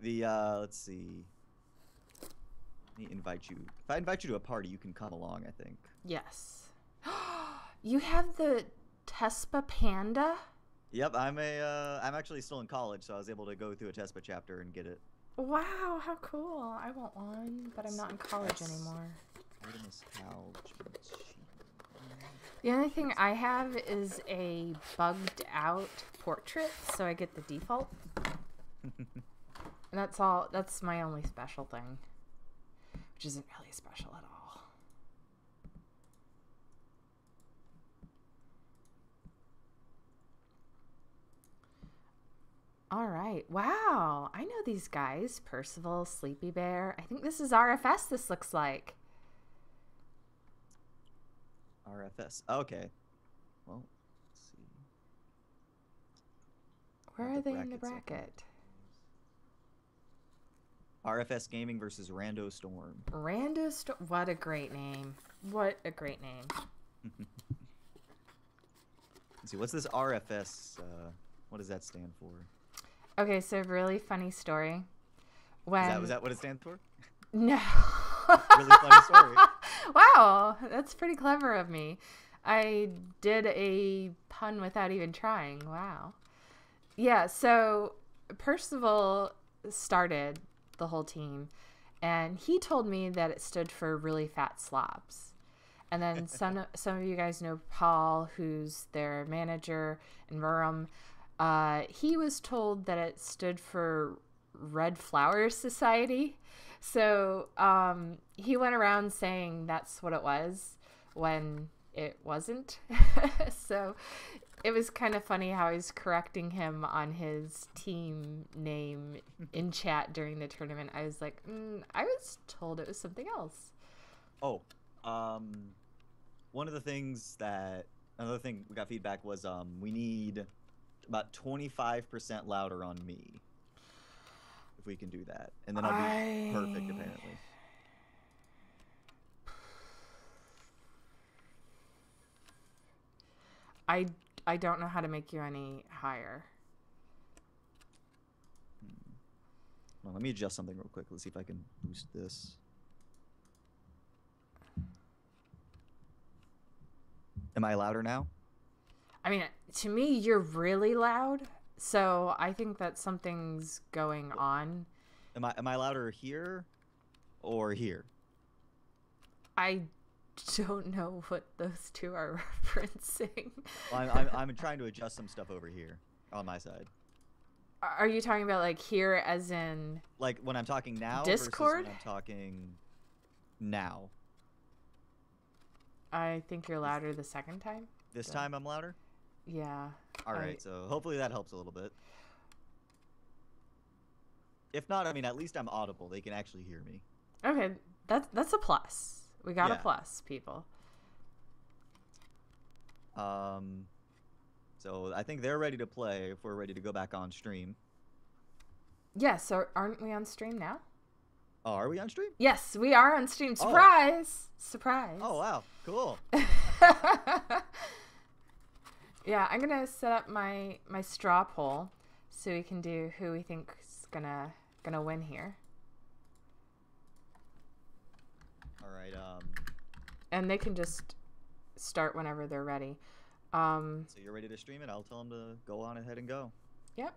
The let's see. Let me invite you. If I invite you to a party, you can come along, I think. Yes. You have the Tespa Panda? Yep, I'm actually still in college, so I was able to go through a TESPA chapter and get it. Wow, how cool. I want one, but I'm not in college anymore. Artemis Cow. The only thing I have is a bugged out portrait, so I get the default. And that's all. That's my only special thing, which isn't really special at all. All right. Wow. I know these guys. Percival, Sleepy Bear. I think this is RFS, this looks like. RFS. Okay. Well, let's see. Where are they in the bracket? RFS Gaming versus Rando Storm. Rando Storm. What a great name. What a great name. Let's see. What's this RFS? What does that stand for? Okay, so really funny story. When... Was that what it stands for? No. Really funny story. Wow, that's pretty clever of me. I did a pun without even trying. Wow. Yeah, so Percival started the whole team, and he told me that it stood for really fat slobs. And then some of you guys know Paul, who's their manager in Murrum. He was told that it stood for Red Flower Society. So he went around saying that's what it was when it wasn't. So it was kind of funny how he's correcting him on his team name in chat during the tournament. I was like, I was told it was something else. Oh, another thing we got feedback was we need about 25% louder on me. If we can do that, and then I'll be perfect apparently. I don't know how to make you any higher. Well, let me adjust something real quick. Let's see if I can boost this. Am I louder now? I mean, to me, you're really loud. So I think that something's going on. Am I louder here or here? I don't know what those two are referencing. Well, I'm trying to adjust some stuff over here on my side. Are you talking about like here as in like when I'm talking now Discord? Versus when I'm talking now? I think you're louder the second time. This time I'm louder? Yeah. All right, so hopefully that helps a little bit. If not, I mean, at least I'm audible. They can actually hear me. Okay, that's a plus. We got a plus, people. So I think they're ready to play if we're ready to go back on stream. Yeah, so aren't we on stream now? Oh, are we on stream? Yes, we are on stream. Surprise! Oh. Surprise. Oh, wow. Cool. Yeah, I'm going to set up my straw poll so we can do who we think's gonna win here. All right. And they can just start whenever they're ready. So you're ready to stream it? I'll tell them to go on ahead and go. Yep.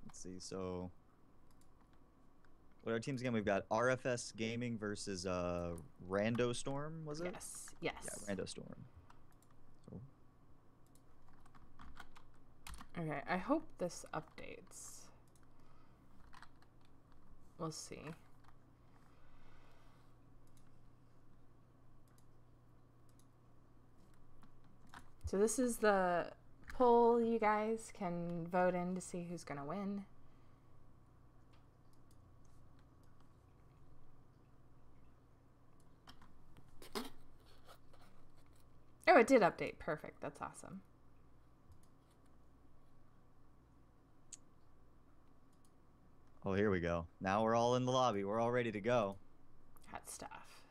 Let's see. So what are our teams again? We've got RFS Gaming versus Rando Storm, was it? Yes. Yes. Yeah, Rando Storm. So. Okay, I hope this updates. We'll see. So this is the poll. You guys can vote in to see who's gonna win. Oh, it did update. Perfect. That's awesome. Oh, here we go. Now we're all in the lobby. We're all ready to go. Hot stuff.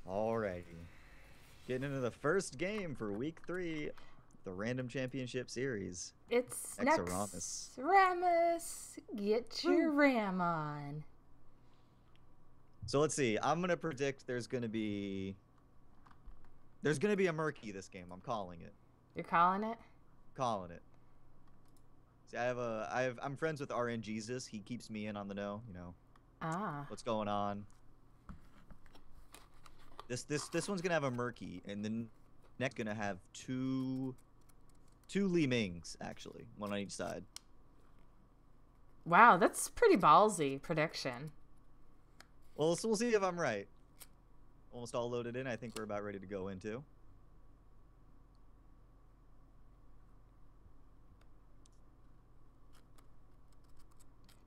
Alrighty. Getting into the first game for week 3, the Random Championship Series. It's NexARAMas. NexARAMas. Get your ram on. So let's see. I'm gonna predict there's gonna be a murky this game. I'm calling it. You're calling it? Calling it. See, I'm friends with RN Jesus. He keeps me in on the know. You know. Ah. What's going on? This one's gonna have a murky, and the next gonna have two Li Mings, actually, one on each side. Wow, that's pretty ballsy prediction. Well, so we'll see if I'm right. Almost all loaded in. I think we're about ready to go into.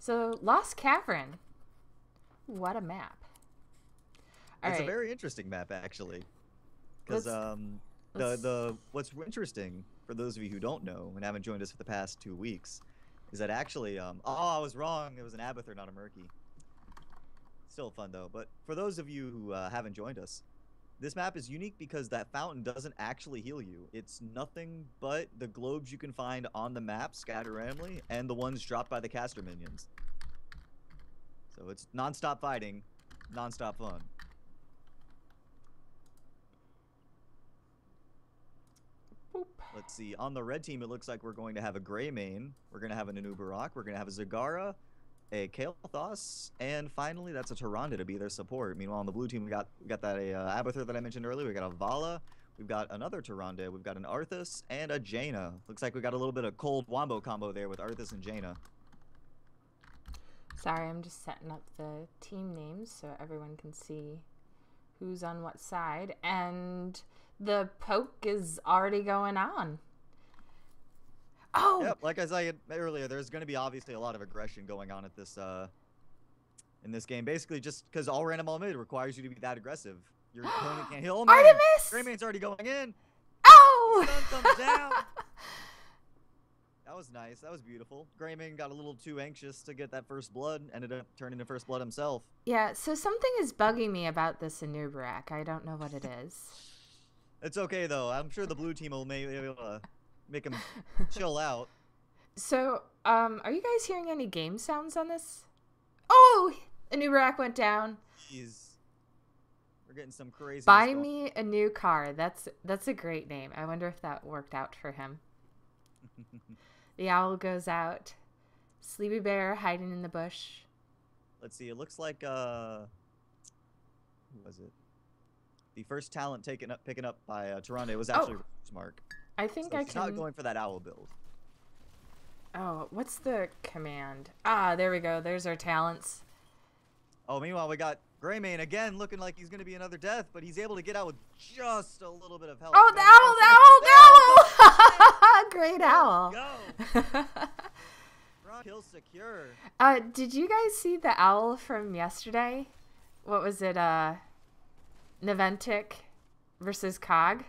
So, Lost Cavern. What a map. It's a very interesting map, actually. Because what's interesting for those of you who don't know and haven't joined us for the past 2 weeks is that actually I was wrong. It was an Abathur, not a Murky. Still fun though. But for those of you who haven't joined us, this map is unique because that fountain doesn't actually heal you. It's nothing but the globes you can find on the map scattered randomly and the ones dropped by the caster minions. So it's non-stop fighting, non-stop fun. Let's see. On the red team, it looks like we're going to have a Gray main. We're going to have an Anubarak. We're going to have a Zagara, a Kael'thas, and finally, that's a Tyrande to be their support. Meanwhile, on the blue team, we got that Abathur that I mentioned earlier. We got a Vala. We've got another Tyrande. We've got an Arthas and a Jaina. Looks like we got a little bit of cold Wombo combo there with Arthas and Jaina. Sorry, I'm just setting up the team names so everyone can see who's on what side. And the poke is already going on. Oh! Yep, like I said earlier, there's going to be obviously a lot of aggression going on at this in this game. Basically, just because all random all mid requires you to be that aggressive. Your opponent can't heal. Oh, man! Artemis! Gray main's already going in. Oh! Sun comes down. That was nice. That was beautiful. Gray main got a little too anxious to get that first blood. Ended up turning to first blood himself. Yeah, so something is bugging me about this Anubarak. I don't know what it is. It's okay, though. I'm sure the blue team will maybe be able to make him chill out. So, are you guys hearing any game sounds on this? Oh! Anubarak went down. Jeez. We're getting some crazy. Buy me a new car. That's a great name. I wonder if that worked out for him. The owl goes out. Sleepy bear hiding in the bush. Let's see. It looks like who was it? The first talent picking up by Tyrande was actually Mark. I think so I he's can. not going for that owl build. Oh, what's the command? Ah, there we go. There's our talents. Oh, meanwhile we got Gray main again, looking like he's going to be another death, but he's able to get out with just a little bit of help. Oh, the owl! Great owl. Go. Kill secure. Did you guys see the owl from yesterday? What was it? Naventic versus Cog.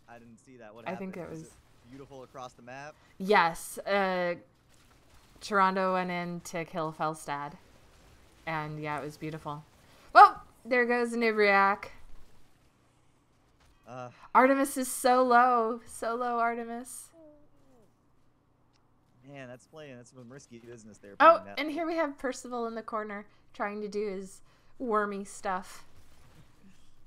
I didn't see that. What I happened? think it was beautiful across the map. Yes. Toronto went in to kill Felstad. And yeah, it was beautiful. Well, there goes Anubarak. Artemis is so low. So low, Artemis. Man, that's some risky business there. Oh, and here we have Percival in the corner trying to do his wormy stuff.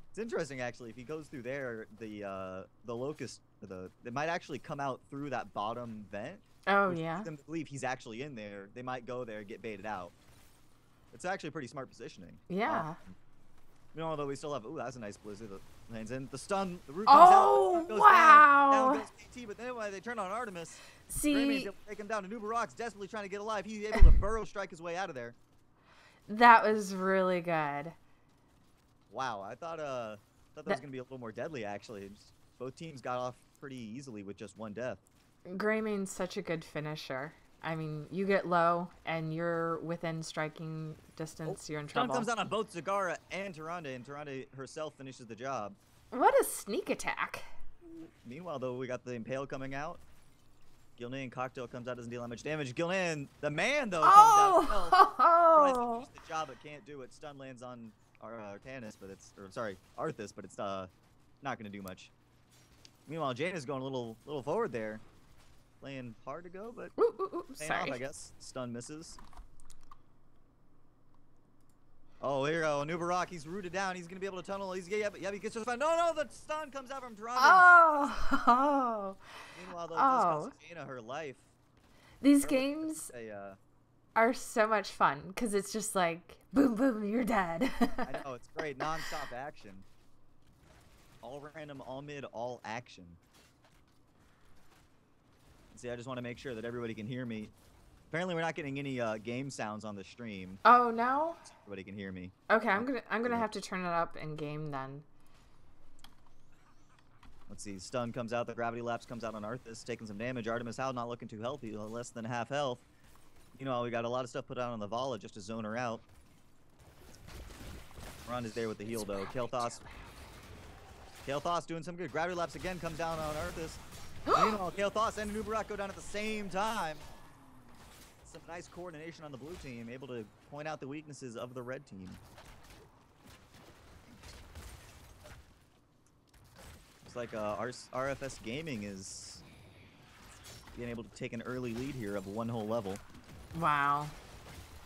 It's interesting, actually. If he goes through there, the locust, it might actually come out through that bottom vent. Oh, yeah. Them to believe he's actually in there. They might go there and get baited out. It's actually pretty smart positioning. Yeah. Although we still have, ooh, that's a nice blizzard that lands in. The stun, the root comes out. Goes wow. Down goes PT, but then when they turn on Artemis, see, take him down. Anubarak's desperately trying to get alive. He's able to burrow strike his way out of there. That was really good. Wow, I thought that was going to be a little more deadly, actually. Both teams got off pretty easily with just one death. Greymane's such a good finisher. I mean, you get low, and you're within striking distance, you're in trouble. Stun comes out on both Zagara and Tyrande herself finishes the job. What a sneak attack. Meanwhile, though, we got the Impale coming out. Gilnan Cocktail comes out, doesn't deal that much damage. Gilnan, the man, though, comes out. Tries to finish the job, but can't do it. Stun lands on Arcanus, but it's, or sorry, Arthas, but it's not going to do much. Meanwhile, Jaina's going a little forward there. Playing hard to go, but paying off, I guess. Stun misses. Oh, here, Nubarak, he's rooted down. He's going to be able to tunnel. He gets just fine. No, the stun comes out from Toronto. Oh. Meanwhile, though, it does cost Jaina her life. These games are so much fun because it's just like, boom, boom, you're dead. I know, it's great. Non-stop action. All random, all mid, all action. See, I just want to make sure that everybody can hear me. Apparently, we're not getting any game sounds on the stream. Oh no! Everybody can hear me. Okay, I'm gonna have to turn it up in game then. Let's see. Stun comes out. The gravity lapse comes out on Arthas, taking some damage. Artemis Howe not looking too healthy, less than half health. You know, we got a lot of stuff put out on the Vala just to zone her out. Ron is there with the heal though. Kael'thas doing some good. Gravity lapse again comes down on Arthas. Meanwhile, Kael'thas and Nubarak go down at the same time. Some nice coordination on the blue team, able to point out the weaknesses of the red team. Looks like RFS Gaming is being able to take an early lead here of one whole level. Wow.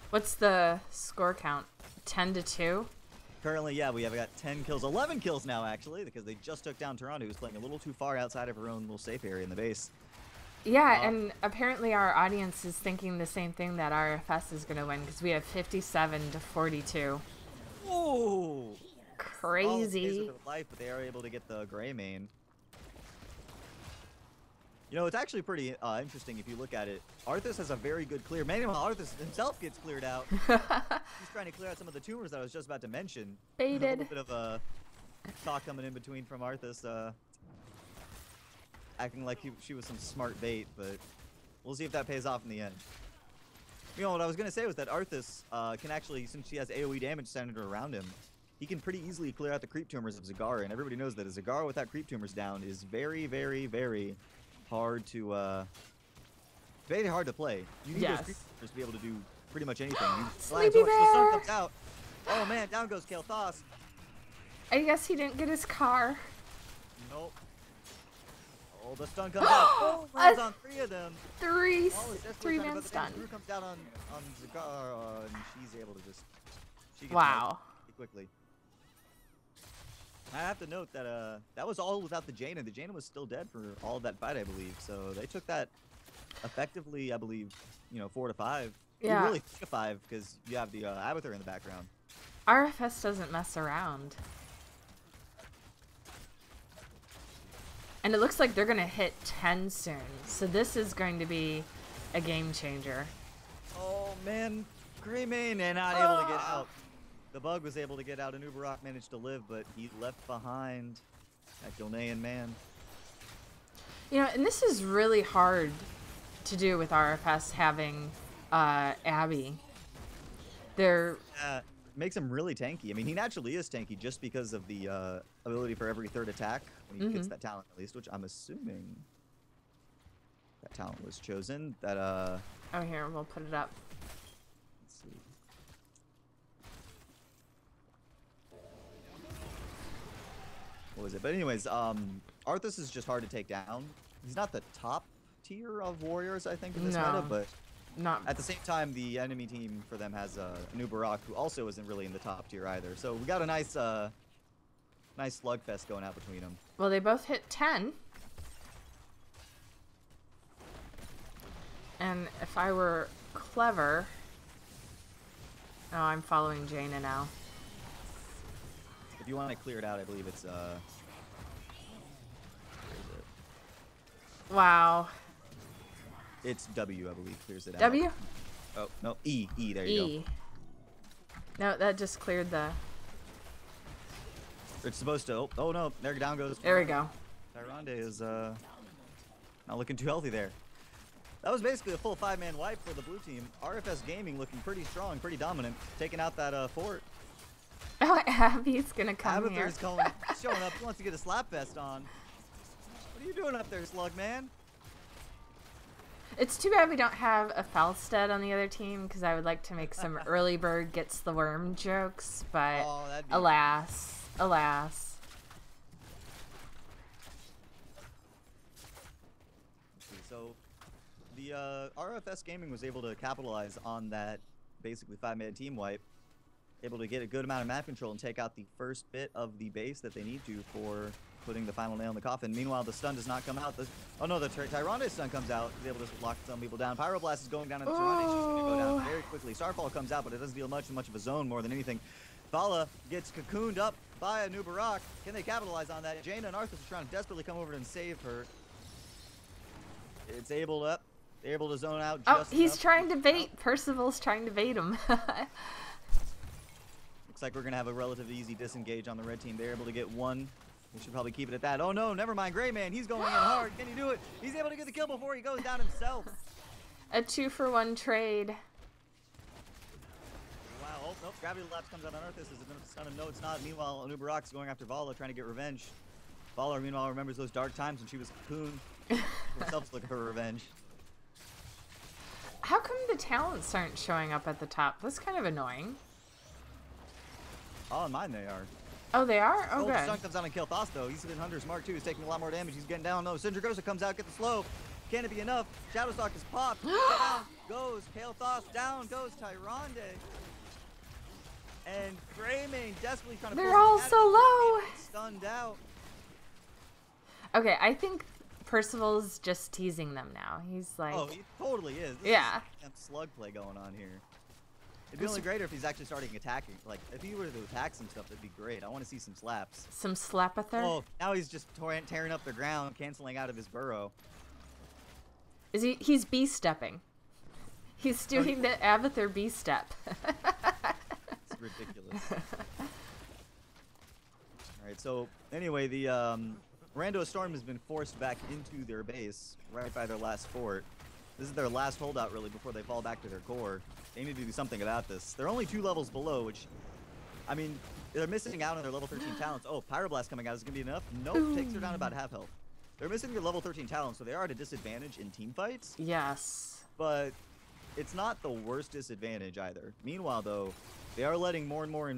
What's the score count? 10-2? Currently, yeah, we have got 10 kills, 11 kills now, actually, because they just took down Toronto, who's playing a little too far outside of her own little safe area in the base. Yeah, and apparently our audience is thinking the same thing, that RFS is going to win, because we have 57-42. Ooh! Crazy. Life, but they are able to get the gray main. You know, it's actually pretty interesting if you look at it. Arthas has a very good clear. Meanwhile, Arthas himself gets cleared out. He's trying to clear out some of the tumors that I was just about to mention. Baited. A little bit of a talk coming in between from Arthas. Acting like she was some smart bait, but we'll see if that pays off in the end. You know, what I was going to say was that Arthas can actually, since she has AoE damage centered around him, he can pretty easily clear out the creep tumors of Zagara, and everybody knows that a Zagara without creep tumors down is very, very, very hard to play. You need those creep tumors to be able to do pretty much anything. Sleepy Bear! The sun comes out. Oh man, down goes Kael'thas. I guess he didn't get his car. Nope. Oh, the stun comes out. Oh, lands on three of them. Three-man stun. Drew comes down on Zagara, and she's able to just... She gets quickly. I have to note that that was all without the Jaina. The Jaina was still dead for all of that fight, I believe. So they took that effectively, I believe, 4-5. Yeah. Really 3-5 because you have the Abathur in the background. RFS doesn't mess around. And it looks like they're going to hit 10 soon. So this is going to be a game changer. Oh, man. Greymane and not able to get out. The bug was able to get out, and Nubarak managed to live, but he left behind that Gilnean man. You know, and this is really hard to do with RFS having Abby. Makes him really tanky. I mean, he naturally is tanky just because of the ability for every third attack when he gets that talent, at least, which I'm assuming that talent was chosen. That Oh, here, we'll put it up. Let's see. What was it? But anyways, Arthas is just hard to take down. He's not the top tier of warriors, I think, in this meta, but at the same time, the enemy team for them has Nubarak, who also isn't really in the top tier either. So we got a nice slugfest going out between them. Well, they both hit 10. And if I were clever... Oh, I'm following Jaina now. If you want to clear it out, I believe it's... Where is it? Wow. It's W, I believe, clears it out. W? Oh, no, E. E, there you go. No, that just cleared the... It's supposed to... Oh, no, there down goes... There we go. Tyrande is not looking too healthy there. That was basically a full 5-man wipe for the blue team. RFS Gaming looking pretty strong, pretty dominant, taking out that fort. Oh, Abby's gonna come here. Abathur's showing up. He wants to get a slap vest on. What are you doing up there, Slug Man? It's too bad we don't have a Falstead on the other team, because I would like to make some early bird gets the worm jokes, but alas, alas. So the RFS Gaming was able to capitalize on that basically 5-man team wipe, able to get a good amount of map control and take out the first bit of the base that they need to for putting the final nail in the coffin. Meanwhile, the stun does not come out. Oh no, the Tyrande stun comes out. He's able to lock some people down. Pyroblast is going down, and the Tyrande is just going to go down very quickly. Starfall comes out, but it doesn't deal much of a zone more than anything. Thala gets cocooned up by a Nubarak. Can they capitalize on that? Jaina and Arthas are trying to desperately come over and save her. It's able to, they're able to zone out just he's enough. Trying to bait. Percival's trying to bait him. Looks like we're going to have a relatively easy disengage on the red team. They're able to get one. We should probably keep it at that. Oh no, never mind. Gray Man, he's going in hard. Can he do it? He's able to get the kill before he goes down himself. A 2-for-1 trade. Wow, oh, nope. Gravity Lapse comes out on Arthas. Is it going to stun him? No, it's not. Meanwhile, Anubarak's going after Vala, trying to get revenge. Vala, meanwhile, remembers those dark times when she was cocooned. Herself's looking for revenge. How come the talents aren't showing up at the top? That's kind of annoying. Oh, on mine they are. Oh, they are? Oh, the good. stun comes out on Kel'Thas, though. He's in Hunter's Mark 2. He's taking a lot more damage. He's getting down. No, Syndragosa comes out, get the slow. Can it be enough? Shadowstalk is popped. Down goes Kel'Thas. Down goes Tyrande. And Greymane desperately trying to They're all so low. Stunned out. Okay, I think Percival's just teasing them now. He's like... Oh, he totally is. This is slug play going on here. It'd be only greater if he's actually starting attacking. Like, if he were to attack some stuff, that'd be great. I want to see some slaps. Some slapather? Oh, now he's just tearing up the ground, canceling out of his burrow. He's B-stepping. He's doing the Abathur B-step. It's ridiculous. Alright, so, anyway, the Rando Storm has been forced back into their base, right by their last fort. This is their last holdout, really, before they fall back to their core. They need to do something about this. They're only 2 levels below, which, I mean, they're missing out on their level 13 talents. Oh, Pyroblast coming out is going to be enough? Nope, takes her down about half health. They're missing their level 13 talents, so they are at a disadvantage in team fights. Yes. But it's not the worst disadvantage either. Meanwhile, though, they are letting more and more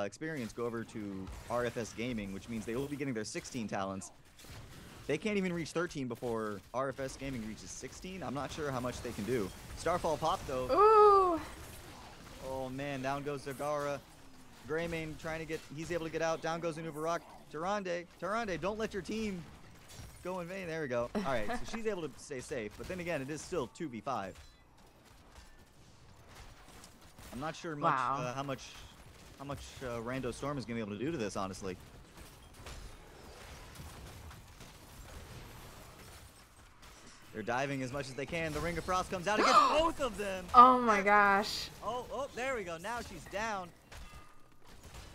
experience go over to RFS Gaming, which means they will be getting their 16 talents. They can't even reach 13 before RFS Gaming reaches 16. I'm not sure how much they can do. Starfall pop, though. Ooh! Oh, man, down goes Zagara. Greymane trying to get... He's able to get out. Down goes Anubarak. Tyrande, don't let your team go in vain. There we go. All right, so she's able to stay safe. But then again, it is still 2v5. I'm not sure much, how much Rando Storm is going to be able to do to this, honestly. They're diving as much as they can. The Ring of Frost comes out against both of them. Oh my gosh. Oh, there we go. Now she's down.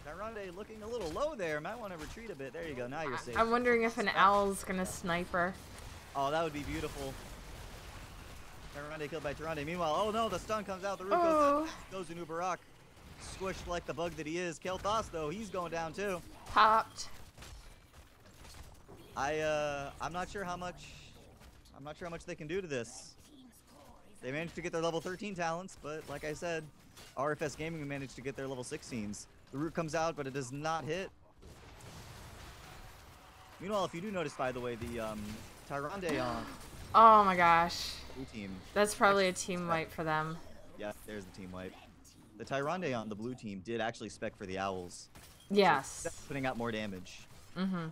Tyrande looking a little low there. Might want to retreat a bit. There you go. Now you're safe. I'm wondering if an owl's going to snipe her. Oh, that would be beautiful. Tyrande killed by Tyrande. Meanwhile, oh no, the stun comes out. The roof goes to Nubarak. Squished like the bug that he is. Kel'Thas, though, he's going down too. Popped. I'm not sure how much they can do to this. They managed to get their level 13 talents, but like I said, RFS Gaming managed to get their level 16s. The root comes out, but it does not hit. Meanwhile, if you do notice, by the way, the Tyrande on oh my gosh. blue team. That's probably a team wipe for them. Yeah, there's the team wipe. The Tyrande on the blue team did actually spec for the owls. Yes. So putting out more damage. Mm-hmm.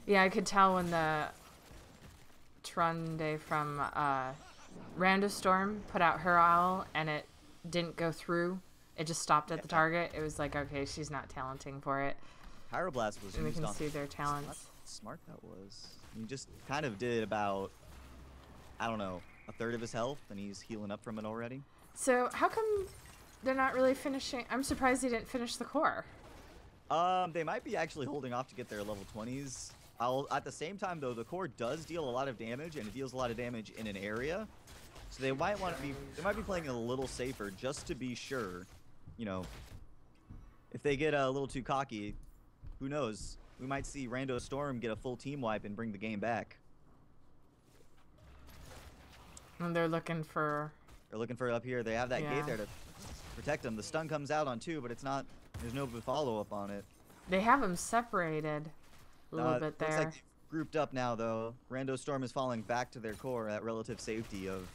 Yeah, I could tell when the Tyrande from Rando Storm put out her owl and it didn't go through. It just stopped at the target. It was like, okay, she's not talenting for it. Pyroblast was and we used can on see their talents. How smart that was. He just kind of did about, I don't know, a third of his health, and he's healing up from it already. So how come they're not really finishing? I'm surprised they didn't finish the core. They might be actually holding off to get their level 20s. At the same time, though, the core does deal a lot of damage, and it deals a lot of damage in an area. So they might be playing it a little safer just to be sure. You know, if they get a little too cocky, who knows? We might see Rando Storm get a full team wipe and bring the game back. And they're looking for... They're looking for it up here. They have that gate there to protect them. The stun comes out on 2, but it's not... There's no follow-up on it. They have them separated a little bit there. Looks like they've grouped up now, though. Rando Storm is falling back to their core, that relative safety of...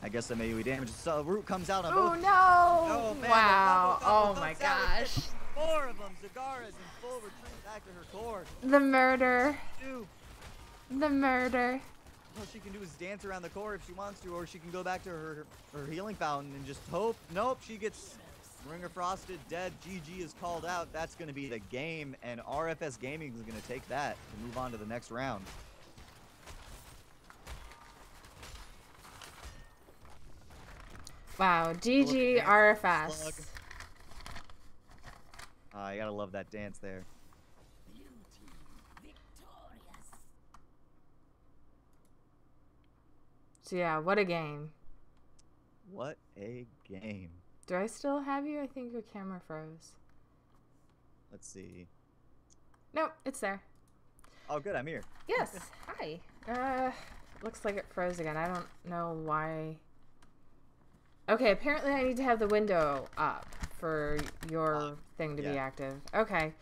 I guess the melee damage. So Root comes out on both. Oh, no! Oh, man, wow. Oh, my gosh. 4 of them. Zagara's in full retreat back to her core. The murder. 2. The murder. All she can do is dance around the core if she wants to, or she can go back to her healing fountain and just hope. Nope, she gets Ringer Frosted dead. GG is called out. That's going to be the game, and RFS Gaming is going to take that to move on to the next round. Wow, GG RFS. You gotta love that dance there. So yeah, what a game. What a game. Do I still have you? I think your camera froze. Let's see. Nope, it's there. Oh, good, I'm here. Yes, hi. Looks like it froze again. I don't know why. Okay, apparently I need to have the window up for your thing to be active. Okay.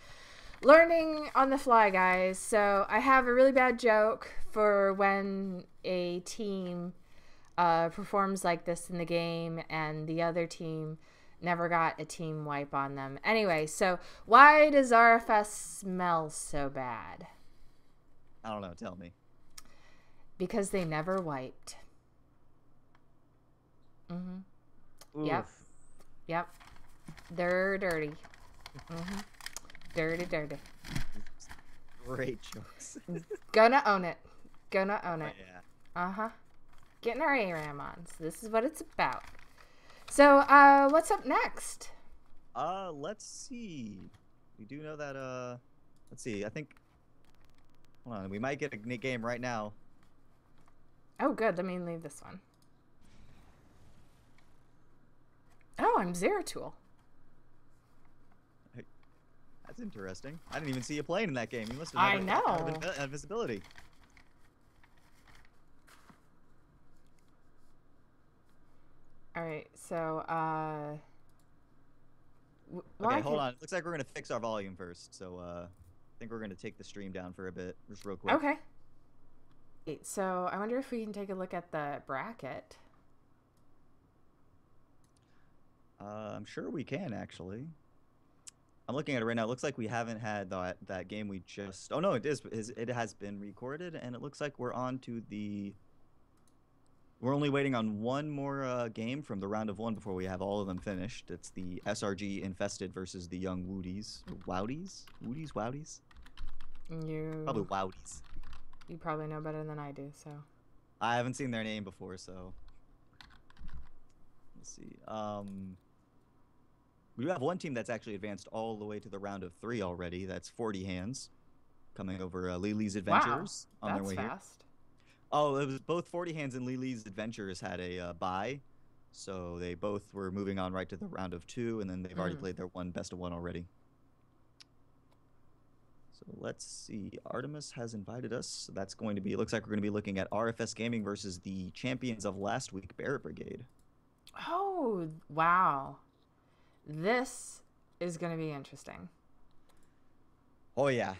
Learning on the fly, guys. So I have a really bad joke for when a team performs like this in the game and the other team never got a team wipe on them. Anyway, so why does RFS smell so bad? I don't know, tell me. Because they never wiped. Mm-hmm. Oof. Yep. Yep. They're dirty. Mm-hmm. Dirty, dirty. Great jokes. Gonna own it. Gonna own it. Yeah. Uh-huh. Getting our ARAM on. So this is what it's about. So, what's up next? Let's see. We do know that, let's see. I think, hold on. We might get a game right now. Oh, good. Let me leave this one. Oh, I'm Zeratul. That's interesting. I didn't even see you playing in that game. You must have never had visibility. All right, so okay, hold on. Looks like we're gonna fix our volume first. So I think we're gonna take the stream down for a bit, just real quick. Okay. So I wonder if we can take a look at the bracket. I'm sure we can actually. I'm looking at it right now. It looks like we haven't had that game we just... Oh, no, it is. It has been recorded, and it looks like we're on to the... We're only waiting on one more game from the round of 1 before we have all of them finished. It's the SRG Infested versus the Young Woodies. Wowdies? Woodies? Wowdies? Probably Wowdies. You probably know better than I do, so... I haven't seen their name before, so... Let's see. We have one team that's actually advanced all the way to the round of 3 already. That's 40 Hands, coming over Lily's Adventures on their way here. That's fast. Oh, it was both 40 Hands and Lily's Adventures had a bye, so they both were moving on right to the round of 2, and then they've already played their best of 1 already. So let's see. Artemis has invited us. So that's going to be. It looks like we're going to be looking at RFS Gaming versus the champions of last week, Barrett Brigade. Oh wow. This is going to be interesting. Oh, yeah.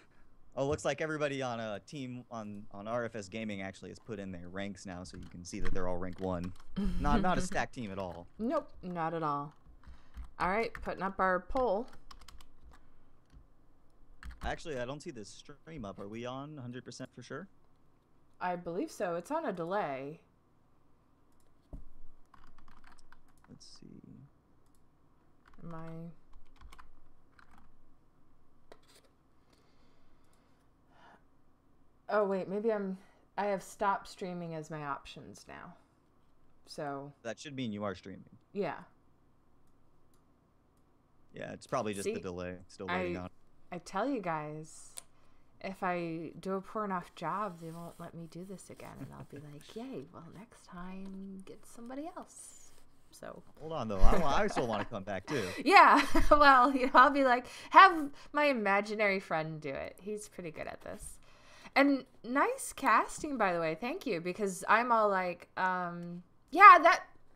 Oh, looks like everybody on a team on RFS Gaming actually has put in their ranks now, so you can see that they're all rank 1. Not a stacked team at all. Nope, not at all. All right, putting up our poll. Actually, I don't see this stream up. Are we on 100% for sure? I believe so. It's on a delay. Let's see. Am I... Oh, wait, maybe I have stopped streaming as my options now. So... That should mean you are streaming. Yeah. Yeah, it's probably just the delay. Still waiting on. I tell you guys, if I do a poor enough job, they won't let me do this again. And I'll be like, yay, well, next time, get somebody else. So hold on, though. I still want to come back, too. Yeah, well, I'll be like, have my imaginary friend do it. He's pretty good at this. And nice casting, by the way. Thank you, because I'm all like, yeah,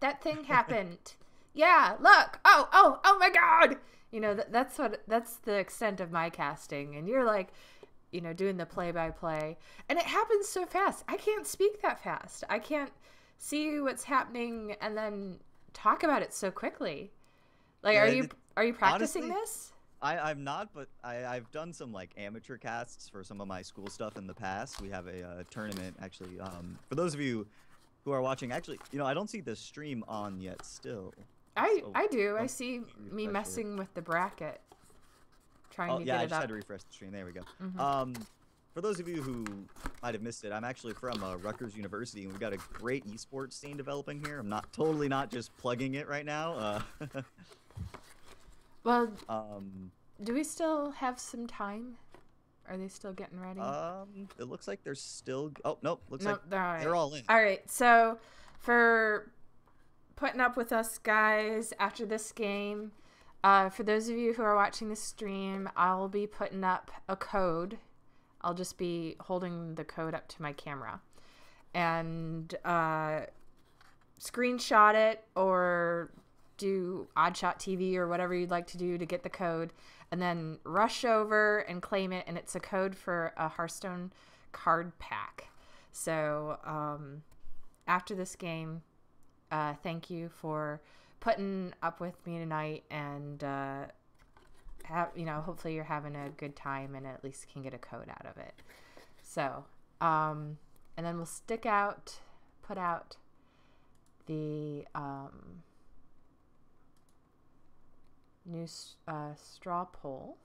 that thing happened. Yeah, look. Oh my God. You know, that's the extent of my casting. And you're like, you know, doing the play-by-play. And it happens so fast. I can't speak that fast. I can't see what's happening and then talk about it so quickly. Like, Yeah, are you practicing honestly, this? I'm not, but I've done some like amateur casts for some of my school stuff in the past. We have a tournament actually. For those of you who are watching, actually, you know, I don't see the stream on yet still. So, I do. I see me messing with the bracket, trying to get it up. I just had to refresh the stream. There we go. For those of you who might have missed it, I'm actually from Rutgers University, and we've got a great esports scene developing here. I'm not just plugging it right now. Well, do we still have some time? Are they still getting ready? It looks like they're still. Oh nope, looks nope, like they're all in. All right, so for putting up with us guys after this game, for those of you who are watching the stream, I'll be putting up a code. I'll just be holding the code up to my camera and screenshot it or do Oddshot TV or whatever you'd like to do to get the code, and then rush over and claim it. And it's a code for a Hearthstone card pack. So after this game, thank you for putting up with me tonight, and hopefully you're having a good time and at least can get a code out of it. So and then we'll put out the new straw poll.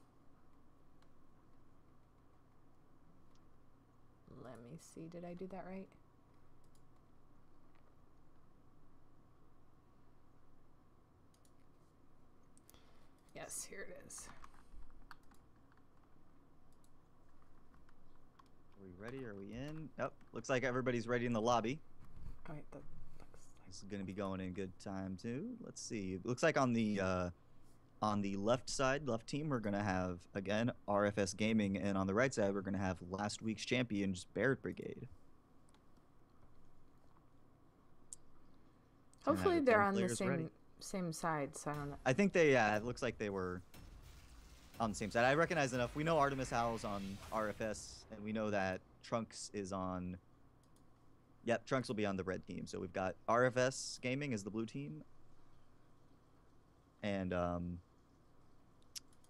Let me see. Did I do that right? Yes, here it is. Are we ready? Are we in? Yep. Looks like everybody's ready in the lobby. All right. This is going to be going in good time too. Let's see. It looks like on the left side, left team, we're going to have again RFS Gaming, and on the right side, we're going to have last week's champions, Barrett Brigade. Hopefully, they're on the same side, so I don't know. I think they, it looks like they were on the same side. I recognize enough. We know Artemis Howell's on RFS, and we know that Trunks is on. Yep, Trunks will be on the red team. So we've got RFS Gaming as the blue team. And,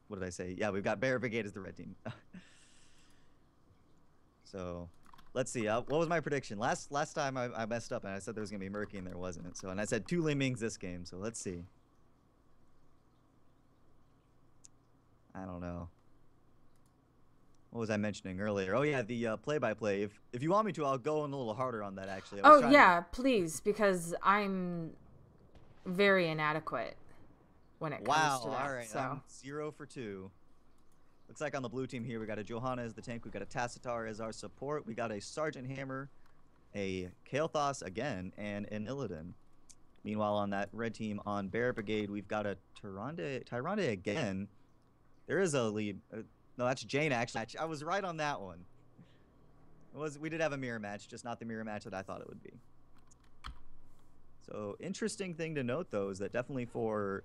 what did I say? Yeah, we've got Barrett Brigade as the red team. So, let's see. What was my prediction? Last time I messed up and I said there was going to be Murky and there wasn't. So, and I said 2 Lemmings this game. So, let's see. I don't know. What was I mentioning earlier? Oh, yeah, the play-by-play. If you want me to, I'll go in a little harder on that, actually. Oh, yeah, please, because I'm very inadequate when it comes to that. Wow, all right. So. I'm 0 for 2. Looks like on the blue team here, we got a Johanna as the tank. We got a Tacitar as our support. We got a Sergeant Hammer, a Kael'thas again, and an Illidan. Meanwhile, on that red team, on Barrett Brigade, we've got a Tyrande again. There is a lead. No, that's Jane, actually. I was right on that one. We did have a mirror match, just not the mirror match that I thought it would be. So, interesting thing to note, though, is that definitely for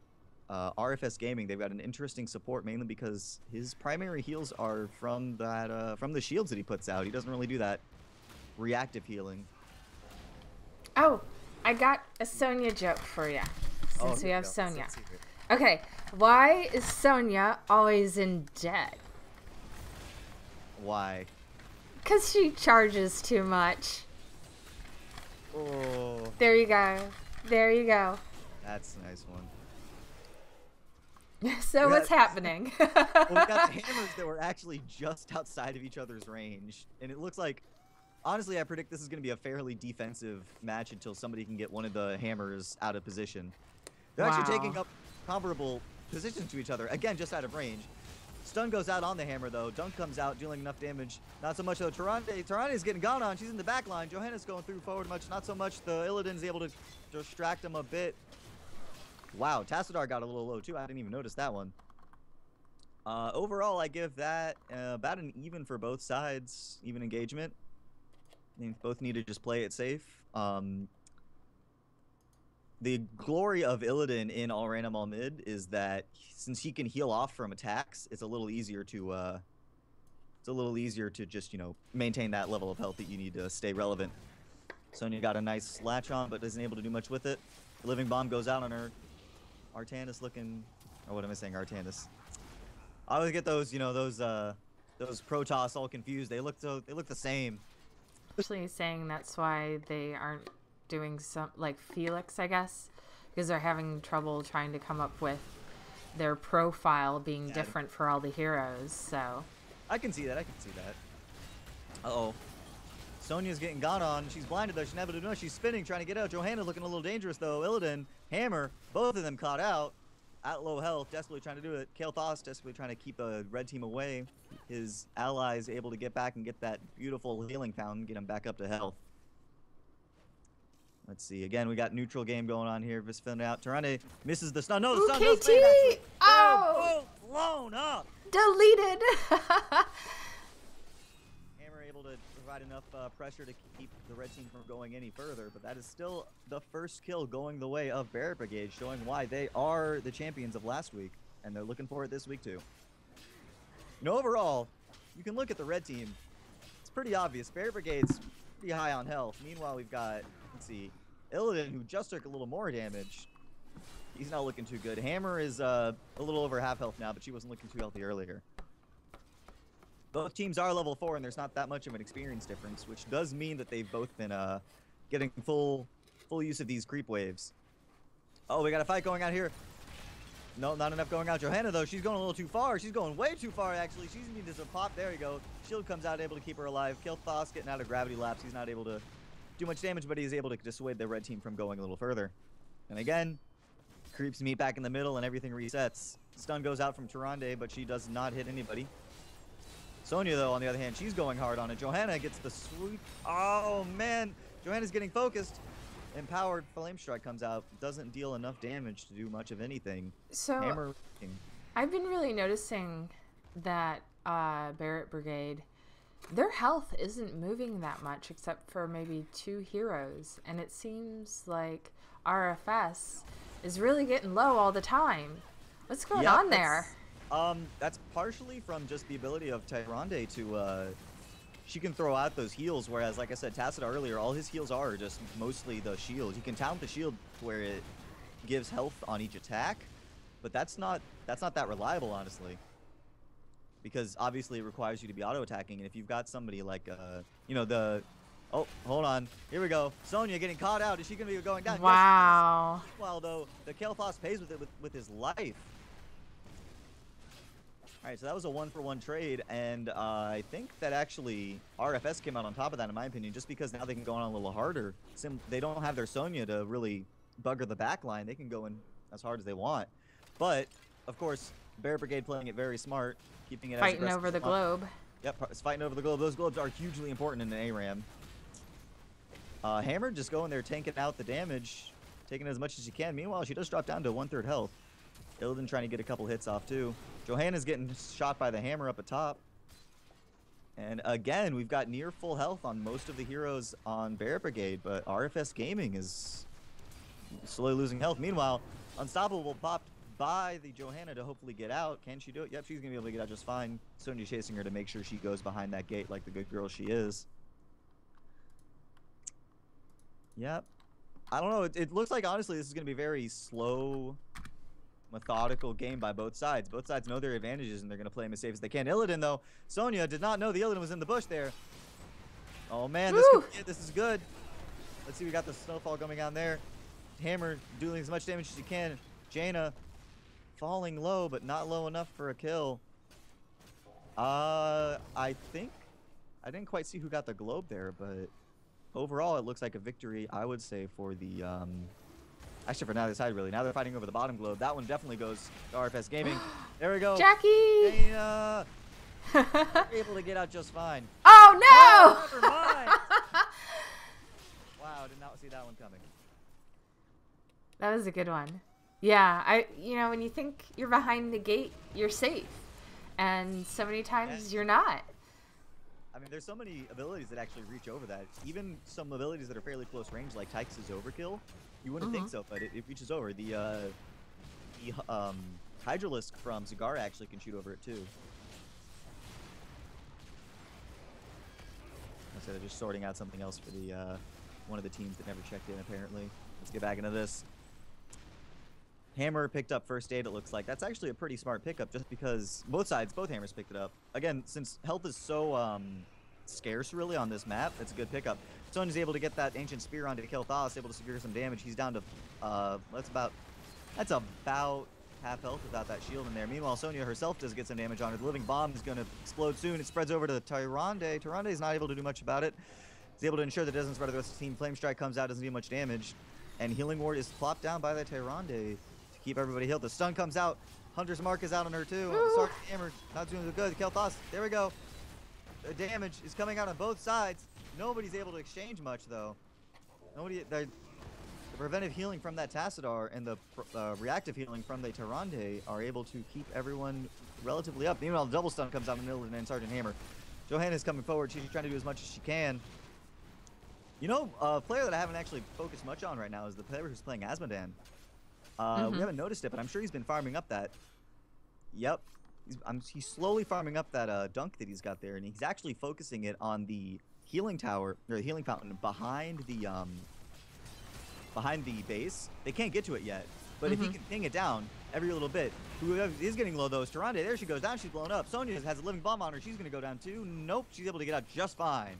RFS Gaming, they've got an interesting support, mainly because his primary heals are from the shields that he puts out. He doesn't really do that reactive healing. Oh, I got a Sonya joke for you, since we have Sonya. Okay, why is Sonya always in debt? Why? Because she charges too much. Oh. There you go. There you go. That's a nice one. So what's happening? Well, we got the hammers that were actually just outside of each other's range. And it looks like, honestly, I predict this is going to be a fairly defensive match until somebody can get one of the hammers out of position. They're actually taking up comparable positions to each other. Again, just out of range. Stun goes out on the hammer, though. Dunk comes out, dealing enough damage. Not so much, though. Tyrande is getting gone on. She's in the back line. Johanna's going through forward much. Not so much. The Illidan's able to distract him a bit. Wow, Tassadar got a little low, too. I didn't even notice that one. Overall, I give that about an even for both sides, even engagement. They both need to just play it safe. The glory of Illidan in all random all mid is that since he can heal off from attacks, it's a little easier to just, you know, maintain that level of health that you need to stay relevant. Sonya got a nice latch on, but isn't able to do much with it. The living bomb goes out on her. Artanis looking, or what am I saying, Artanis? I always get those, you know, those Protoss all confused. They look the same. Actually saying that's why they aren't doing some, like Felix, I guess, because they're having trouble trying to come up with their profile being different for all the heroes, so. I can see that, Uh-oh. Sonya's getting gone on. She's blinded, though. She's not able to do it. She's spinning, trying to get out. Johanna's looking a little dangerous, though. Illidan, Hammer, both of them caught out. At low health, desperately trying to do it. Kael'thas desperately trying to keep the red team away. His allies able to get back and get that beautiful healing fountain, get him back up to health. Let's see. Again, we got neutral game going on here. Visfin out. Tyrande misses the stun. No, the stun does land, actually. Oh! Boom, blown up. Deleted. Hammer able to provide enough pressure to keep the red team from going any further, but that is still the first kill going the way of Barret Brigade, showing why they are the champions of last week, and they're looking for it this week too. And overall, you can look at the red team. It's pretty obvious. Barret Brigade's pretty high on health. Meanwhile, we've got, let's see, Illidan, who just took a little more damage. He's not looking too good. Hammer is a little over half health now, but she wasn't looking too healthy earlier. Both teams are level 4, and there's not that much of an experience difference, which does mean that they've both been getting full use of these creep waves. Oh, we got a fight going out here. No, not enough going out. Johanna, though, she's going a little too far. She's going way too far, actually. She's needed some pop. There you go. Shield comes out, able to keep her alive. Kael'thas getting out of gravity lapse. He's not able to do much damage, but he's able to dissuade the red team from going a little further. And again, creeps meet back in the middle, and everything resets. Stun goes out from Tyrande, but she does not hit anybody. Sonya, though, on the other hand, she's going hard on it. Johanna gets the sweep. Oh, man. Johanna's getting focused. Empowered Flame Strike comes out. Doesn't deal enough damage to do much of anything. So, Hammer. I've been really noticing that Barret Brigade, their health isn't moving that much except for maybe 2 heroes. And it seems like RFS is really getting low all the time. What's going on there? That's partially from just the ability of Tyrande to, she can throw out those heals, whereas, like I said, Tacita earlier, all his heals are just mostly the shield. You can talent the shield where it gives health on each attack, but that's not that reliable, honestly. Because, obviously, it requires you to be auto-attacking, and if you've got somebody like, you know, the... Oh, hold on. Here we go. Sonya getting caught out. Is she going to be going down? Wow. Yes, meanwhile, though, the Kael'thas pays with it with his life. All right, so that was a 1-for-1 trade, and I think that actually RFS came out on top of that, in my opinion, just because now they can go on a little harder. They don't have their Sonya to really bugger the back line. They can go in as hard as they want. But, of course, Barret Brigade playing it very smart, keeping it fighting over the globe. Yep, it's fighting over the globe. Those globes are hugely important in an ARAM. Hammer just going there, tanking out the damage, taking as much as she can. Meanwhile, she does drop down to 1/3 health. Illidan trying to get a couple hits off, too. Johanna's getting shot by the hammer up at top. And again, we've got near full health on most of the heroes on Barret Brigade, but RFS Gaming is slowly losing health. Meanwhile, Unstoppable popped by the Johanna to hopefully get out. Can she do it? Yep, she's going to be able to get out just fine. Sonya chasing her to make sure she goes behind that gate like the good girl she is. Yep. I don't know. It looks like, honestly, this is going to be very slow, methodical game by both sides. Both sides know their advantages, and they're going to play them as safe as they can. Illidan, though, Sonya did not know the Illidan was in the bush there. Oh, man, this is good. Let's see, we got the snowfall coming on there. Hammer doing as much damage as she can. Jaina falling low, but not low enough for a kill. I think I didn't quite see who got the globe there, but overall, it looks like a victory, I would say, for the actually, for neither side, really. Now they're fighting over the bottom globe. That one definitely goes to RFS Gaming. There we go. Jackie! Jaina! Able to get out just fine. Oh, no! Oh, never mind. Wow, did not see that one coming. That was a good one. Yeah, you know, when you think you're behind the gate, you're safe. and so many times you're not. I mean, there's so many abilities that actually reach over that. Even some abilities that are fairly close range, like Tyke's Overkill, you wouldn't think so, but it reaches over. The Hydralisk from Zagara actually can shoot over it too. So they're just sorting out something else for the one of the teams that never checked in, apparently. Let's get back into this. Hammer picked up first aid, it looks like. That's actually a pretty smart pickup, just because both Hammers picked it up. Again, since health is so scarce, really, on this map, it's a good pickup. Sonya's able to get that Ancient Spear onto kill Thos, able to secure some damage. He's down to, that's about half health without that shield in there. Meanwhile, Sonya herself does get some damage on her. The Living Bomb is going to explode soon. It spreads over to Tyrande. Tyrande is not able to do much about it. He's able to ensure that it doesn't spread to the rest of the team. Flame Strike comes out, doesn't do much damage. And Healing Ward is plopped down by that Tyrande to keep everybody healed. The stun comes out. Hunter's Mark is out on her too. Sark's Hammer not doing good. Kel'Thas, there we go. The damage is coming out on both sides. Nobody's able to exchange much though. The preventive healing from that Tassadar and the reactive healing from the Tyrande are able to keep everyone relatively up. Meanwhile, the double stun comes out in Illidan and Sergeant Hammer. Johanna's coming forward. She's trying to do as much as she can. You know, a player that I haven't actually focused much on right now is the player who's playing Azmodan. We haven't noticed it, but I'm sure he's been farming up that. Yep. He's slowly farming up that dunk that he's got there, and he's actually focusing it on the healing tower, or the healing fountain behind the base. They can't get to it yet, but if he can ping it down every little bit. Whoever is getting low though is Tyrande. There she goes down. She's blown up. Sonya has a living bomb on her. She's going to go down too. Nope. She's able to get out just fine.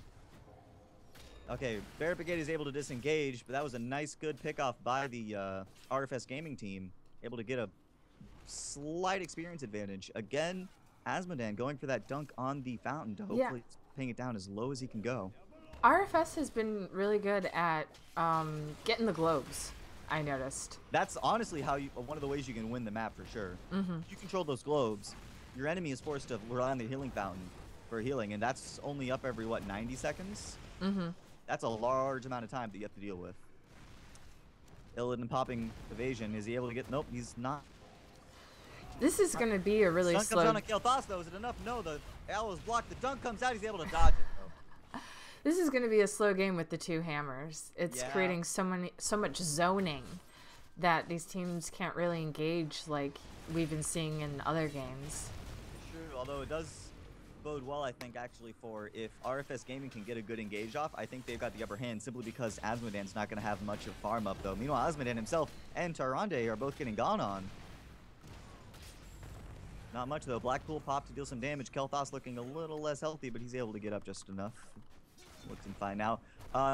Okay, Barret Brigade is able to disengage, but that was a nice, good pick-off by the RFS Gaming team. Able to get a slight experience advantage. Again, Azmodan going for that dunk on the fountain to hopefully ping it down as low as he can go. RFS has been really good at getting the globes, I noticed. That's honestly how one of the ways you can win the map for sure. You control those globes, your enemy is forced to rely on the healing fountain for healing, and that's only up every, what, 90 seconds? That's a large amount of time that you have to deal with. Illidan popping evasion. Is he able to get... Nope, he's not. This is going to be a really slow... Stun comes down on Kel'Thas, though. Is it enough? No, the arrow is blocked. The dunk comes out. He's able to dodge it, though. This is going to be a slow game with the two hammers. It's creating so much zoning that these teams can't really engage like we've been seeing in other games. True, although it does bode well, I think, actually, for if RFS Gaming can get a good engage off. I think they've got the upper hand simply because Azmodan's not going to have much of farm up, though. Meanwhile, Azmodan himself and Tyrande are both getting gone on. Not much, though. Blackpool popped to deal some damage. Kel'Thas looking a little less healthy, but he's able to get up just enough. Looks fine now.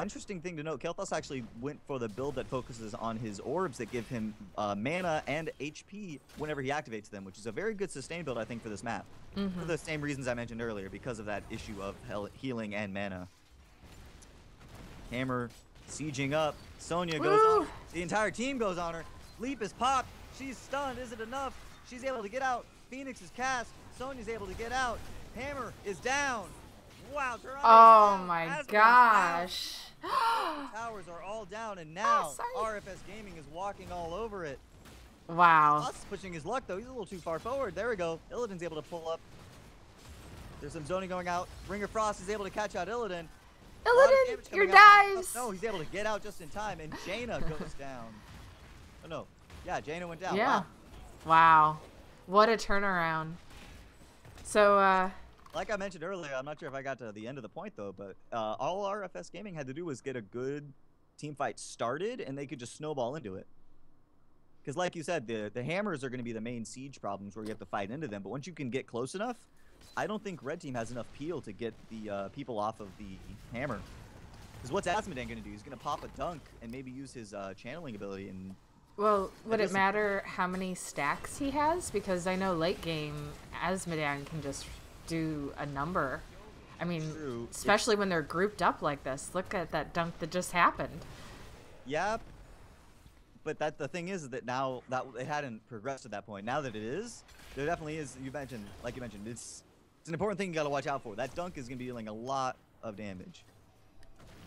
Interesting thing to note, Kel'Thas actually went for the build that focuses on his orbs that give him mana and HP whenever he activates them, which is a very good sustain build, I think, for this map. For the same reasons I mentioned earlier, because of that issue of healing and mana. Hammer sieging up. Sonya goes on. The entire team goes on her. Leap is popped. She's stunned. Is it enough? She's able to get out. Phoenix is cast. Sonya's able to get out. Hammer is down. Wow, oh my gosh. The towers are all down, and now RFS Gaming is walking all over it. Wow. Us pushing his luck, though. He's a little too far forward. There we go. Illidan's able to pull up. There's some zoning going out. Ringer Frost is able to catch out Illidan. Illidan, your dives. No, he's able to get out just in time, and Jaina goes down. Oh, no. Yeah, Jaina went down. Yeah. Wow. What a turnaround. So, like I mentioned earlier, I'm not sure if I got to the end of the point, though, but all RFS Gaming had to do was get a good team fight started, and they could just snowball into it. Because like you said, the hammers are going to be the main siege problems where you have to fight into them, but once you can get close enough, I don't think Red Team has enough peel to get the people off of the hammer. Because what's Azmodan going to do? He's going to pop a dunk and maybe use his channeling ability. And well, would it matter how many stacks he has? Because I know late game, Azmodan can just do a number. I mean, especially when they're grouped up like this. Look at that dunk that just happened. Yeah, but the thing is that now that it hadn't progressed to that point. Now that it is, there definitely is. Like you mentioned, it's an important thing you got to watch out for. That dunk is going to be dealing a lot of damage.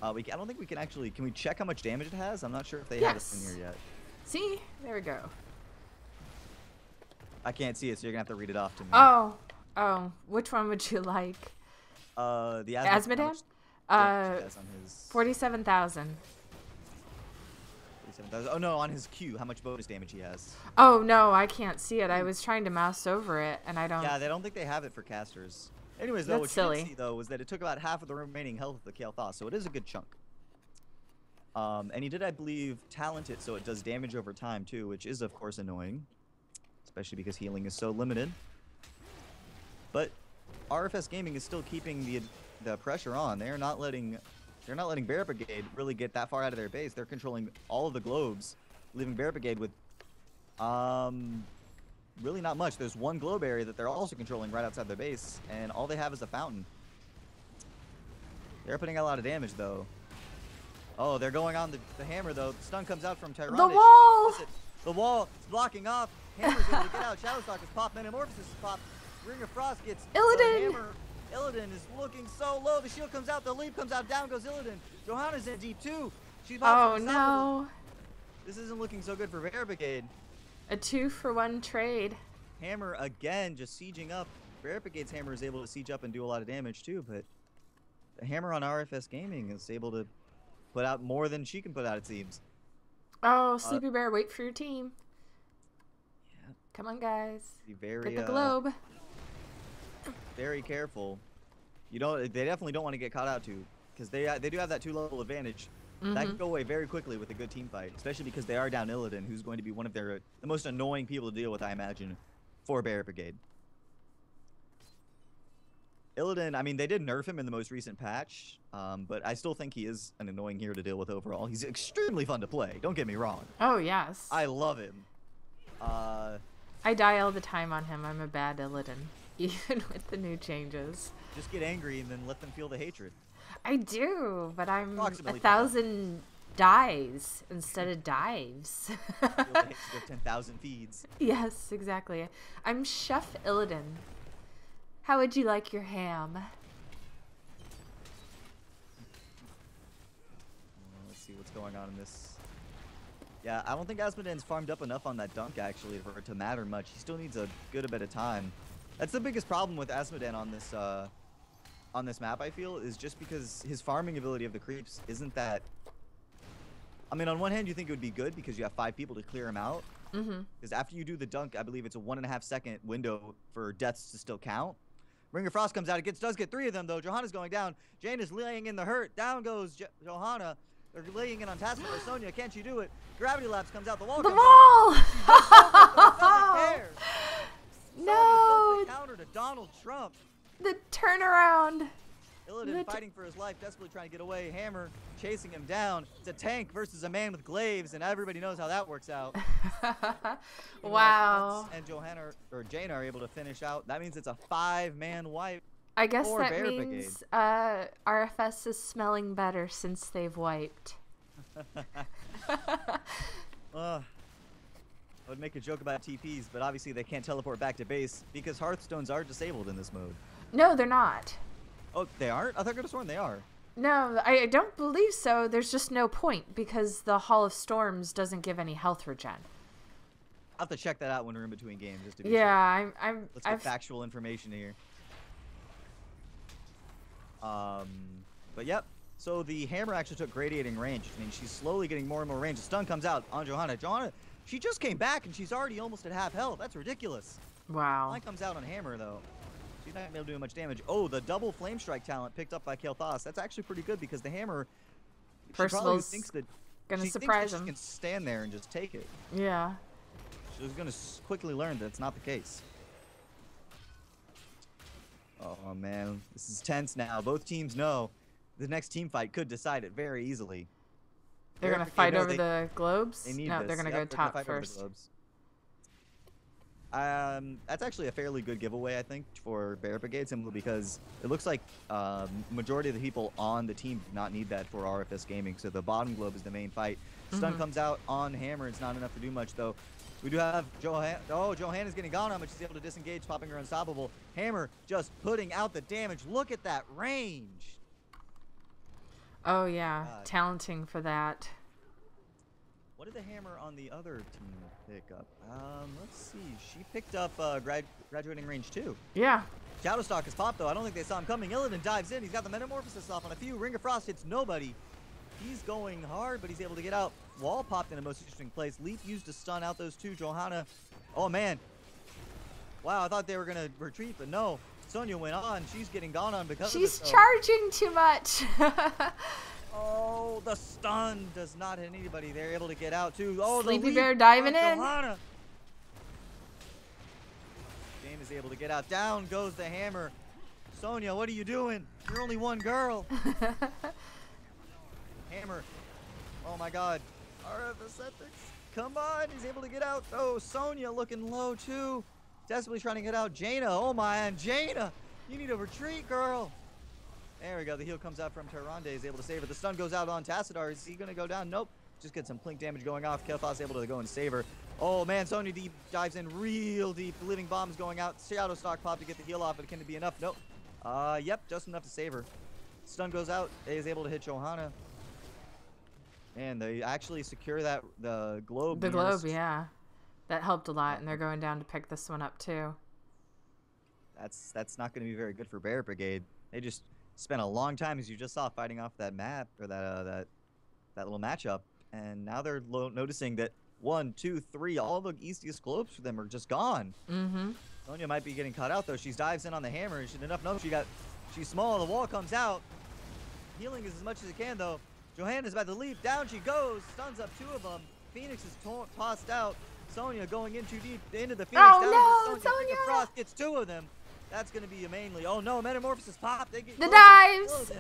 I don't think we can actually. Can we check how much damage it has? I'm not sure if they have this in here yet. See, there we go. I can't see it, so you're gonna have to read it off to me. Oh, Oh, which one would you like? The Asmodan? Has on his 47,000. 47,000. Oh no, on his Q, how much bonus damage he has. Oh no, I can't see it. I was trying to mouse over it, and I don't. Yeah, they don't think they have it for casters. Anyways, though, what you did see though was that it took about half of the remaining health of the Kael'thas, so it is a good chunk. And he did, I believe, talent it so it does damage over time too, which is of course annoying, especially because healing is so limited. But RFS Gaming is still keeping the pressure on. They're not letting Bear Brigade really get that far out of their base. They're controlling all of the globes, leaving Bear Brigade with really not much. There's one globe area that they're also controlling right outside their base, and all they have is a fountain. They're putting out a lot of damage though. Oh, they're going on the hammer though. The stun comes out from Tyrande. The wall! The wall is blocking off. Hammer's able to get out. Shadowstalker's pop. Metamorphosis is pop. Ring of Frost gets Illidan! Hammer. Illidan is looking so low. The shield comes out. The leap comes out. Down goes Illidan. Johanna's in D2. She pops oh no. This isn't looking so good for Bear Brigade. A 2-for-1 trade. Hammer again just sieging up. Bear Brigade's hammer is able to siege up and do a lot of damage too, but the hammer on RFS Gaming is able to put out more than she can put out, it seems. Oh, Sleepy Bear, wait for your team. Yeah. Come on, guys. Be very, get the globe. Very careful. They definitely don't want to get caught out too, because they do have that 2-level advantage. That can go away very quickly with a good team fight, especially because they are down Illidan, who's going to be one of the most annoying people to deal with, I imagine, for Bear Brigade. Illidan, I mean, they did nerf him in the most recent patch, but I still think he is an annoying hero to deal with overall. He's extremely fun to play, don't get me wrong. Oh, yes. I love him. I die all the time on him. I'm a bad Illidan, even with the new changes. Just get angry and then let them feel the hatred. I do, but I'm 1,000 dies instead of dives. Feel the hatred of 10,000 feeds. Yes, exactly. I'm Chef Illidan. How would you like your ham? Let's see what's going on in this. Yeah, I don't think Asmodan's farmed up enough on that dunk, actually, for it to matter much. He still needs a good bit of time. That's the biggest problem with Asmodan on this map, I feel, is just because his farming ability of the creeps isn't that... I mean, on one hand, you think it would be good because you have 5 people to clear him out. Because after you do the dunk, I believe it's a 1.5-second window for deaths to still count. Ring of Frost comes out. It does get 3 of them, though. Johanna's going down. Jane is laying in the hurt. Down goes Johanna. They're laying in on Taskmaster. Sonya, can't you do it? Gravity Lapse comes out. The wall comes out. No! Counter to Donald Trump. The turnaround. Illidan fighting for his life, desperately trying to get away. Hammer chasing him down. It's a tank versus a man with glaives, and everybody knows how that works out. Wow. And Johanna or Jane are able to finish out. That means it's a 5-man wipe. I guess that Bear means RFS is smelling better since they've wiped. I would make a joke about TPs, but obviously they can't teleport back to base because Hearthstones are disabled in this mode. No, they're not. Oh, they aren't? I thought I could have sworn they are. No, I don't believe so. There's just no point because the Hall of Storms doesn't give any health regen. I'll have to check that out when we're in between games just to be sure. Let's get factual information here. But yep. So the hammer actually took gradiating range. I mean, she's slowly getting more and more range. The stun comes out on Johanna. Johanna, she just came back and she's already almost at half health. That's ridiculous. Wow. Line comes out on hammer though. She's not able to do much damage. Oh, the double flame strike talent picked up by Kael'thas. That's actually pretty good because the hammer. Percival's gonna surprise him. She can stand there and just take it. Yeah. She's gonna quickly learn that's not the case. Oh man, this is tense now. Both teams know the next team fight could decide it very easily. They're gonna fight over the globes? They need no, this. they're gonna go top first. That's actually a fairly good giveaway, I think, for Bear Brigade, simply because it looks like majority of the people on the team do not need that for RFS Gaming. So the bottom globe is the main fight. Stun comes out on hammer. It's not enough to do much though. We do have Johanna. Oh, Johanna's getting gone on, but she's able to disengage, popping her unstoppable. Hammer just putting out the damage. Look at that range. Oh yeah, talenting for that. What did the hammer on the other team pick up? Let's see. She picked up graduating range too. Yeah. Shadowstalk is popped, though. I don't think they saw him coming. Illidan dives in. He's got the Metamorphosis off on a few. Ring of Frost hits nobody. He's going hard, but he's able to get out. Wall popped in a most interesting place. Leap used to stun out those two. Johanna. Oh, man. Wow, I thought they were going to retreat, but no. Sonya went on. She's getting gone on because of She's charging too much. Oh, the stun does not hit anybody. They're able to get out, too. Oh, Sleepy Bear diving in. Johanna. Jane is able to get out. Down goes the hammer. Sonya, what are you doing? You're only one girl. Hammer. Oh my god. RF Ascetics. Come on. He's able to get out. Oh, Sonya looking low too. Desperately trying to get out. Jaina. Oh my, and Jaina. You need to retreat, girl. There we go. The heal comes out from Tyrande. He's able to save her. The stun goes out on Tassadar. Is he going to go down? Nope. Just get some plink damage going off. Kel'Thas able to go and save her. Oh man, Sonya deep dives in real deep. The living bombs going out. Shadowstalk pop to get the heal off, but can it be enough? Nope. Yep, just enough to save her. Stun goes out. He is able to hit Johanna. And they actually secure the globe. The globe, yeah. That helped a lot, and they're going down to pick this one up too. That's not going to be very good for Bear Brigade. They just spent a long time, as you just saw, fighting off that map or that little matchup, and now they're noticing that 1, 2, 3, all the easiest globes for them are just gone. Mm-hmm. Sonya might be getting caught out though. She dives in on the hammer. She didn't enough. No, she's small. The wall comes out. Healing is as much as it can though. Johanna's about to leap. Down she goes. Stuns up 2 of them. Phoenix is tossed out. Sonya going in too deep into the Phoenix. Oh no, Sonya! Frost gets 2 of them. That's going to be mainly. Oh no, Metamorphosis pop. They get the dives.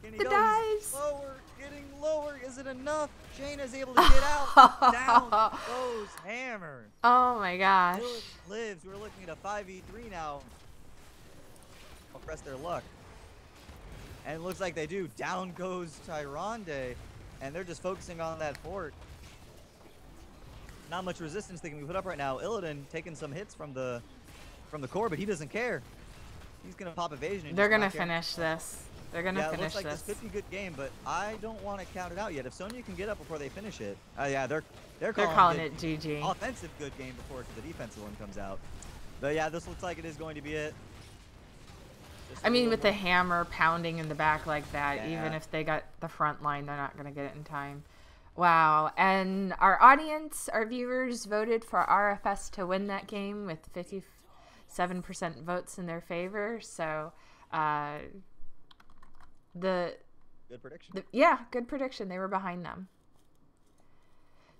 The dives. Lower, getting lower. Is it enough? Jaina's able to get out. Down goes hammer. Oh my gosh. Lives. We're looking at a 5v3 now. I'll press their luck. And it looks like they do. Down goes Tyrande. And they're just focusing on that fort. Not much resistance they can put up right now. Illidan taking some hits from the core, but he doesn't care. He's going to pop evasion. They're going to finish this. They're going to finish this. It looks like this could be a good game, but I don't want to count it out yet. If Sonya can get up before they finish it. Yeah, they're calling it GG. Offensive good game before the defensive one comes out. But yeah, this looks like it is going to be it. I mean, with the hammer pounding in the back like that, even if they got the front line, they're not going to get it in time. Wow. And our audience, our viewers voted for RFS to win that game with 57% votes in their favor. So, good prediction. Good prediction. They were behind them.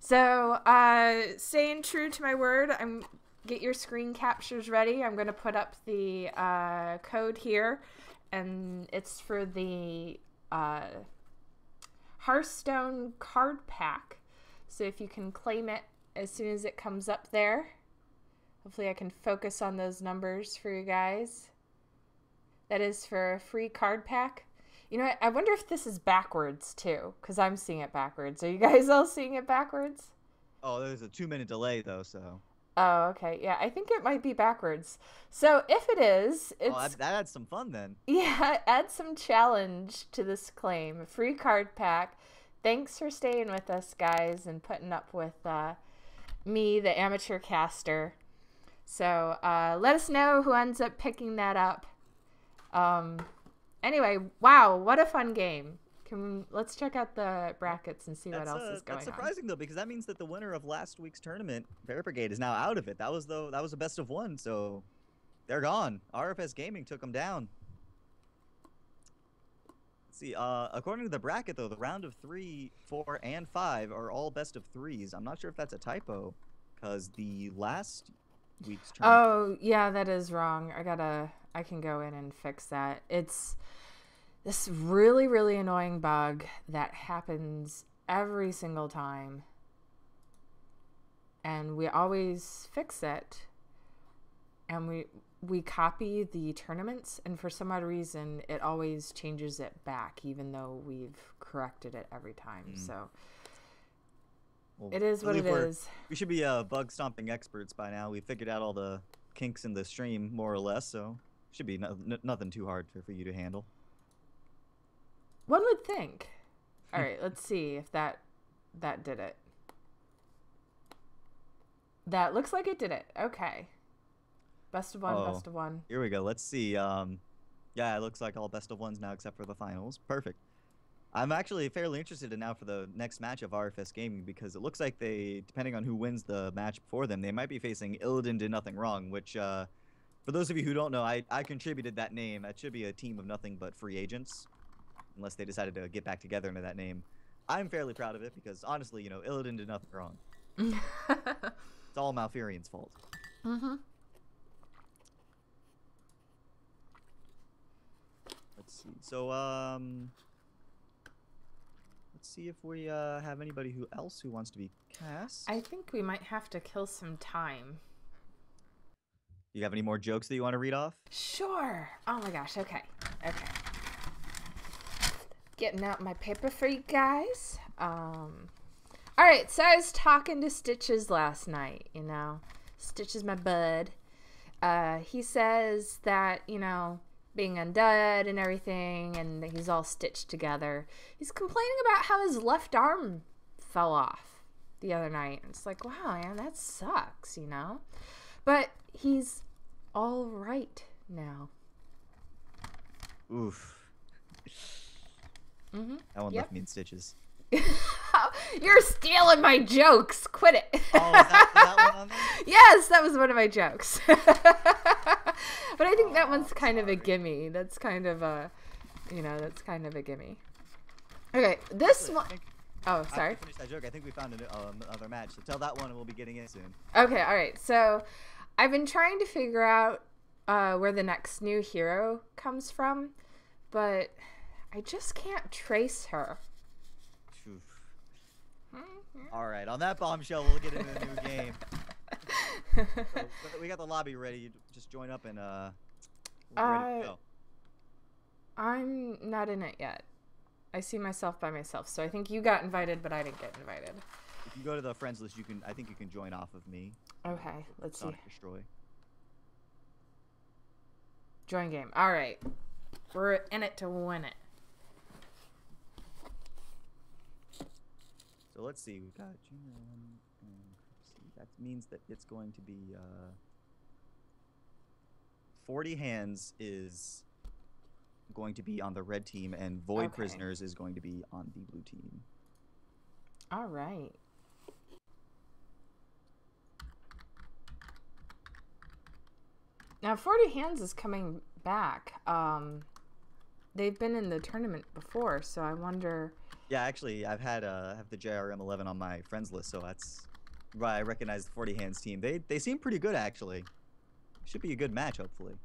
So, staying true to my word, get your screen captures ready. I'm going to put up the code here, and it's for the Hearthstone card pack. So if you can claim it as soon as it comes up there. Hopefully I can focus on those numbers for you guys. That is for a free card pack. You know what? I wonder if this is backwards too, because I'm seeing it backwards. Are you guys all seeing it backwards? Oh, there's a 2-minute delay though, so. Oh, okay. Yeah, I think it might be backwards. So if it is, it's... that adds some fun then. Yeah, add some challenge to this claim. Free card pack. Thanks for staying with us, guys, and putting up with me, the amateur caster. So let us know who ends up picking that up. Anyway, wow, what a fun game. Let's check out the brackets and see what else is going on. That's surprising though, because that means that the winner of last week's tournament, Bear Brigade, is now out of it. That was a best of 1, so they're gone. RFS Gaming took them down. Let's see. According to the bracket though, the round of 3, 4, and 5 are all best of 3s. I'm not sure if that's a typo, because the last week's tournament. Oh yeah, that is wrong. I can go in and fix that. It's this really, really annoying bug that happens every single time. And we always fix it. And we copy the tournaments, and for some odd reason, it always changes it back, even though we've corrected it every time. So well, it is what it is. We should be bug stomping experts by now. We figured out all the kinks in the stream, more or less, so should be nothing too hard for you to handle. One would think. All right, let's see if that did it. That looks like it did it. Okay. Best of one, Oh, best of one. here we go. Let's see. Yeah, it looks like all best of ones now except for the finals. Perfect. I'm actually fairly interested in now for the next match of RFS Gaming because it looks like they, depending on who wins the match before them, they might be facing Illidan Did Nothing Wrong, which, for those of you who don't know, I contributed that name. That should be a team of nothing but free agents, unless they decided to get back together into that name. I'm fairly proud of it because, honestly, you know, Illidan did nothing wrong. It's all Malfurion's fault. Mm-hmm. Let's see. So, let's see if we have anybody else who wants to be cast. I think we might have to kill some time. You have any more jokes that you want to read off? Sure. Oh my gosh. Okay. Okay. Getting out my paper for you guys. All right. So I was talking to Stitches last night. You know, Stitch is my bud. He says that, you know, being undead and everything, and he's all stitched together. He's complaining about how his left arm fell off the other night. It's like, wow, man, that sucks, you know? But he's all right now. Oof. Mm-hmm. That one left me in stitches. You're stealing my jokes. Quit it. Oh, was that one on there? Yes, that was one of my jokes. But I think that one's kind of a gimme. That's kind of a, you know, that's kind of a gimme. Okay, this one. Oh, sorry. Finish that joke. I think we found another match. So tell that one, and we'll be getting in soon. Okay, all right. So I've been trying to figure out where the next new hero comes from, but I just can't trace her. All right, on that bombshell, we'll get into the new game. So, we got the lobby ready. You just join up and we're ready to go. I'm not in it yet. I see myself by myself, so I think you got invited, but I didn't get invited. If you go to the friends list, you can. I think you can join off of me. Okay, let's see. Sonic Destroy. Join game. All right, we're in it to win it. So let's see. We've got that means that it's going to be 40 hands is going to be on the red team, and Void Prisoners is going to be on the blue team. All right. Now 40 hands is coming back. They've been in the tournament before, so I wonder. Yeah, actually, I've had have the JRM 11 on my friends list, so that's why I recognize the 40 hands team. They seem pretty good, actually. Should be a good match, hopefully.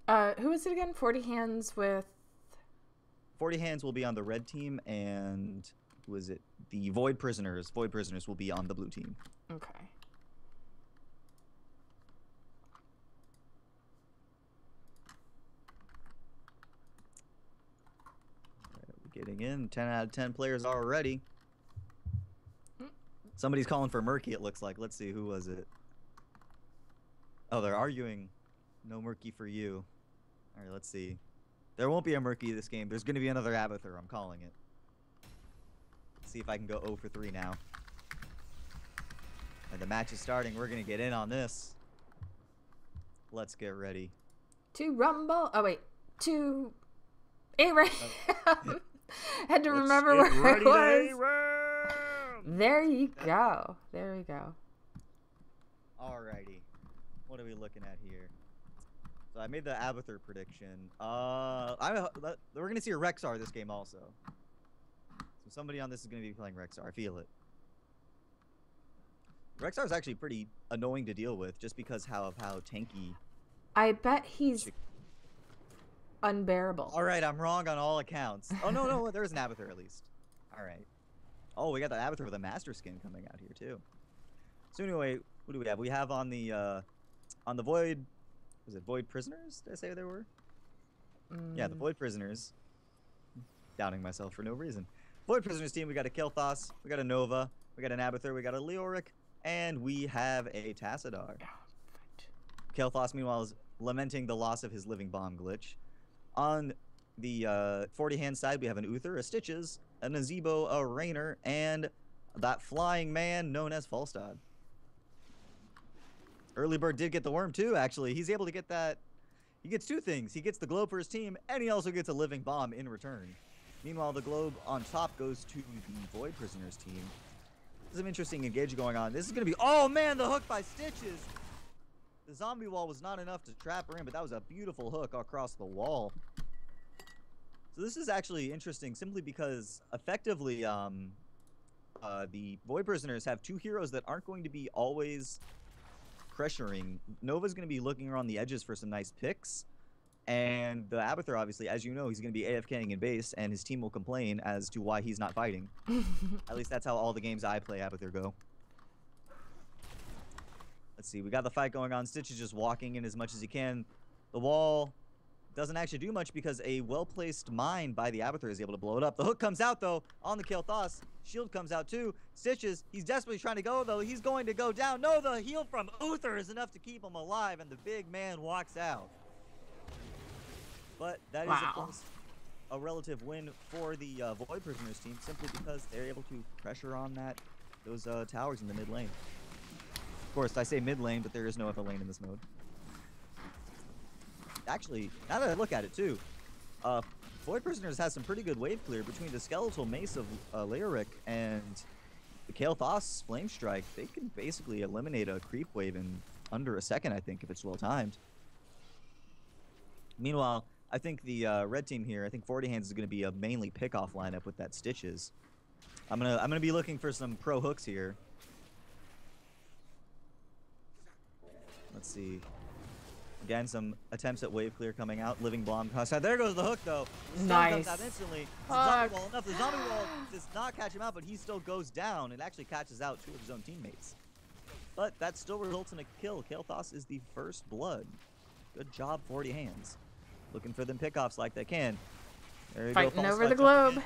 Who is it again? 40 hands with. 40 hands will be on the red team, and who is it? The Void Prisoners. Void Prisoners will be on the blue team. Okay. Getting in. 10 out of 10 players already. Somebody's calling for Murky, it looks like. Let's see, who was it? Oh, they're arguing. No Murky for you. All right, let's see. There won't be a Murky this game. There's going to be another Abathur. I'm calling it. Let's see if I can go 0 for 3 now. And the match is starting. We're going to get in on this. Let's get ready. To rumble. Oh, wait. To ARAM. Had to remember where I was. There you go. There we go. Alrighty. What are we looking at here? So I made the Abathur prediction. We're going to see a Rexar this game also. So somebody on this is going to be playing Rexar. I feel it. Rexar is actually pretty annoying to deal with just because of how tanky. I bet he's unbearable. All right, I'm wrong on all accounts. Oh, no, there's an Abathur at least. All right. Oh, we got that Abathur with a master skin coming out here too. So anyway, what do we have? We have on the Void, was it Void Prisoners? Did I say there were? Yeah, the Void Prisoners. Doubting myself for no reason. Void Prisoners team, we got a Kel'Thas, we got a Nova, we got an Abathur, we got a Leoric, and we have a Tassadar. Kel'Thas, meanwhile, is lamenting the loss of his living bomb glitch. On the 40 hand side, we have an Uther, a Stitches, a Nazebo, a Rainer, and that flying man known as Falstad. Early Bird did get the worm too, actually. He's able to get that. He gets two things. He gets the globe for his team, and he also gets a living bomb in return. Meanwhile, the globe on top goes to the Void Prisoners team. There's some interesting engage going on. This is going to be... Oh, man, the hook by Stitches. The zombie wall was not enough to trap her in, but that was a beautiful hook across the wall. So this is actually interesting simply because effectively the Void Prisoners have two heroes that aren't going to be always pressuring. Nova's going to be looking around the edges for some nice picks. And the Abathur, obviously, as you know, he's going to be AFKing in base, and his team will complain as to why he's not fighting. At least that's how all the games I play Abathur go. Let's see, we got the fight going on. Stitch is just walking in as much as he can. The wall doesn't actually do much because a well-placed mine by the Abathur is able to blow it up. The hook comes out, though, on the Kael'thas. Shield comes out, too. Stitches, he's desperately trying to go, though. He's going to go down. No, the heal from Uther is enough to keep him alive, and the big man walks out. But that is, of course, a relative win for the Void Prisoners team, simply because they're able to pressure on those towers in the mid lane. Of course, I say mid lane, but there is no other lane in this mode. Actually, now that I look at it, too, Void Prisoners has some pretty good wave clear between the Skeletal Mace of Leoric and the Kael'thas Flame Strike. They can basically eliminate a creep wave in under a second, I think, if it's well timed. Meanwhile, I think the red team here, I think 40 Hands is going to be a mainly pick-off lineup with that Stitches. I'm gonna be looking for some pro hooks here. Let's see. Again, some attempts at wave clear coming out. Living Bomb. There goes the hook, though. The stun comes out instantly. Zombie wall enough. The zombie wall does not catch him out, but he still goes down. It actually catches out two of his own teammates. But that still results in a kill. Kael'thas is the first blood. Good job, 40 Hands. Looking for them pickoffs like they can. There you go. Fighting over the globe.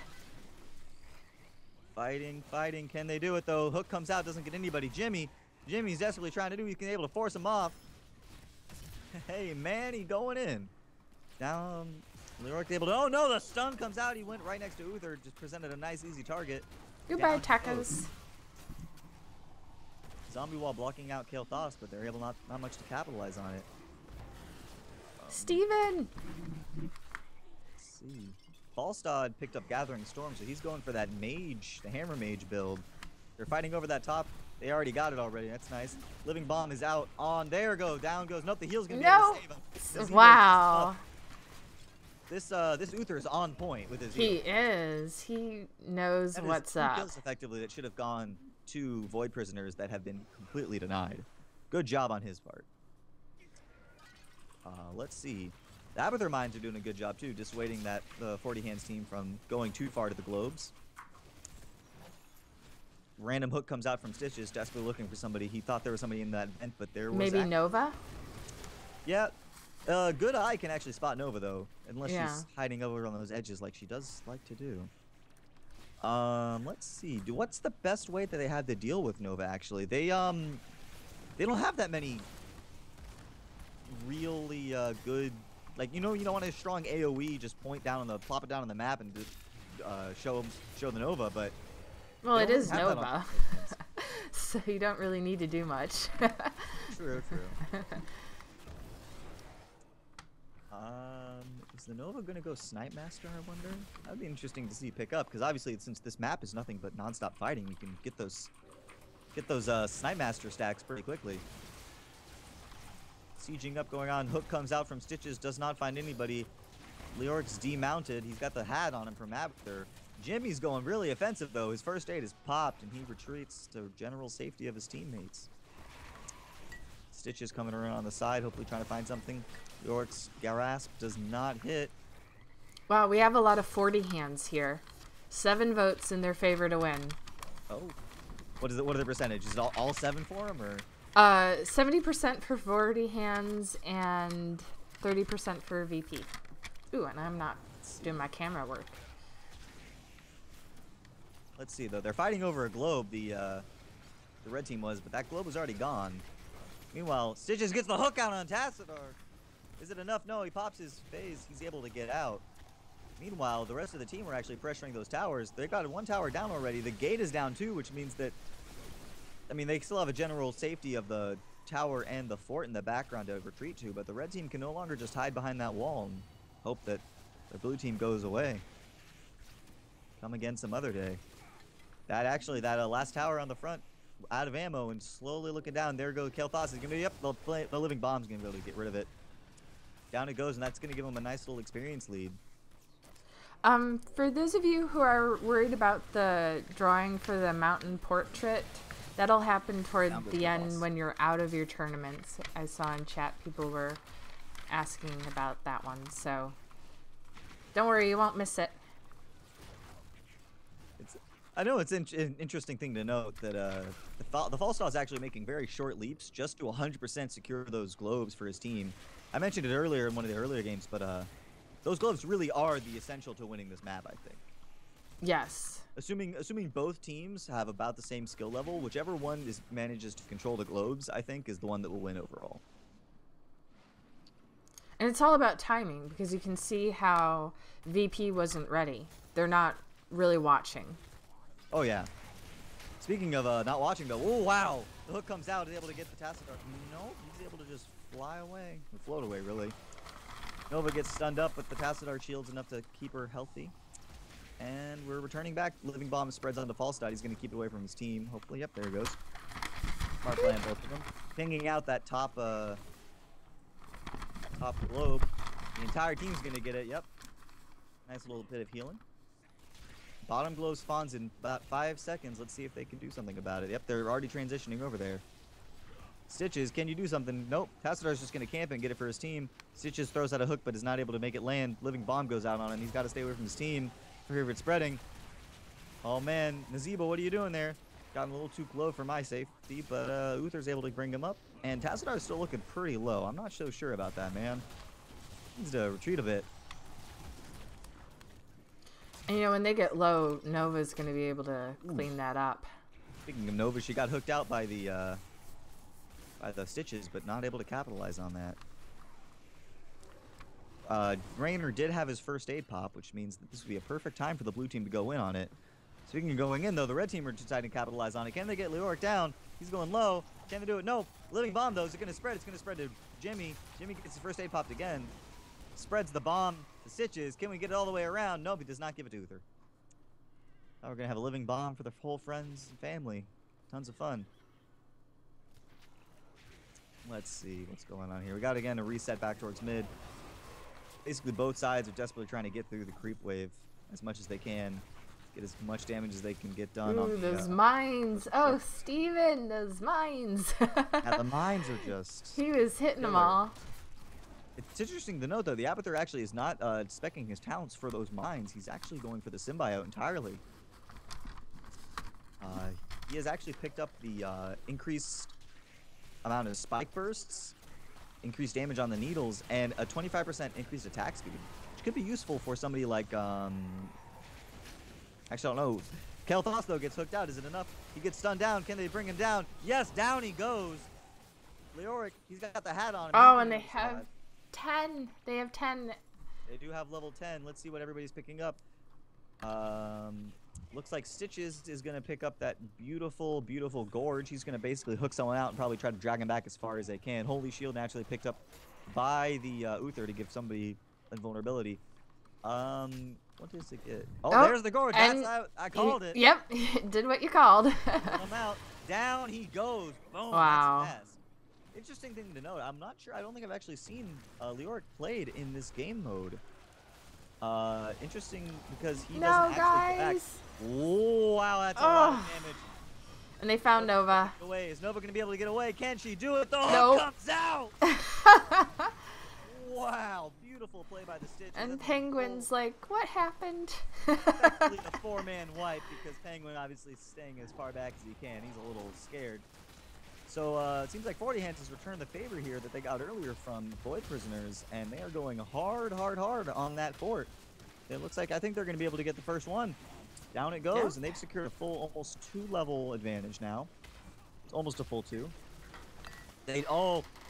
Fighting, fighting. Can they do it, though? Hook comes out, doesn't get anybody. Jimmy's desperately trying to do. He's able to force him off. Hey, man, he going in. Down. Leoric's able to... Oh, no, the stun comes out. He went right next to Uther. Just presented a nice, easy target. Goodbye, tacos. Zombie wall blocking out Kael'thas, but they're able not much to capitalize on it. Steven! Let's see. Falstad picked up Gathering Storm, so he's going for that mage, the Hammer Mage build. They're fighting over that top. They already got it already. That's nice. Living Bomb is out on. There go. Down goes. Nope, the heal's going to be able to save him. Wow. This Uther is on point with his heal. He is. He knows what's up. Kills effectively that should have gone to Void Prisoners that have been completely denied. Good job on his part. Let's see. The Abathur Mines are doing a good job too, dissuading the 40 Hands team from going too far to the globes. Random hook comes out from Stitches, desperately looking for somebody. He thought there was somebody in that vent, but there was maybe Nova? Yeah. Good Eye can actually spot Nova, though, unless she's hiding over on those edges like she does like to do. Let's see. What's the best way that they have to deal with Nova, actually? They don't have that many really good... Like, you don't want a strong AoE, just plop it down on the map and show the Nova, but... Well, it is Nova, so you don't really need to do much. True. Is the Nova going to go Snipe Master, I wonder? That would be interesting to see pick up, because obviously since this map is nothing but non-stop fighting, you can get those Snipe Master stacks pretty quickly. Sieging up going on. Hook comes out from Stitches, does not find anybody. Leoric's demounted. He's got the hat on him from Abathur. Jimmy's going really offensive, though. His first aid is popped, and he retreats to general safety of his teammates. Stitches coming around on the side, hopefully trying to find something. Leoric's grasp does not hit. Wow, we have a lot of 40 Hands here. 7 votes in their favor to win. Oh. What are the percentages? Is it all 7 for him, or...? 70% for 40 Hands and 30% for VP. Ooh, and I'm not doing my camera work. Let's see, though. They're fighting over a globe, the red team was, but that globe was already gone. Meanwhile, Stitches gets the hook out on Tassadar. Is it enough? No, he pops his phase. He's able to get out. Meanwhile, the rest of the team are actually pressuring those towers. They got one tower down already. The gate is down too, which means that, I mean, they still have a general safety of the tower and the fort in the background to retreat to, but the red team can no longer just hide behind that wall and hope that the blue team goes away. Come again some other day. That last tower on the front, out of ammo and slowly looking down. There goes Kael'thas. Is gonna be, yep, the living bomb's gonna be able to get rid of it. Down it goes, and that's gonna give him a nice little experience lead. For those of you who are worried about the drawing for the mountain portrait, that'll happen toward the end when you're out of your tournaments. I saw in chat people were asking about that one, so don't worry, you won't miss it. I know it's an interesting thing to note that the Falstad is actually making very short leaps just to 100% secure those globes for his team. I mentioned it earlier in one of the earlier games, but those globes really are the essential to winning this map, I think. Yes. Assuming both teams have about the same skill level, whichever one manages to control the globes, I think, is the one that will win overall. And it's all about timing, because you can see how VP wasn't ready. They're not really watching. Oh, yeah. Speaking of not watching, though, oh, wow. The hook comes out, is able to get the Tassadar. No, he's able to just fly away. Or float away, really. Nova gets stunned up, but the Tassadar shield's enough to keep her healthy. And we're returning back. Living Bomb spreads onto Falstad. He's going to keep it away from his team. Hopefully, yep, there he goes. Smart plan, both of them. Pinging out that top globe. The entire team's going to get it, yep. Nice little bit of healing. Bottom glow spawns in about 5 seconds. Let's see if they can do something about it. Yep, they're already transitioning over there. Stitches, can you do something? Nope. Tassadar's just going to camp and get it for his team. Stitches throws out a hook but is not able to make it land. Living Bomb goes out on him. He's got to stay away from his team for fear of it spreading. Oh, man. Nazeeba, what are you doing there? Got a little too low for my safety, but Uther's able to bring him up. And Tassadar's still looking pretty low. I'm not so sure about that, man. Needs to retreat a bit. And, you know, when they get low, Nova's going to be able to clean that up. Speaking of Nova, she got hooked out by the Stitches, but not able to capitalize on that. Raynor did have his first aid pop, which means that this would be a perfect time for the blue team to go in on it. Speaking of going in, though, the red team are deciding to capitalize on it. Can they get Leoric down? He's going low. Can they do it? No. Living Bomb, though, is it going to spread? It's going to spread to Jimmy. Jimmy gets his first aid popped again. Spreads the bomb to Stitches. Can we get it all the way around? Nope, he does not give it to Uther. Now we're going to have a Living Bomb for the whole friends and family. Tons of fun. Let's see what's going on here. We got, again, a reset back towards mid. Basically, both sides are desperately trying to get through the creep wave as much as they can. Get as much damage as they can get done. Ooh, those mines. Oh, Steven, those mines. Yeah, the mines are just... He was hitting them all. It's interesting to note, though, the Abathur actually is not speccing his talents for those mines. He's actually going for the symbiote entirely. He has actually picked up the increased amount of spike bursts, increased damage on the needles, and a 25% increased attack speed, which could be useful for somebody like, actually, I don't know. Kael'thas, though, gets hooked out. Is it enough? He gets stunned down. Can they bring him down? Yes, down he goes. Leoric, he's got the hat on him. Oh, and they have 10. They have 10. They do have level 10. Let's see what everybody's picking up. Looks like Stitches is going to pick up that beautiful, beautiful Gorge. He's going to basically hook someone out and probably try to drag him back as far as they can. Holy Shield naturally picked up by the Uther to give somebody invulnerability. What does it get? Oh, there's the Gorge. I called it. Yep, did what you called. Him out. Down he goes. Boom. Wow. That's fast. Interesting thing to note. I'm not sure. I don't think I've actually seen Leoric played in this game mode. Interesting because he doesn't actually go back. Oh, wow, that's a lot of damage. And they found Nova. Is Nova going to be able to get away? Can she do it? The hook Nope. comes out! Wow, beautiful play by the Stitch. And Penguin's like, what happened? Effectively a four-man wipe because Penguin obviously is staying as far back as he can. He's a little scared. So it seems like 40 Hands has returned the favor here that they got earlier from Void Prisoners, and they are going hard, hard, hard on that fort. It looks like I think they're going to be able to get the first one. Down it goes, and they've secured a full, almost 2-level advantage now. It's almost a full 2.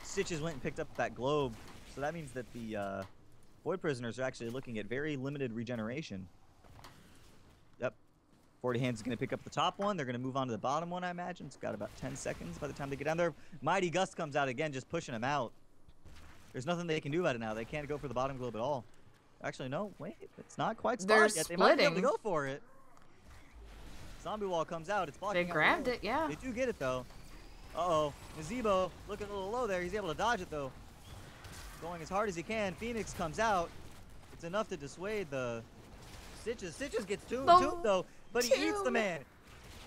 Stitches went and picked up that globe, so that means that the Void Prisoners are actually looking at very limited regeneration. Yep. 40 Hands is going to pick up the top one. They're going to move on to the bottom one, I imagine. It's got about 10 seconds by the time they get down there. Mighty Gust comes out again, just pushing them out. There's nothing they can do about it now. They can't go for the bottom globe at all. Actually, no. Wait. It's not quite spawned yet. They might be able to go for it. Zombie wall comes out. It's blocking. They grabbed it, yeah. They do get it, though. Uh-oh. Nazebo looking a little low there. He's able to dodge it, though. Going as hard as he can. Phoenix comes out. It's enough to dissuade the Stitches. Stitches gets tombed, though. But he eats the man.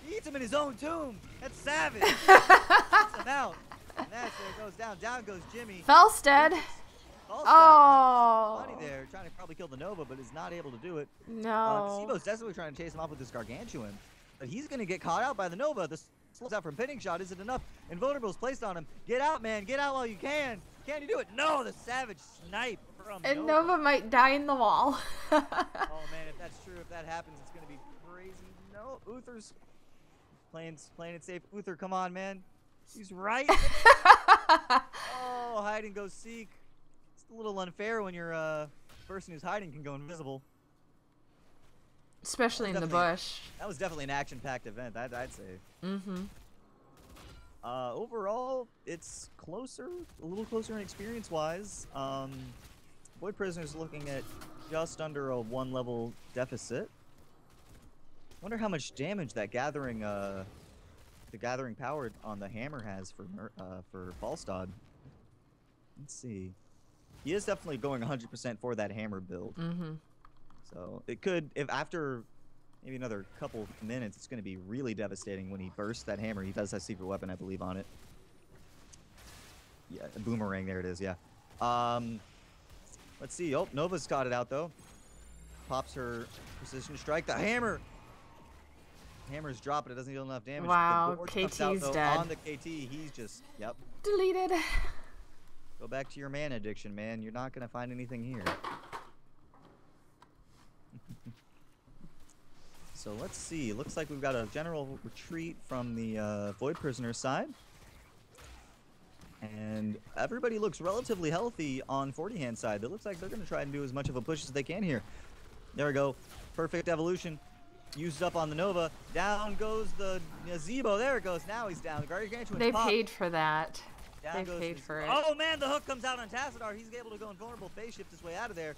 He eats him in his own tomb. That's savage. Eats him out. And that's where it goes down. Down goes Jimmy. Felstead. Oh. Funny there. Trying to probably kill the Nova, but is not able to do it. No. Sibo's desperately trying to chase him off with this Gargantuan. But he's going to get caught out by the Nova. The slows out from pinning shot isn't enough. Invulnerable's placed on him. Get out, man. Get out while you can. Can you do it? No, the savage snipe from And Nova might die in the wall. Oh, man, if that's true, if that happens, it's going to be crazy. No, Uther's playing it safe. Uther, come on, man. He's right. Oh, hide and go seek. It's a little unfair when your person who's hiding can go invisible. Especially in the bush. That was definitely an action-packed event, I'd say. Mm-hmm. Overall, it's closer, a little closer in experience-wise. Void Prisoner's looking at just under a 1-level deficit. Wonder how much damage that gathering, the gathering power on the hammer has for Falstad. Let's see. He is definitely going 100% for that hammer build. Mm-hmm. So it could, if after maybe another couple minutes, it's going to be really devastating when he bursts that hammer. He does have secret weapon, I believe, on it. Yeah, a boomerang. There it is. Yeah. Let's see. Oh, Nova's got it out though. Pops her precision strike. The hammer. Hammer's dropping. It doesn't deal enough damage. Wow. KT's dead. On the KT, he's just deleted. Go back to your mana addiction, man. You're not going to find anything here. So let's see. Looks like we've got a general retreat from the Void Prisoner side. And everybody looks relatively healthy on 40 Hand side. It looks like they're going to try and do as much of a push as they can here. There we go. Perfect evolution. Used up on the Nova. Down goes the Nazebo. There it goes. Now he's down. They paid for that. Down they paid for it. Oh, man. The hook comes out on Tassadar. He's able to go invulnerable. Phase shift his way out of there.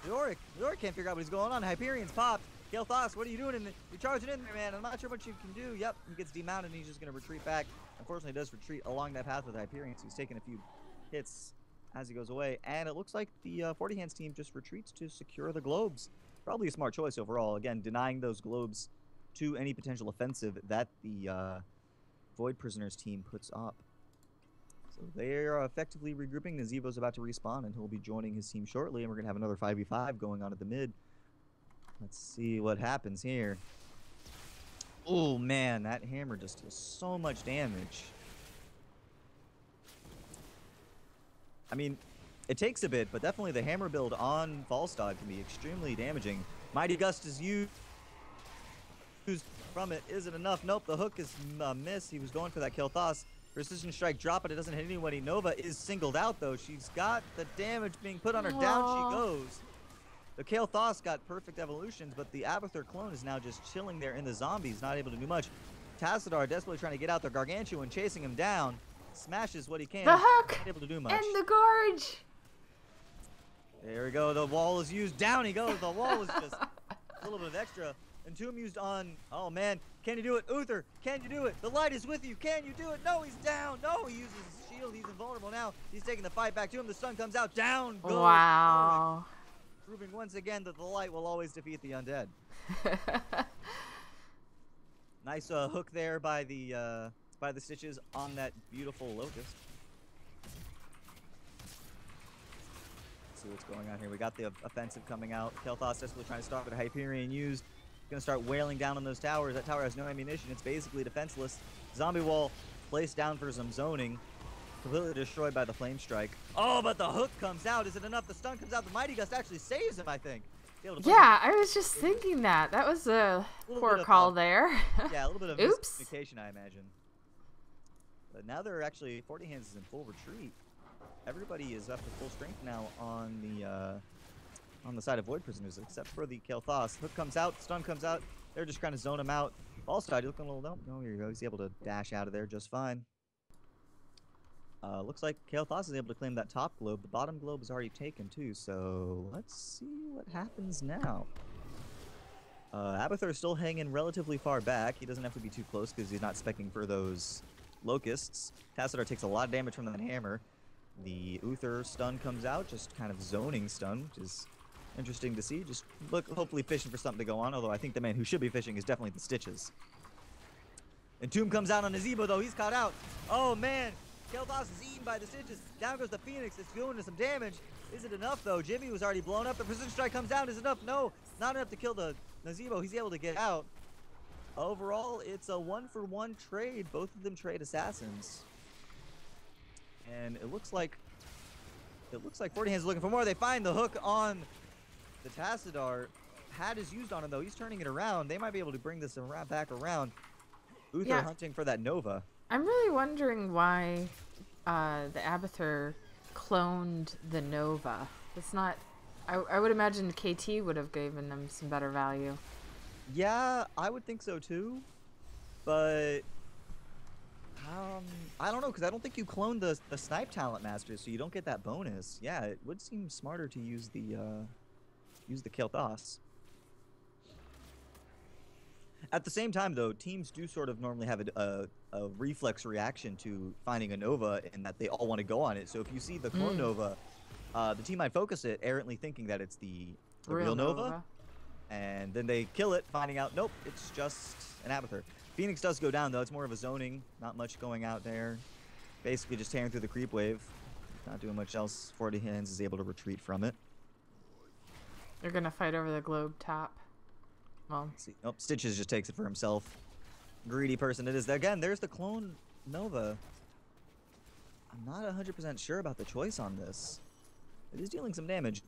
Yorick can't figure out what he's going on. Hyperion's popped. Kael'thas, what are you doing? You're charging in there, man. I'm not sure what you can do. Yep, he gets demounted and he's just going to retreat back. Unfortunately, he does retreat along that path with Hyperion, so he's taking a few hits as he goes away. And it looks like the 40 Hands team just retreats to secure the globes. Probably a smart choice overall. Again, denying those globes to any potential offensive that the Void Prisoners team puts up. So they are effectively regrouping. Nazebo's about to respawn, and he'll be joining his team shortly. And we're going to have another 5v5 going on at the mid. Let's see what happens here. Oh, man, that hammer just does so much damage. I mean, it takes a bit, but definitely the hammer build on Falstad can be extremely damaging. Mighty Gust is used from it. Is it enough? Nope, the hook is missed. He was going for that Kael'thas. Precision strike, drop it. It doesn't hit anybody. Nova is singled out, though. She's got the damage being put on her. Aww. Down she goes. The Kael'thas got perfect evolutions, but the Abathur clone is now just chilling there in the zombies, not able to do much. Tassadar desperately trying to get out there. Gargantuan chasing him down. Smashes what he can. The hook! Not able to do much. And the gorge! There we go. The wall is used. Down he goes. The wall was just a little bit of extra. Entomb used on... Oh, man. Can you do it? Uther, can you do it? The light is with you. Can you do it? No, he's down. No, he uses his shield. He's invulnerable now. He's taking the fight back to him. The sun comes out. Down goes. Wow. Proving once again that the light will always defeat the undead. Nice hook there by the Stitches on that beautiful Locust. Let's see what's going on here. We got the offensive coming out. Kael'thas desperately trying to start with a Hyperion used. Gonna start wailing down on those towers. That tower has no ammunition. It's basically defenseless. Zombie wall placed down for some zoning. Completely destroyed by the flame strike. Oh, but the hook comes out. Is it enough? The stun comes out. The Mighty Gust actually saves him, I think. Yeah, I was just thinking that. That was a poor call there. Yeah, a little bit of miscommunication, I imagine. But now they're actually 40 Hands is in full retreat. Everybody is up to full strength now on the side of Void Prisoners, except for the Kael'thas. Hook comes out, stun comes out. They're just trying to zone him out. Ball side, looking a little, no, here you go. He's able to dash out of there just fine. Looks like Kael'thas is able to claim that top globe. The bottom globe is already taken too, so let's see what happens now. Abathur is still hanging relatively far back. He doesn't have to be too close because he's not specking for those locusts. Tassadar takes a lot of damage from that hammer. The Uther stun comes out, just kind of zoning stun, which is interesting to see. Just hopefully fishing for something to go on, although I think the man who should be fishing is definitely the Stitches. And Tomb comes out on Azebo, though. He's caught out. Oh, man. Kael'thas is eaten by the Stitches. Down goes the Phoenix. It's doing some damage. Is it enough, though? Jimmy was already blown up. The Precision Strike comes down. Is it enough? No. Not enough to kill the Nazebo. He's able to get out. Overall, it's a 1-for-1 trade. Both of them trade assassins. And it looks like 40 Hands is looking for more. They find the hook on the Tassadar. Hat is used on him, though. He's turning it around. They might be able to bring this back around. Uther hunting for that Nova. I'm really wondering why the Abathur cloned the Nova. It's not... I would imagine KT would have given them some better value. Yeah, I would think so too. But... I don't know, because I don't think you cloned the Snipe Talent Master, so you don't get that bonus. Yeah, it would seem smarter to use the Kael'thas. At the same time, though, teams do sort of normally have a reflex reaction to finding a Nova in that they all want to go on it. So if you see the clone Nova, the team might focus it, errantly thinking that it's the real Nova. And then they kill it, finding out, nope, it's just an Abathur. Phoenix does go down, though. It's more of a zoning. Not much going out there. Basically just tearing through the creep wave. Not doing much else. 40 Hands is able to retreat from it. They're going to fight over the globe top. Well, see. Oh, Stitches just takes it for himself. Greedy person it is. Again, there's the clone Nova. I'm not 100% sure about the choice on this. It is dealing some damage.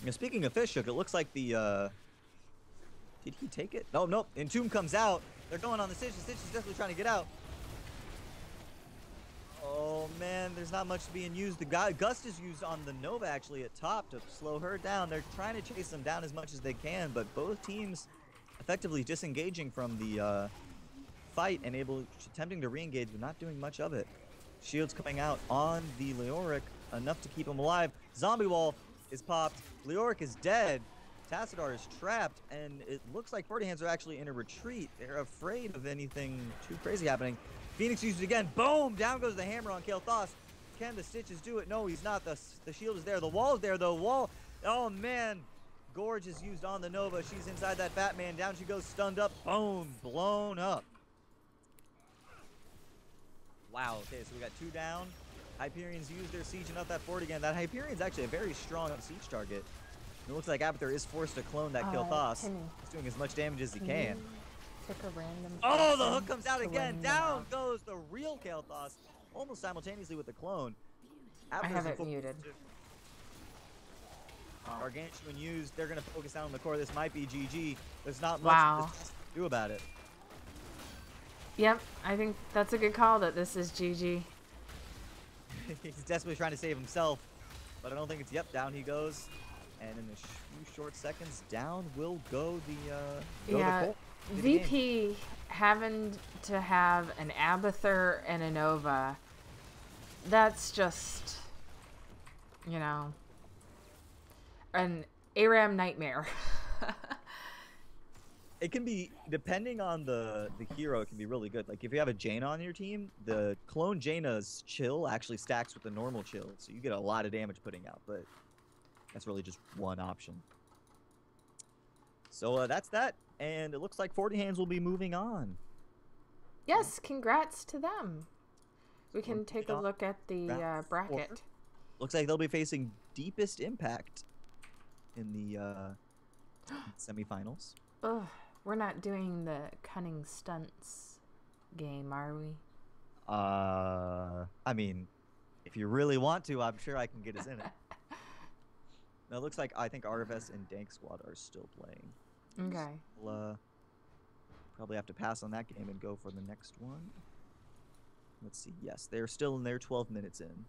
You know, speaking of Fish Hook, it looks like the... Did he take it? No, nope. Entomb comes out. They're going on the Stitch. The Stitch is definitely trying to get out. Oh, man. There's not much being used. The Gust is used on the Nova, actually, at top to slow her down. They're trying to chase them down as much as they can, but both teams effectively disengaging from the fight and attempting to re-engage, but not doing much of it. Shields coming out on the Leoric, enough to keep him alive. Zombie Wall is popped. Leoric is dead. Tassadar is trapped, and it looks like 40 Hands are actually in a retreat. They're afraid of anything too crazy happening. Phoenix uses it again. Boom! Down goes the hammer on Kael'thas. Can the Stitches do it? No, he's not. The shield is there. The wall is there, though. Wall. Oh, man. Gorge is used on the Nova. She's inside that Batman. Down she goes, stunned up. Boom. Blown up. Wow. Okay, so we got 2 down. Hyperions use their siege and up that fort again. That Hyperion's actually a very strong siege target. It looks like Abathur is forced to clone that Kael'thas. He's doing as much damage as he can. Pick a random oh, the hook comes out again. Down goes the real Kael'thas, almost simultaneously with the clone. I have it muted. Gargantuan used. They're going to focus down on the core. This might be GG. There's not much to do about it. Yep, I think that's a good call that this is GG. He's desperately trying to save himself, but I don't think it's... Yep, down he goes. And in a few short seconds, down will go the VP having to have an Abathur and a Nova. That's just, you know, an ARAM nightmare. It can be, depending on the hero, it can be really good. Like if you have a Jaina on your team, the clone Jaina's chill actually stacks with the normal chill, so you get a lot of damage putting out, but that's really just one option. So that's that, and it looks like 40 Hands will be moving on. Yes, congrats to them. We can take a look at the bracket. Looks like they'll be facing Deepest Impact in the semifinals. Ugh, we're not doing the Cunning Stunts game, are we? I mean, if you really want to, I'm sure I can get us in it. Now, it looks like I think RFS and Dank Squad are still playing. Okay. We'll probably have to pass on that game and go for the next one. Let's see. Yes, they're still in there, 12 minutes in.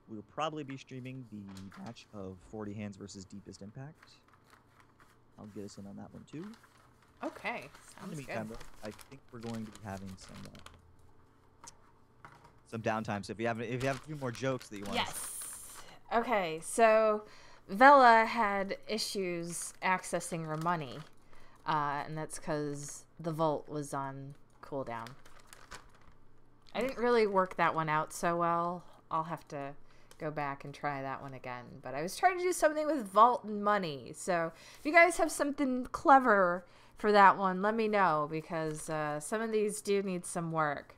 We'll probably be streaming the match of 40 Hands versus Deepest Impact. I'll get us in on that one too. Okay, sounds in the meantime, good. though, I think we're going to be having some downtime. So if you have a few more jokes that you want. Yes. Okay, so Vela had issues accessing her money, and that's because the vault was on cooldown. I didn't really work that one out so well. I'll have to go back and try that one again. But I was trying to do something with vault and money. So if you guys have something clever for that one, let me know, because some of these do need some work.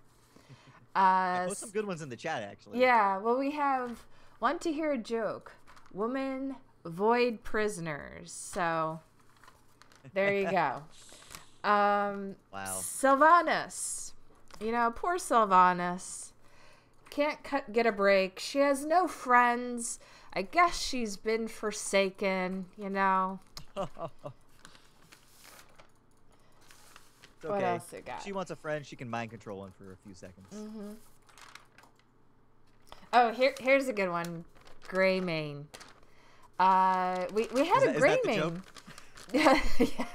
I post some good ones in the chat, actually. Yeah, well, we have Want to Hear a Joke, Woman Void Prisoners. So there you go. Wow. Sylvanas. You know, poor Sylvanas. Can't get a break. She has no friends. I guess she's been forsaken, you know. It's okay. What else we got? If she wants a friend, she can mind control one for a few seconds. Mm-hmm. Oh, here's a good one. Greymane. We had a Greymane. Yeah,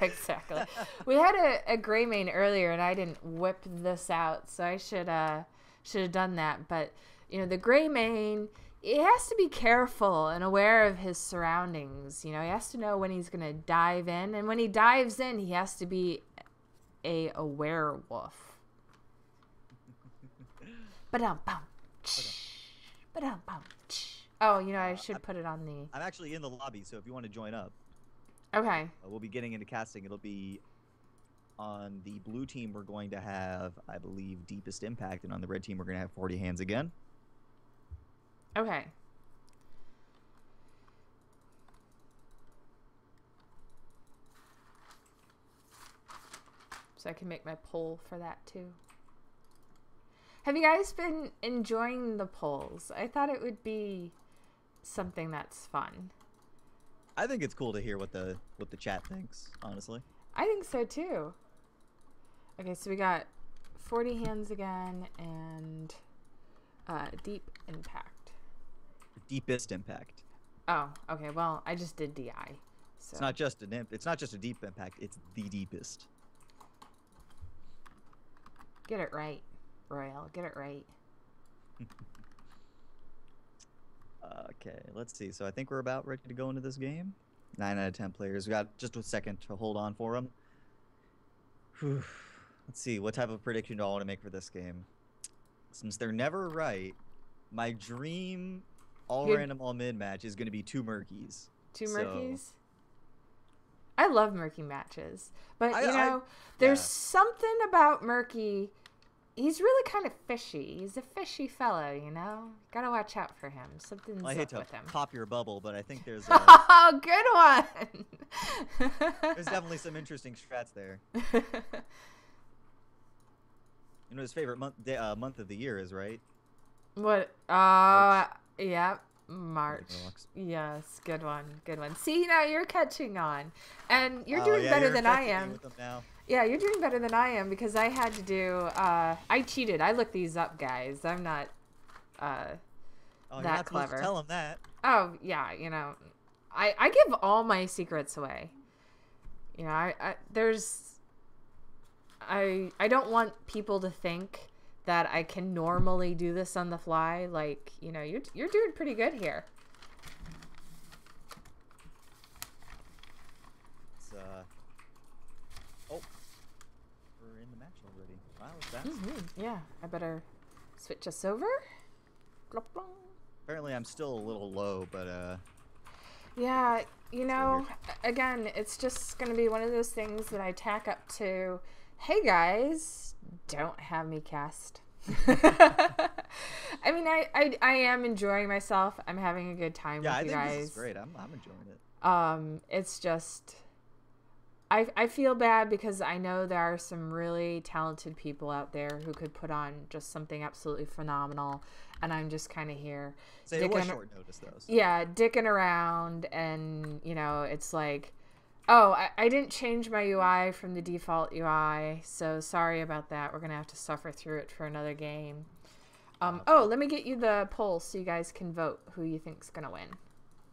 exactly. We had a Greymane earlier, and I didn't whip this out, so I should have done that. But you know, the Greymane, he has to be careful and aware of his surroundings. You know, he has to know when he's gonna dive in, and when he dives in, he has to be a werewolf. Oh, you know, I should put it on the... I'm actually in the lobby, so if you want to join up. Okay. We'll be getting into casting. It'll be on the blue team, we're going to have, I believe, Deepest Impact, and on the red team, we're going to have 40 Hands again. Okay. So I can make my poll for that too. Have you guys been enjoying the polls? I thought it would be something that's fun. I think it's cool to hear what the chat thinks, honestly. I think so too. Okay, so we got 40 Hands again and Deep Impact. Deepest Impact. Oh, okay. Well, I just did DI. So. It's not just a deep impact. It's the deepest. Get it right, Royal. Get it right. Okay, let's see. So I think we're about ready to go into this game. 9 out of 10 players. We got just a second to hold on for them. Whew. Let's see. What type of prediction do I want to make for this game? Since they're never right, my dream all-random, all-mid match is going to be 2 Murkies. 2 Murkies? I love Murky matches. But, there's something about Murky. He's really kind of fishy. He's a fishy fellow, you know? Gotta watch out for him. Something's up with him. I hate to pop your bubble, but I think there's oh, good one! There's definitely some interesting strats there. You know his favorite month of the year is, right? What? Yeah. March. Yes, good one. Good one. See, now you're catching on. And you're doing better than I am. Yeah, you're doing better than I am, because I had to do I cheated. I looked these up, guys. I'm not that you're not clever. To tell them that. Oh, yeah, you know. I give all my secrets away. You know, I don't want people to think that I can normally do this on the fly. Like, you know, you're doing pretty good here. It's, oh, we're in the match already. Wow, that's fast. Yeah, I better switch us over. Apparently, I'm still a little low, but yeah, you know, again, it's just gonna be one of those things that I tack up to. Hey guys, don't have me cast. I mean, I am enjoying myself. I'm having a good time with you guys. Yeah, I think this is great. I'm enjoying it. It's just, I feel bad because I know there are some really talented people out there who could put on just something absolutely phenomenal, and I'm just kind of here. It was short notice though. So. Yeah, dicking around, and you know, it's like, oh, I didn't change my UI from the default UI, so sorry about that. We're going to have to suffer through it for another game. Oh, let me get you the poll so you guys can vote who you think's going to win.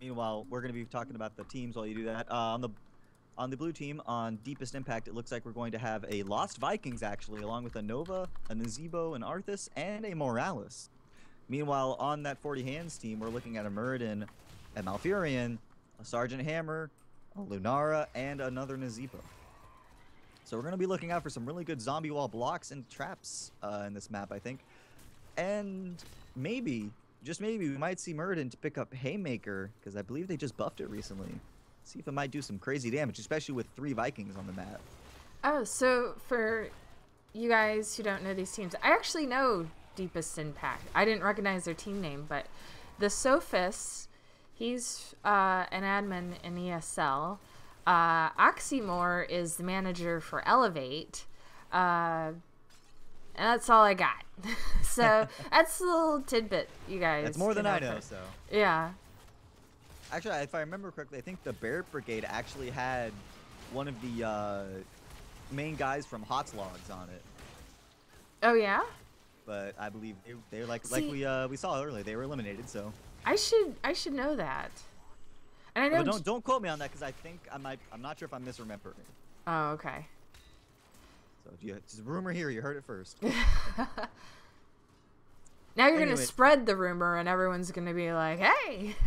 Meanwhile, we're going to be talking about the teams while you do that. On on the blue team, on Deepest Impact, it looks like we're going to have a Lost Vikings, actually, along with a Nova, a Nazebo, an Arthas, and a Morales. Meanwhile, on that 40 Hands team, we're looking at a Muradin, a Malfurion, a Sergeant Hammer, a Lunara, and another Nazebo. So we're going to be looking out for some really good zombie wall blocks and traps in this map, I think. And maybe, just maybe, we might see Muradin to pick up Haymaker, because I believe they just buffed it recently. See if it might do some crazy damage, especially with 3 Vikings on the map. Oh, so for you guys who don't know these teams, I actually know Deepest Impact. I didn't recognize their team name, but the Sophist, he's an admin in ESL. Oxymore is the manager for Elevate. And that's all I got. So that's a little tidbit, you guys. That's more than I know, so. Yeah. Actually, if I remember correctly, I think the Barrett Brigade actually had one of the main guys from Hot's Logs on it. Oh, yeah? But I believe they're like we saw earlier, they were eliminated, so. I should know that. And I know. But don't quote me on that, because I think I'm not sure if I'm misremembering. Oh, okay. So it's a rumor here. You heard it first. Now you're gonna spread the rumor, and everyone's gonna be like, "Hey."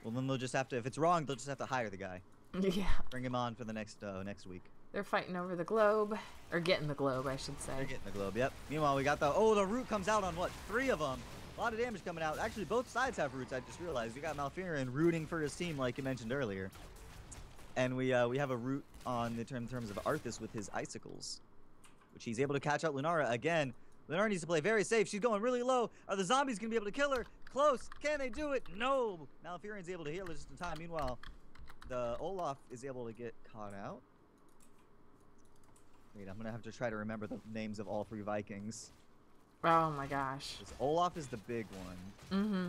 Well, then they'll just have to. If it's wrong, they'll just have to hire the guy. Yeah. Bring him on for the next week. They're fighting over the globe, or getting the globe, I should say. They're getting the globe. Yep. Meanwhile, we got the root comes out on what? 3 of them. A lot of damage coming out. Actually, both sides have roots. I just realized we got Malfurion rooting for his team, like you mentioned earlier, and we have a root on in terms of Arthas with his icicles, which he's able to catch out Lunara again. Lunara needs to play very safe. She's going really low. Are the zombies gonna be able to kill her? Close. Can they do it? No. Malfurion's able to heal her just in time. Meanwhile, the Olaf is able to get caught out. Wait, I'm gonna have to try to remember the names of all 3 Vikings. Oh my gosh. Olaf is the big one. Mm-hmm.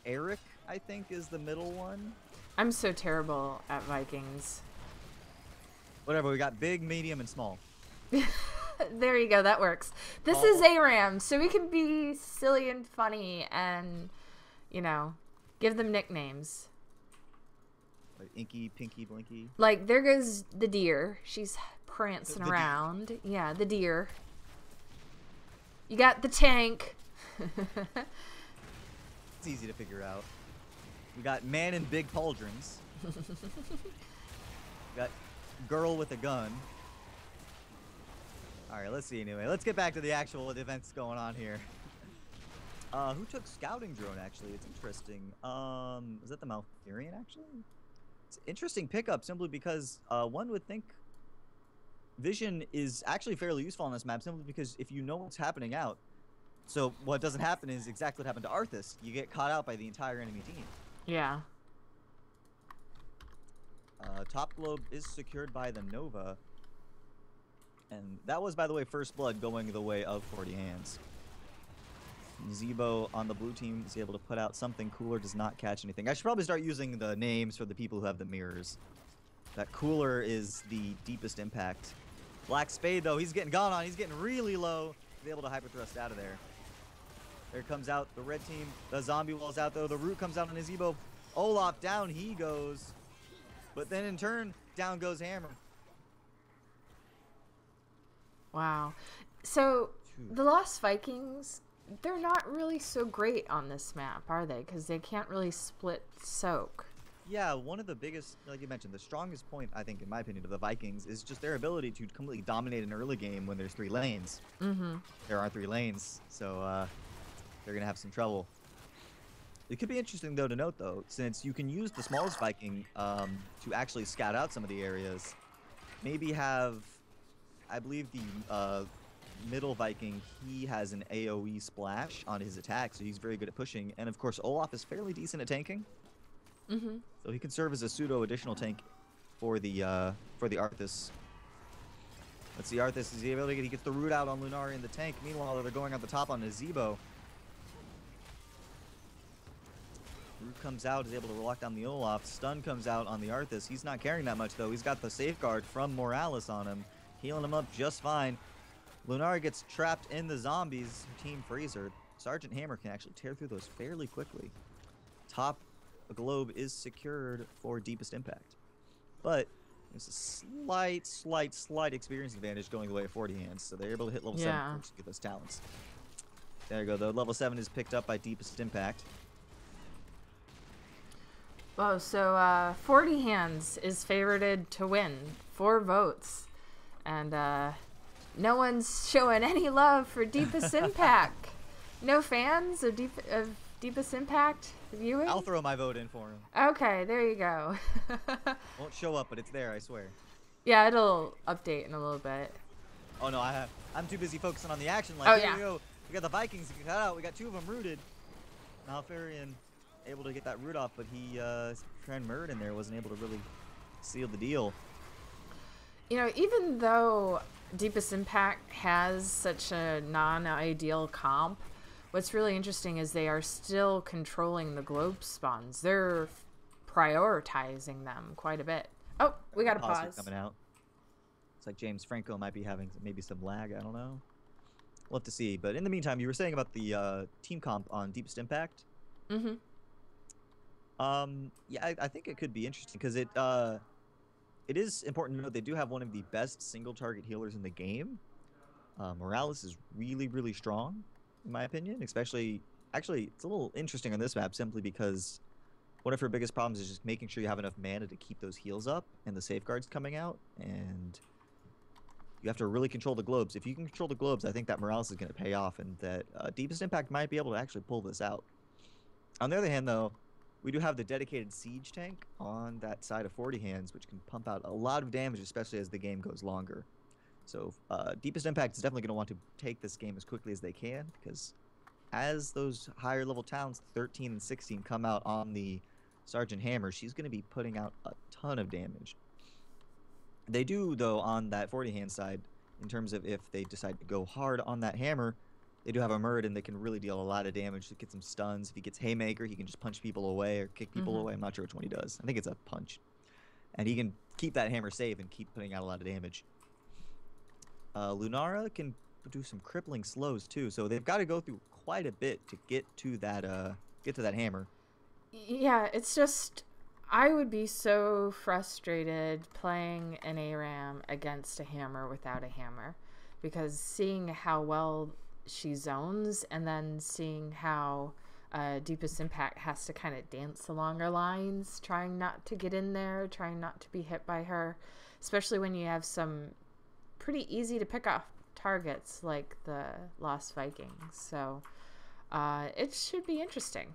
Eric, I think, is the middle one. I'm so terrible at Vikings. Whatever, we got big, medium, and small. There you go, that works. This is NexARAMas, so we can be silly and funny and, you know, give them nicknames. Like Inky, Pinky, Blinky. Like, there goes the deer. She's prancing around. Deer. Yeah, the deer. You got the tank. It's easy to figure out. We got man in big pauldrons. We got girl with a gun. All right, let's see anyway. Let's get back to the actual events going on here. Who took scouting drone, actually? It's interesting. Is that the Malfurion, actually? It's an interesting pickup simply because one would think vision is actually fairly useful on this map simply because if you know what's happening out. So what doesn't happen is exactly what happened to Arthas. You get caught out by the entire enemy team. Yeah. Top globe is secured by the Nova. And that was, by the way, first blood going the way of 40 Hands. Zebo on the blue team is able to put out something cooler, does not catch anything. I should probably start using the names for the people who have the mirrors. That cooler is the Deepest Impact. Black Spade, though, he's getting gone on. He's getting really low. He's able to hyper thrust out of there. There comes out the red team. The zombie wall's out, though. The root comes out on his Zebo. Olaf, down he goes. But then in turn, down goes Hammer. Wow. So, the Lost Vikings, they're not really so great on this map, are they? Because they can't really split soak. Yeah, one of the biggest, like you mentioned, the strongest point, I think, in my opinion, of the Vikings is just their ability to completely dominate an early game when there's 3 lanes. Mm-hmm. There aren't 3 lanes, so they're going to have some trouble. It could be interesting, though, to note, though, since you can use the smallest Viking to actually scout out some of the areas. Maybe have, I believe the middle Viking, he has an AoE splash on his attack, so he's very good at pushing. And, of course, Olaf is fairly decent at tanking. Mm-hmm. So he can serve as a pseudo additional tank for the Arthas. Let's see, Arthas is able to he gets the root out on Lunari in the tank. Meanwhile, they're going on the top on Nazebo. Root comes out, is able to lock down the Olaf. Stun comes out on the Arthas. He's not carrying that much though. He's got the safeguard from Morales on him, healing him up just fine. Lunari gets trapped in the zombies. Team Freezer. Sergeant Hammer can actually tear through those fairly quickly. Top globe is secured for Deepest Impact. but there's a slight experience advantage going the way of 40 hands, so they're able to hit level 7 Yeah. first to get those talents. There you go, though. Level 7 is picked up by Deepest Impact. Whoa, so 40 hands is favorited to win. 4 votes. And no one's showing any love for Deepest Impact. No fans of Deepest Impact viewing? I'll throw my vote in for him. Okay, there you go. Won't show up, but it's there, I swear. Yeah, it'll update in a little bit. Oh no, I'm too busy focusing on the action. Like, Oh, here yeah. we go. We got the Vikings cut out. We got 2 of them rooted. Malfurion able to get that root off, but he Trend Murd in there wasn't able to really seal the deal. You know, even though Deepest Impact has such a non-ideal comp, what's really interesting is they are still controlling the globe spawns. They're prioritizing them quite a bit. Oh, we got to pause. Coming out. It's like James Franco might be having maybe some lag. I don't know. We'll have to see. But in the meantime, you were saying about the team comp on Deepest Impact. Mm-hmm. Yeah, I think it could be interesting because it is important to note they do have one of the best single target healers in the game. Morales is really strong, in my opinion. Especially, actually, it's a little interesting on this map simply because one of her biggest problems is just making sure you have enough mana to keep those heals up and the safeguards coming out. And you have to really control the globes. If you can control the globes, I think that Morales is going to pay off, and that Deepest Impact might be able to actually pull this out. On the other hand, though, we do have the dedicated siege tank on that side of 40 hands, which can pump out a lot of damage, especially as the game goes longer. So Deepest Impact is definitely going to want to take this game as quickly as they can, because as those higher level talents, 13 and 16, come out on the Sergeant Hammer, she's going to be putting out a ton of damage. They do, though, on that 40 hand side, in terms of if they decide to go hard on that hammer, they do have a Murd, and they can really deal a lot of damage to get some stuns. If he gets Haymaker, he can just punch people away or kick people away. I'm not sure which one he does. I think it's a punch. And he can keep that hammer safe and keep putting out a lot of damage. Lunara can do some crippling slows, too, so they've got to go through quite a bit to get to that hammer. Yeah, it's just, I would be so frustrated playing an ARAM against a hammer without a hammer, because seeing how well she zones and then seeing how Deepest Impact has to kind of dance along her lines, trying not to get in there, trying not to be hit by her, especially when you have some pretty easy to pick off targets like the Lost Vikings. So it should be interesting.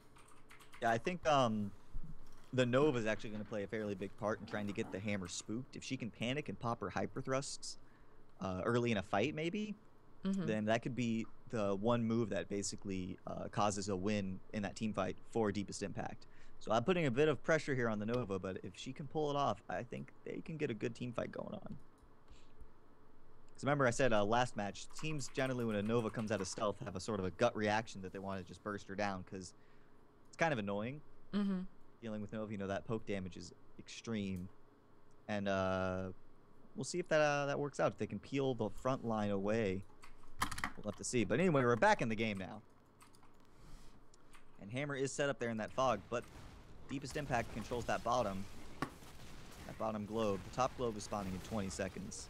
Yeah, I think the Nova is actually going to play a fairly big part in trying to get the hammer spooked. If she can panic and pop her hyper thrusts early in a fight, maybe, then that could be the one move that basically causes a win in that team fight for Deepest Impact. So I'm putting a bit of pressure here on the Nova, but if she can pull it off, I think they can get a good team fight going on. Because remember I said last match, teams generally when a Nova comes out of stealth have a sort of a gut reaction that they want to just burst her down, because it's kind of annoying dealing with Nova. You know, that poke damage is extreme. And we'll see if that works out. If they can peel the front line away, we'll have to see. But anyway, we're back in the game now. And Hammer is set up there in that fog, but Deepest Impact controls that bottom globe. The top globe is spawning in 20 seconds.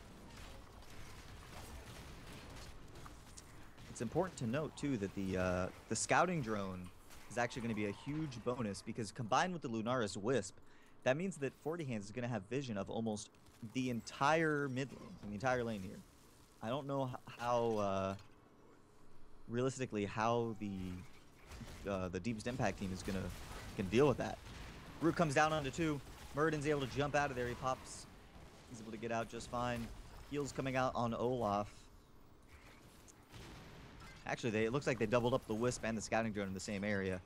It's important to note, too, that the scouting drone is actually going to be a huge bonus, because combined with the Lunara's Wisp, that means that 40 hands is going to have vision of almost the entire mid lane, the entire lane here. I don't know how realistically how the Deepest Impact team is can deal with that. Root comes down onto 2. Murden's able to jump out of there. He pops. He's able to get out just fine. Heals coming out on Olaf. Actually, it looks like they doubled up the Wisp and the scouting drone in the same area.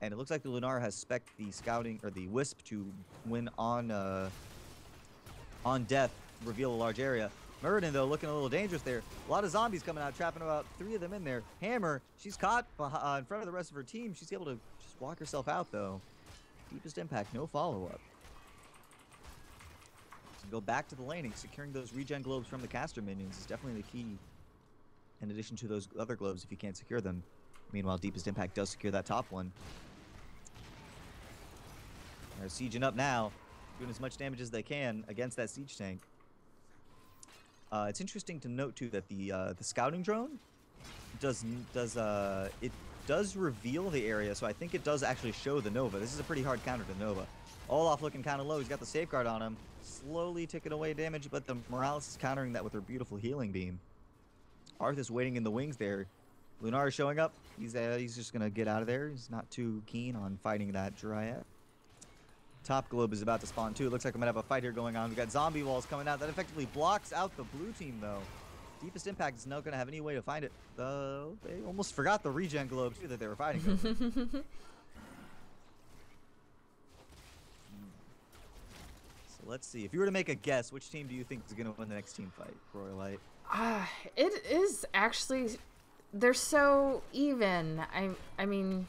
And it looks like the Lunara has spec'd the scouting, or the Wisp, to win on death, reveal a large area. Murden, though, looking a little dangerous there. A lot of zombies coming out, trapping about 3 of them in there. Hammer, she's caught in front of the rest of her team. She's able to just walk herself out, though. Deepest Impact, no follow-up. So go back to the laning. Securing those regen globes from the caster minions is definitely the key, in addition to those other globes if you can't secure them. Meanwhile, Deepest Impact does secure that top one. They're sieging up now. doing as much damage as they can against that siege tank. It's interesting to note too that the scouting drone does reveal the area, so I think it does actually show the Nova. This is a pretty hard counter to Nova. Olaf looking kind of low. He's got the safeguard on him, slowly taking away damage, but the Morales is countering that with her beautiful healing beam. Arthas waiting in the wings there. Lunar is showing up. He's just gonna get out of there. He's not too keen on fighting that Dryad. Top globe is about to spawn too. It looks like we might have a fight here going on. We got zombie walls coming out. That effectively blocks out the blue team though. Deepest Impact is not going to have any way to find it. Though they almost forgot the regen globe too that they were fighting over. So let's see. If you were to make a guess, which team do you think is going to win the next team fight? Royalite. It is actually. They're so even. I mean,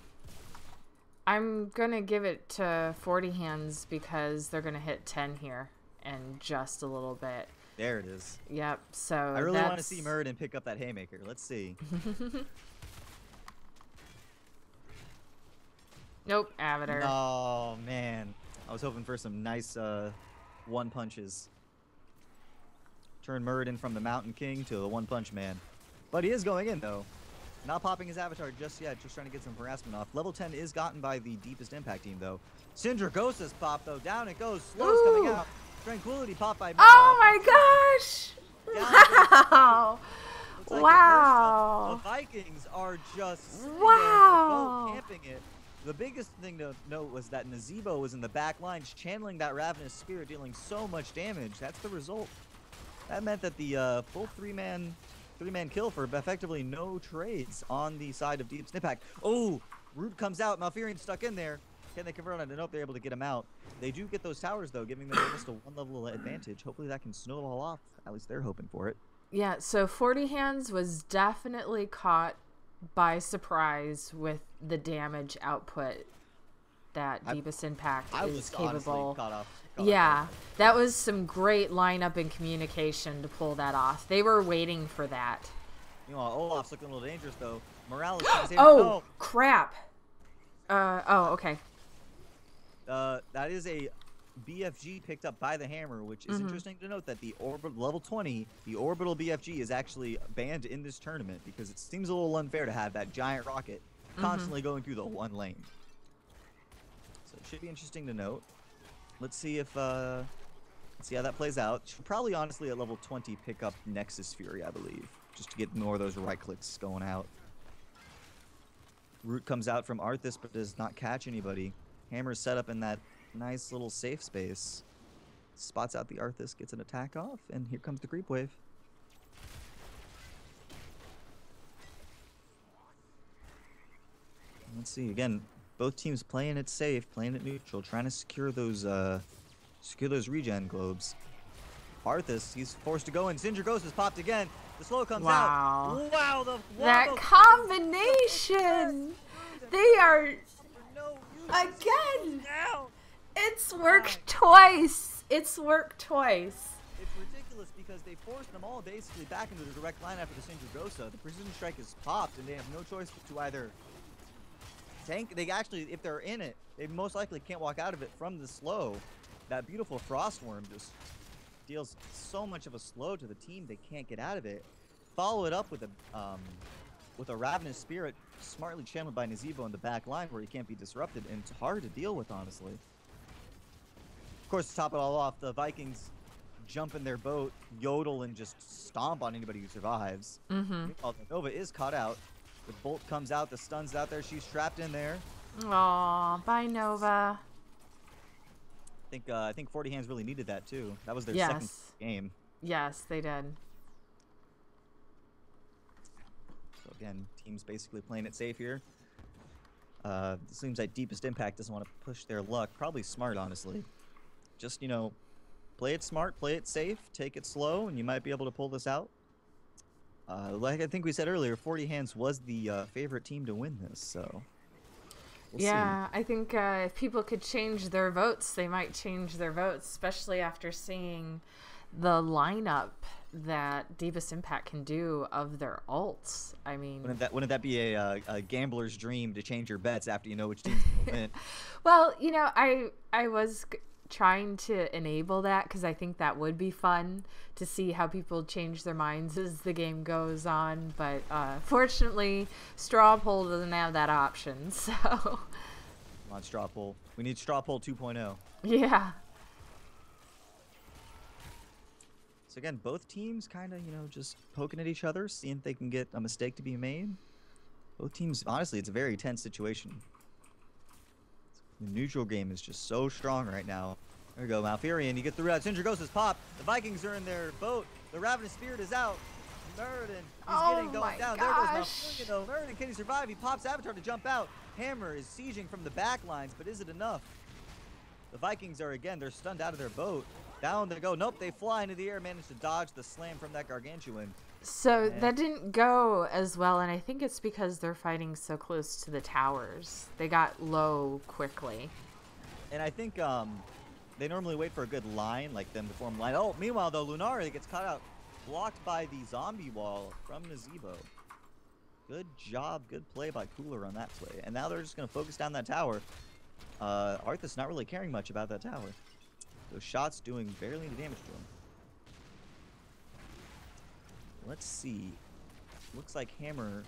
I'm gonna give it to 40 hands because they're gonna hit 10 here in just a little bit. There it is. Yep. So I really want to see Muradin pick up that haymaker. Let's see. Nope, Avatar. Oh man, I was hoping for some nice one punches. Turn Muradin from the Mountain King to the One Punch Man. But he is going in though. Not popping his avatar just yet, just trying to get some harassment off. Level 10 is gotten by the Deepest Impact team though. Syndragosa's pop though. Down it goes. Slow's coming out. Tranquility pop by. Oh my gosh! Wow! Like wow! The Vikings are just camping it. The biggest thing to note was that Nazebo was in the back lines channeling that Ravenous Spirit, dealing so much damage. That's the result. That meant that the full three-man kill for effectively no trades on the side of Deepest Impact. Oh, Root comes out. Malfurion's stuck in there. Can they convert on it? Nope, they're able to get him out. They do get those towers, though, giving them almost a one level advantage. Hopefully that can snowball off. At least they're hoping for it. Yeah, so 40 hands was definitely caught by surprise with the damage output that Deepest Impact is capable. Caught off that was some great lineup and communication to pull that off. They were waiting for that. You know, Olaf's looking a little dangerous, though. Morales is oh, crap. Okay. That is a BFG picked up by the Hammer, which is interesting to note that the level 20, the orbital BFG is actually banned in this tournament because it seems a little unfair to have that giant rocket constantly going through the one lane. So it should be interesting to note. Let's see if let's see how that plays out. Should probably honestly at level 20 pick up Nexus Fury, I believe, just to get more of those right clicks going out. Root comes out from Arthas but does not catch anybody. Hammer's set up in that nice little safe space. Spots out the Arthas, gets an attack off, and here comes the creep wave. Let's see, again, both teams playing it safe, playing it neutral, trying to secure those regen globes. Arthas, he's forced to go in. Syndragosa's popped again. The slow comes out. Wow, that combination! They are again. It's worked twice. It's worked twice. It's ridiculous because they forced them all basically back into the direct line after the Syndragosa. The precision strike is popped, and they have no choice but to either tank. They actually, if they're in it, they most likely can't walk out of it from the slow. That beautiful Frostworm just deals so much of a slow to the team they can't get out of it. Follow it up with a Ravenous Spirit smartly channeled by Nazebo in the back line where he can't be disrupted, and it's hard to deal with, honestly. Of course, to top it all off, the Vikings jump in their boat, yodel, and just stomp on anybody who survives. Nova is caught out. The bolt comes out, the stun's out there, she's trapped in there. Aw, bye Nova. I think 40 Hands really needed that too. That was their second game. Yes, they did. So again, teams basically playing it safe here. It seems like Deepest Impact doesn't want to push their luck. Probably smart, honestly. Just, you know, play it smart, play it safe, take it slow, and you might be able to pull this out. Like I think we said earlier, 40 Hands was the favorite team to win this, so we'll see. I think if people could change their votes, they might change their votes, especially after seeing the lineup that Deepest Impact can do of their ults. I mean, wouldn't that be a gambler's dream to change your bets after you know which team's going to win? Well, you know, I was trying to enable that because I think that would be fun to see how people change their minds as the game goes on. But fortunately, Straw Poll doesn't have that option. So, come on, Straw Poll. We need Straw Poll 2.0. Yeah. So again, both teams kind of, just poking at each other, seeing if they can get a mistake to be made. Both teams, honestly, it's a very tense situation. The neutral game is just so strong right now. There we go, Malfurion, you get through that. Sindragosa's pop. The Vikings are in their boat. The Ravenous Spirit is out. Muradin is getting going down. There goes Malfurion, though. Muradin, can he survive? He pops Avatar to jump out. Hammer is sieging from the back lines, but is it enough? The Vikings are, again, they're stunned out of their boat. Down they go. Nope, they fly into the air, manage to dodge the slam from that Gargantuan. So that didn't go as well, and I think it's because they're fighting so close to the towers. They got low quickly. And I think they normally wait for a good line, like them to form line. Oh, meanwhile, though, Lunara gets caught out, blocked by the zombie wall from Nazebo. Good job, good play by Cooler on that play. And now they're just going to focus down that tower. Arthas not really caring much about that tower. Those shots doing barely any damage to him. Let's see. Looks like Hammer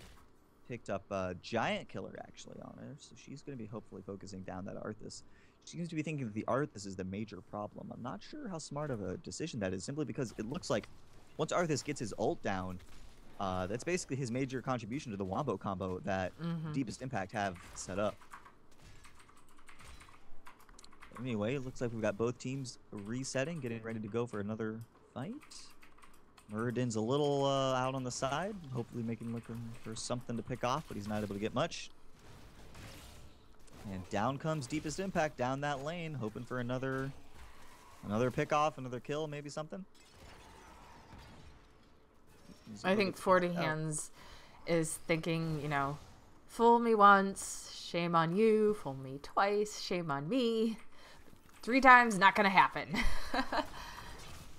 picked up a Giant Killer actually on her, so she's going to be hopefully focusing down that Arthas. She seems to be thinking that the Arthas is the major problem. I'm not sure how smart of a decision that is, simply because it looks like once Arthas gets his ult down, that's basically his major contribution to the Wombo combo that Deepest Impact have set up. Anyway, it looks like we've got both teams resetting, getting ready to go for another fight. Muradin's a little out on the side, hopefully looking for something to pick off, but he's not able to get much. And down comes Deepest Impact down that lane, hoping for another pick off, another kill, maybe something. I think 40 Hands is thinking, fool me once, shame on you. Fool me twice, shame on me. 3 times, not gonna happen.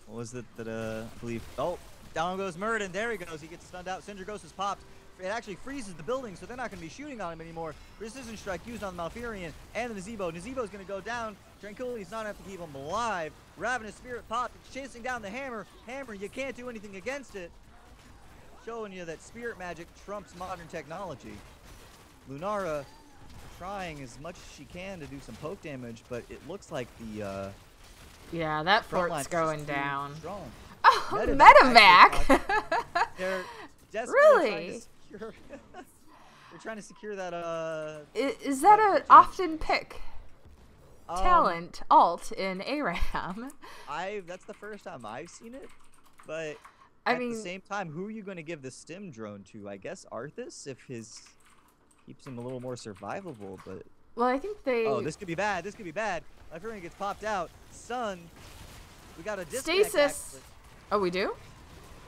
What was it that I believe? Oh, down goes Muradin. There he goes. He gets stunned out. Sindragosa's popped. It actually freezes the building, so they're not going to be shooting on him anymore. Precision strike used on the Malfurion and the Nazebo. Nazebo's going to go down. Tranquility's not enough to keep him alive. Ravenous Spirit popped. It's chasing down the Hammer. Hammer, you can't do anything against it. Showing you that spirit magic trumps modern technology. Lunara trying as much as she can to do some poke damage, but it looks like the yeah, that fort's going down. Strong. Oh, Medevac! They're really? They're trying to secure that. Is that an often pick talent alt in ARAM? That's the first time I've seen it, but at the same time, who are you going to give the stim drone to? I guess Arthas, if his keeps him a little more survivable, but. Well, I think they. Oh, this could be bad. This could be bad. My friend gets popped out. Sun. We got a disconnect. Stasis. Oh, we do?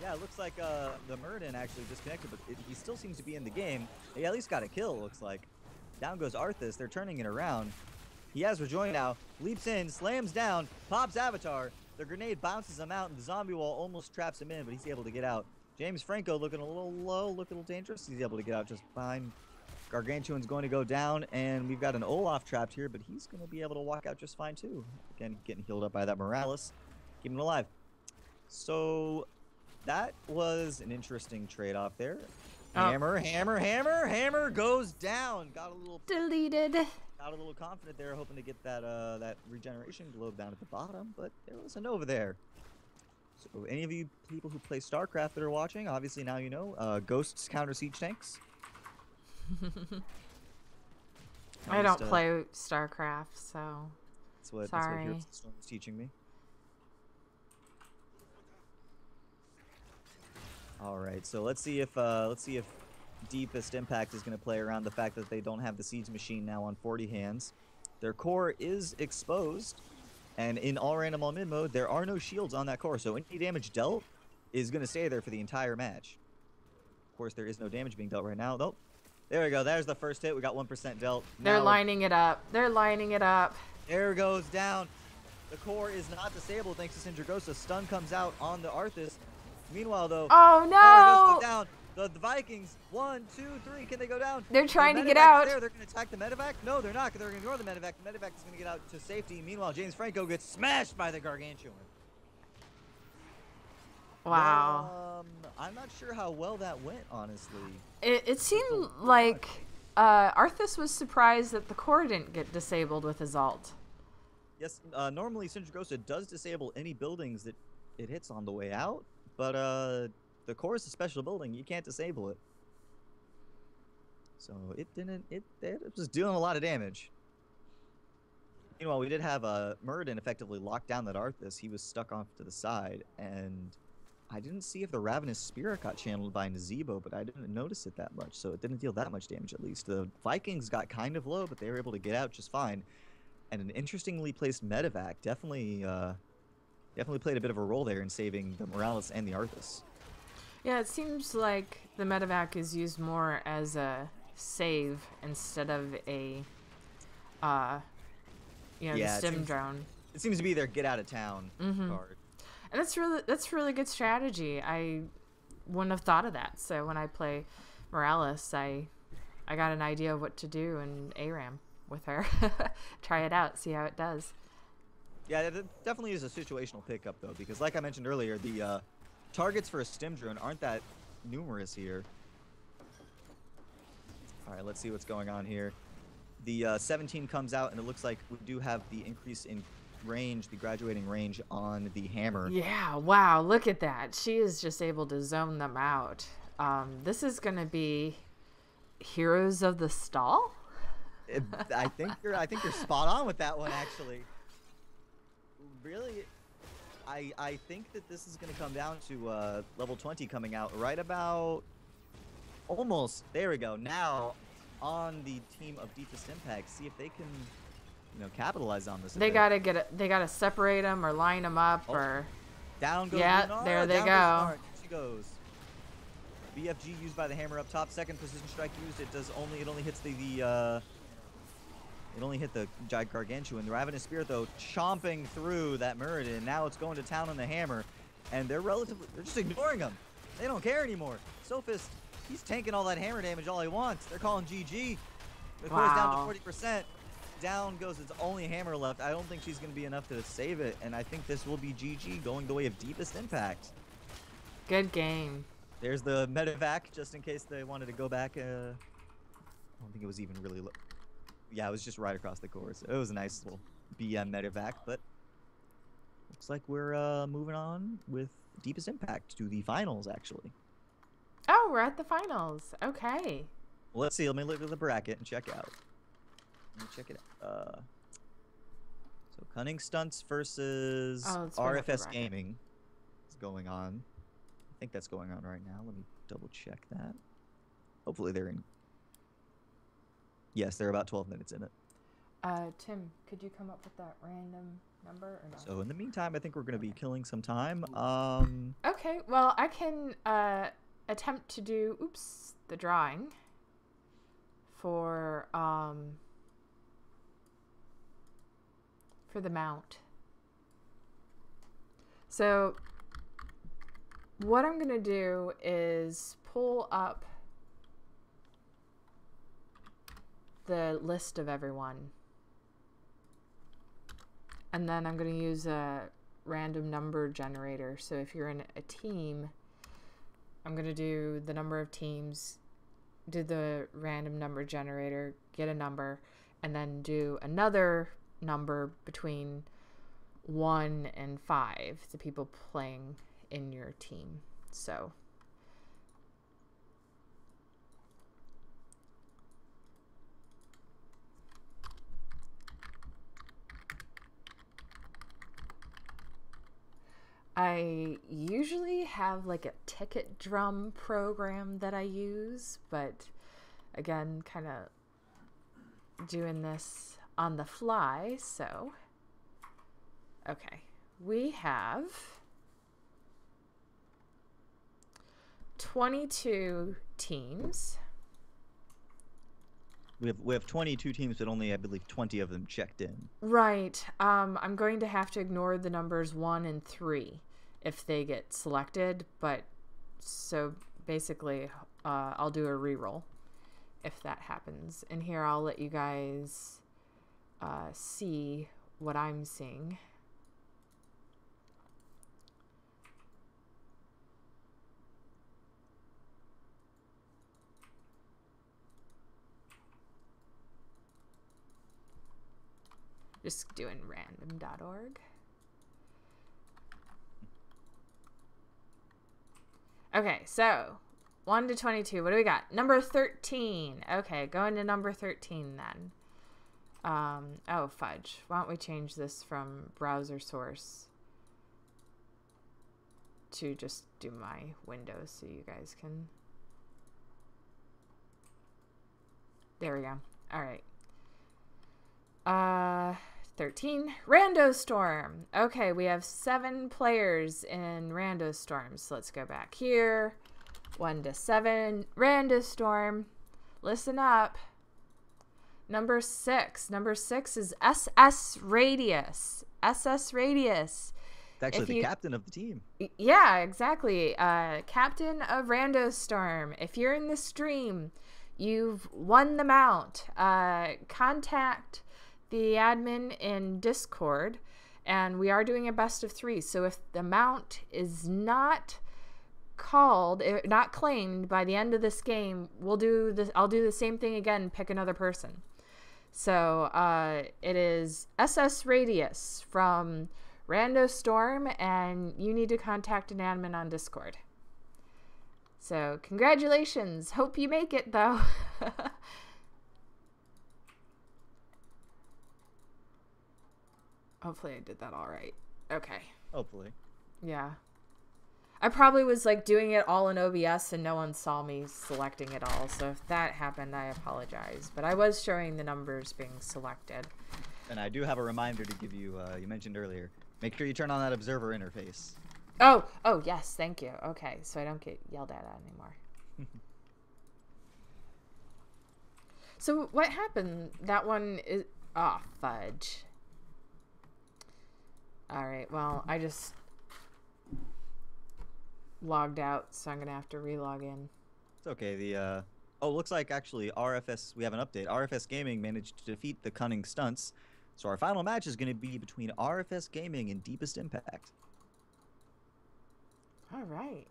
Yeah, it looks like the Muradin actually disconnected, but he still seems to be in the game. He at least got a kill, it looks like. Down goes Arthas. They're turning it around. He has rejoin now. Leaps in, slams down, pops Avatar. The grenade bounces him out, and the zombie wall almost traps him in, but he's able to get out. James Franco looking a little low, looking a little dangerous. He's able to get out just behind. Gargantuan's going to go down, and we've got an Olaf trapped here, but he's going to be able to walk out just fine, too. Again, getting healed up by that Morales. Keep him alive. So that was an interesting trade-off there. Hammer, hammer, hammer, hammer goes down. Got a little deleted. Got a little confident there, hoping to get that that regeneration globe down at the bottom, but there was a Nova there. So any of you people who play StarCraft that are watching, obviously now you know, Ghosts counter siege tanks. I don't play StarCraft, so that's what Heroes of the Storm is teaching me. All right, so let's see if Deepest Impact is going to play around the fact that they don't have the siege machine now on 40 hands. Their core is exposed, and in all random all mid mode, there are no shields on that core, so any damage dealt is going to stay there for the entire match. Of course, there is no damage being dealt right now. Nope. There we go. There's the first hit. We got 1% dealt. They're lining it up. They're lining it up. There goes down. The core is not disabled thanks to Sindragosa. Stun comes out on the Arthas. Meanwhile, though, oh no! Down. The the Vikings. 1, 2, 3. Can they go down? They're trying to get out. They're going to attack the medevac. No, they're not. They're going to ignore the medevac. The medevac is going to get out to safety. Meanwhile, James Franco gets smashed by the gargantuan. Wow. I'm not sure how well that went, honestly. It seemed like Arthas was surprised that the core didn't get disabled with his ult. Yes, normally Sindragosa does disable any buildings that it hits on the way out, but the core is a special building. You can't disable it. So it didn't. It was doing a lot of damage. Meanwhile, we did have Muradin effectively locked down that Arthas. He was stuck off to the side, and I didn't see if the Ravenous Spirit got channeled by Nazebo, but I didn't notice it that much, so it didn't deal that much damage at least. The Vikings got kind of low, but they were able to get out just fine. And an interestingly placed medevac definitely played a bit of a role there in saving the Morales and the Arthas. Yeah, it seems like the medevac is used more as a save instead of a, the stim drone. It seems to be their get out of town card. And that's really good strategy. I wouldn't have thought of that. So when I play Morales, I got an idea of what to do in ARAM with her. Try it out, see how it does. Yeah, it definitely is a situational pickup though, because like I mentioned earlier, the targets for a stim drone aren't that numerous here. All right, let's see what's going on here. The 17 comes out, and it looks like we do have the increase in range, the graduating range on the hammer. Yeah, wow, look at that. She is just able to zone them out. This is going to be Heroes of the Stall? I think you're spot on with that one, actually. Really, I think that this is going to come down to level 20 coming out right about almost. There we go. Now on the team of Deepest Impact, see if they can, capitalize on this. They gotta get it. They gotta separate them or line them up or. Down goes. Yeah, Lunar. there they Down go. Goes she goes. BFG used by the hammer up top. Second precision strike used. It only hits It only hit the Gargantuan. The Ravenous Spirit, though, chomping through that Muradin. Now it's going to town on the hammer, and they're just ignoring him. They don't care anymore. Sophist, he's tanking all that hammer damage all he wants. They're calling GG. The core's down to 40%. Down goes its only hammer left. I don't think she's going to be enough to save it, and I think this will be GG, going the way of Deepest Impact. Good game. There's the medevac, just in case they wanted to go back. I don't think it was even really low. Yeah, it was just right across the course. It was a nice little BM medevac, but looks like we're moving on with Deepest Impact to the finals, actually. Oh, we're at the finals. Okay. Well, let's see. Let me look at the bracket and check out. Let me check it out. So Cunning Stunts versus RFS Gaming is going on. I think that's going on right now. Let me double check that. Hopefully they're in. Yes, they're about 12 minutes in it. Tim, could you come up with that random number or not? So in the meantime, I think we're going to be killing some time. Okay, well, I can attempt to do, the drawing for the mount. So what I'm going to do is pull up the list of everyone, and then I'm going to use a random number generator. So if you're in a team, I'm going to do the number of teams, do the random number generator, get a number, and then do another number between 1 and 5, the people playing in your team. So I usually have like a ticket drum program that I use, but again, kind of doing this on the fly. So, okay, we have 22 teams. We have 22 teams, but only, I believe, 20 of them checked in. Right. I'm going to have to ignore the numbers 1 and 3 if they get selected, but so basically, I'll do a reroll if that happens. And here I'll let you guys see what I'm seeing. Just doing random.org. Okay, so 1 to 22. What do we got? Number 13. Okay, going to number 13 then. Oh, fudge. Why don't we change this from browser source to just do my Windows so you guys can... There we go. All right. 13. Rando Storm. Okay, we have 7 players in Rando Storm. So let's go back here. 1 to 7. Rando Storm. Listen up. Number 6. Number 6 is SS Radius. SS Radius. It's actually the captain of the team. Yeah, exactly. Captain of Rando Storm. If you're in the stream, you've won the mount. Contact the admin in Discord, and we are doing a best of 3. So if the mount is not not claimed by the end of this game, we'll do this. I'll do the same thing again. Pick another person. So it is SS Radius from Rando Storm, and you need to contact an admin on Discord. So congratulations. Hope you make it though. Hopefully I did that all right. Okay. Hopefully. Yeah. I probably was like doing it all in OBS and no one saw me selecting it all. So if that happened, I apologize. But I was showing the numbers being selected. And I do have a reminder to give you, you mentioned earlier. Make sure you turn on that observer interface. Oh, yes, thank you. Okay, so I don't get yelled at anymore. So what happened? That one is... Oh, fudge. Alright, well, I just logged out, so I'm going to have to relog in. It's okay. Oh, looks like actually RFS... We have an update. RFS Gaming managed to defeat the Cunning Stunts. So our final match is going to be between RFS Gaming and Deepest Impact. Alright.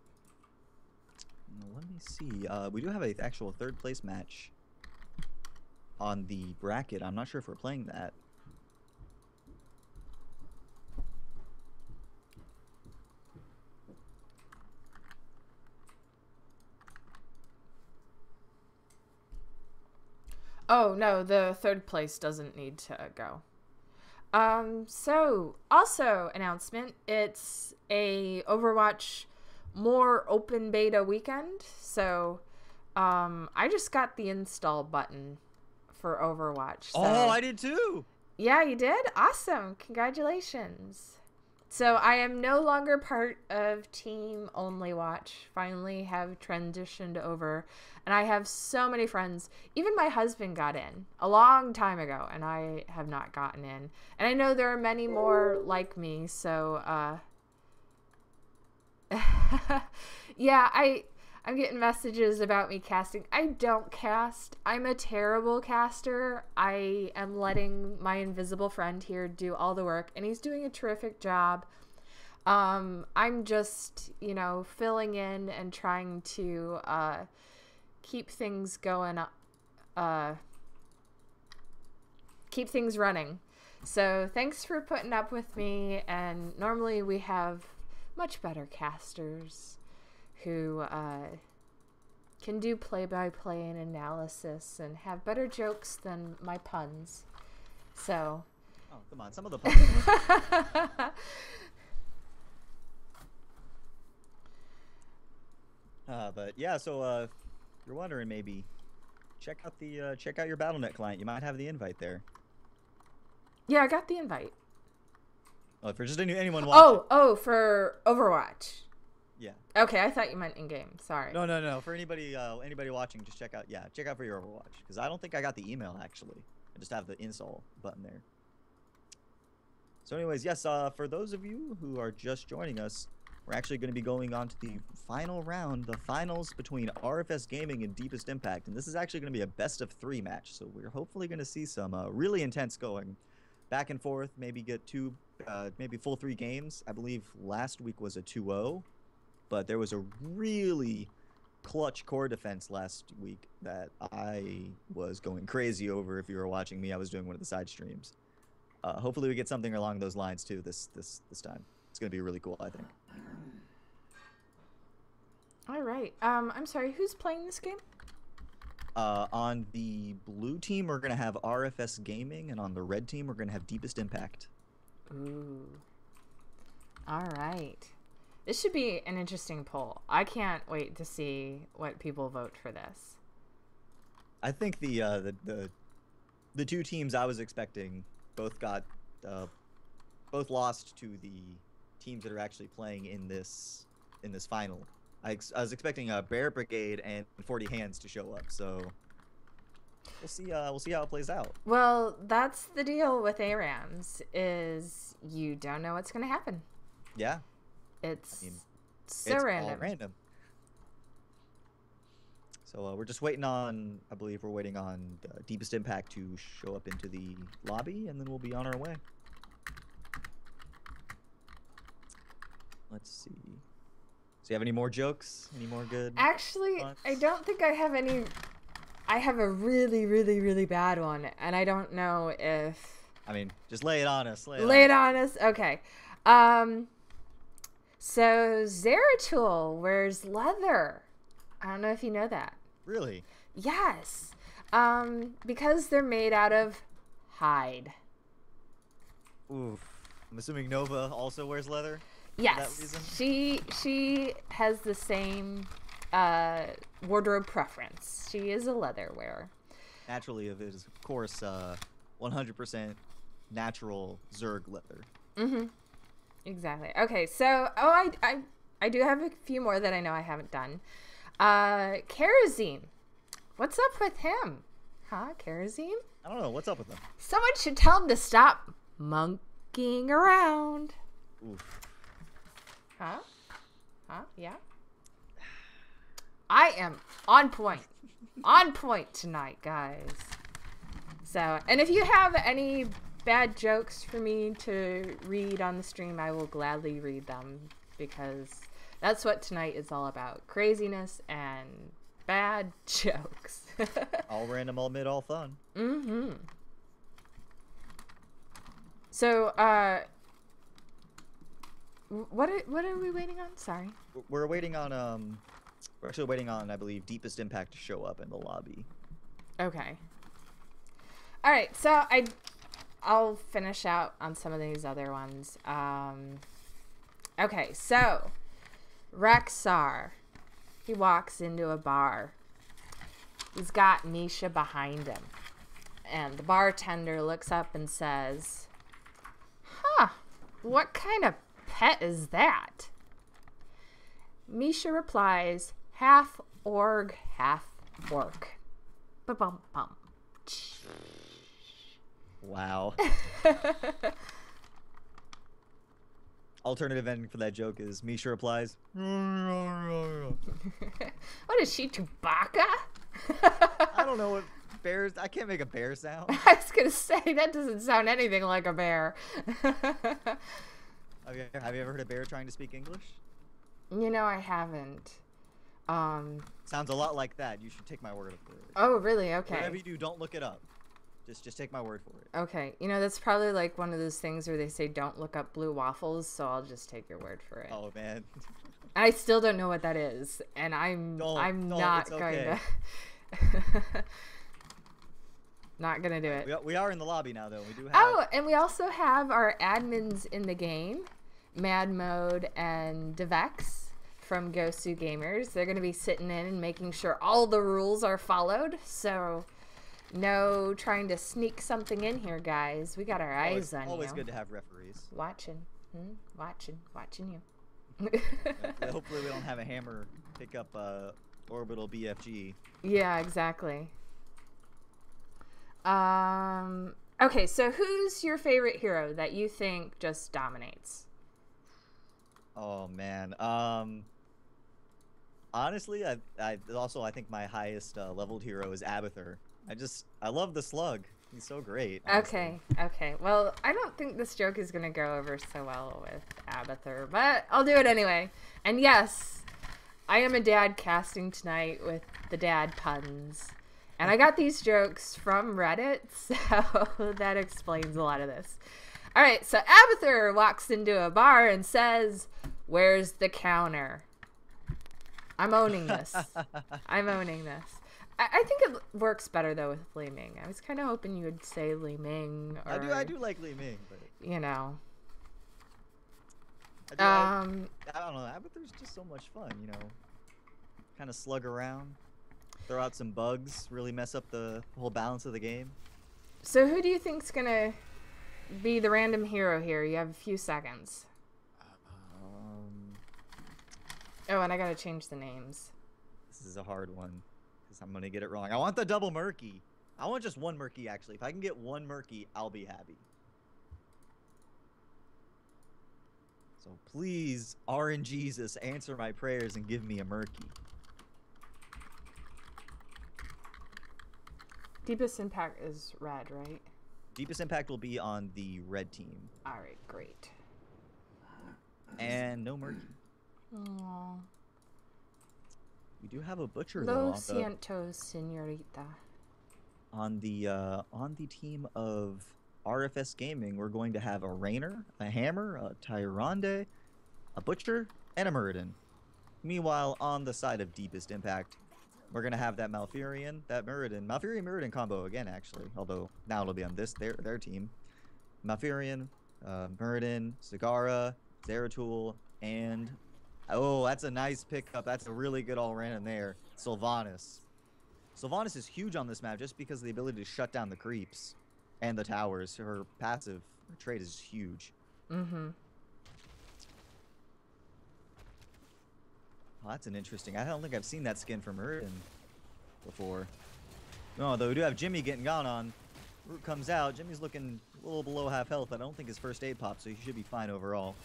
Let me see. We do have an actual third place match on the bracket. I'm not sure if we're playing that. Oh, no, the third place doesn't need to go. So, also, announcement, it's a Overwatch more open beta weekend. So, I just got the install button for Overwatch. So, oh, I did too! Yeah, you did? Awesome. Congratulations. So I am no longer part of Team Only Watch. Finally have transitioned over. And I have so many friends. Even my husband got in a long time ago, and I have not gotten in. And I know there are many more like me, so yeah, I'm getting messages about me casting. I don't cast. I'm a terrible caster. I am letting my invisible friend here do all the work, and he's doing a terrific job. I'm just, filling in and trying to keep things going, keep things running. So thanks for putting up with me, and normally we have much better casters who can do play-by-play and analysis and have better jokes than my puns. So... Oh, come on, some of the puns. But yeah, so if you're wondering, maybe check out your BattleNet client. You might have the invite there. Yeah, I got the invite. Oh, for just anyone watching. Oh, for Overwatch. Yeah. Okay, I thought you meant in game. Sorry. No. For anybody watching, just check out for your Overwatch, because I don't think I got the email actually. I just have the install button there. So anyways, yes, for those of you who are just joining us, we're actually going to be going on to the final round, the finals between RFS Gaming and Deepest Impact. And this is actually going to be a best-of-3 match. So we're hopefully going to see some really intense going back and forth, maybe get maybe full 3 games. I believe last week was a 2-0, but there was a really clutch core defense last week that I was going crazy over. If you were watching me, I was doing one of the side streams. Hopefully we get something along those lines too this time. It's going to be really cool, I think. All right. I'm sorry, who's playing this game? On the blue team, we're going to have RFS Gaming, and on the red team, we're going to have Deepest Impact. Ooh. All right. This should be an interesting poll. I can't wait to see what people vote for this. I think the 2 teams I was expecting both lost to the teams that are actually playing in this final. I was expecting a Bear Brigade and 40 Hands to show up, so we'll see how it plays out. Well, that's the deal with ARAMs, is you don't know what's going to happen. Yeah. It's it's random. all random. So we're just waiting on, I believe we're waiting on Deepest Impact to show up into the lobby, and then we'll be on our way. Let's see. So you have any more jokes? Any more good? Actually, thoughts? I don't think I have any. I have a really, really, really bad one, and I don't know if... I mean, just lay it on us. Lay it on us? Okay. So Zeratul wears leather. I don't know if you know that. Really? Yes. Because they're made out of hide. Oof. I'm assuming Nova also wears leather? Yes. She has the same wardrobe preference. She is a leather wearer. Naturally, it is, of course, 100% natural Zerg leather. Mm-hmm. Exactly. Okay, so I do have a few more that I know I haven't done. Kerosene. What's up with him? Huh, Kerosene? I don't know. What's up with them? Someone should tell him to stop monkeying around. Oof. Huh? Huh? Yeah? I am on point. On point tonight, guys. So, and if you have any bad jokes for me to read on the stream, I will gladly read them, because that's what tonight is all about. Craziness and bad jokes. All random, all mid, all fun. Mm-hmm. So, what are we waiting on? Sorry. We're waiting on we're actually waiting on, I believe, Deepest Impact to show up in the lobby. Okay. All right. So I'll finish out on some of these other ones. Okay. So Rexar, he walks into a bar. He's got Misha behind him, and the bartender looks up and says, "Huh, what kind of pet is that?" Misha replies, "Half org, half orc." Ba-bum-bum. Wow. Alternative ending for that joke is Misha replies, What is she, Chewbacca? I don't know what bears. I can't make a bear sound. I was gonna say, that doesn't sound anything like a bear. Have you ever heard a bear trying to speak English? You know, I haven't. Sounds a lot like that. You should take my word for it. Oh, really? Okay. Whatever you do, don't look it up. Just take my word for it. Okay. You know, that's probably like one of those things where they say don't look up blue waffles, so I'll just take your word for it. Oh, man. I still don't know what that is, and I'm not going to not gonna do it. We are in the lobby now, though. We do have. Oh, and we also have our admins in the game, Mad Mode and Devex from Gosu Gamers. They're gonna be sitting in and making sure all the rules are followed. So, no trying to sneak something in here, guys. We got our eyes on you. Always good to have referees. Watching you. Hopefully we don't have a hammer pick up orbital BFG. Yeah, exactly. Okay, so who's your favorite hero that you think just dominates? Oh man. Honestly, I think my highest leveled hero is Abathur. I love the slug. He's so great, honestly. Okay. Well, I don't think this joke is gonna go over so well with Abathur, but I'll do it anyway. And yes, I am a dad casting tonight with the dad puns. And I got these jokes from Reddit, so that explains a lot of this. All right, so Abathur walks into a bar and says, "Where's the counter?" I'm owning this. I'm owning this. I think it works better, though, with Li Ming. I was kind of hoping you would say Li Ming. Or, I do like Li Ming, but... You know. I don't know. Abathur's just so much fun, you know. Kind of slug around. Throw out some bugs. Really mess up the whole balance of the game. So who do you think's going to be the random hero here? You have a few seconds. Oh, and I gotta change the names. This is a hard one, because I'm gonna get it wrong. I want the double murky. I want just one murky, actually. If I can get one murky, I'll be happy. So please, RNGesus, answer my prayers and give me a murky. Deepest Impact is red, right? Deepest Impact will be on the red team. Alright, great. And no murky. Aww. We do have a butcher Lo though. siento, señorita. On the team of RFS Gaming, we're going to have a Rainer, a Hammer, a Tyrande, a Butcher, and a Muradin. Meanwhile, on the side of Deepest Impact, we're gonna have that Malfurion, that Malfurion-Muradin combo again, actually. Although now it'll be on their team. Malfurion, Muradin, Zagara, Zeratul, and oh, that's a nice pickup. That's a really good all-around there. Sylvanas. Sylvanas is huge on this map just because of the ability to shut down the creeps and the towers. Her passive, her trait is huge. Mm-hmm. Oh, that's an interesting. I don't think I've seen that skin from Muradin before. No, though we do have Jimmy getting gone on. Root comes out. Jimmy's looking a little below half health. I don't think his first aid popped, so he should be fine overall.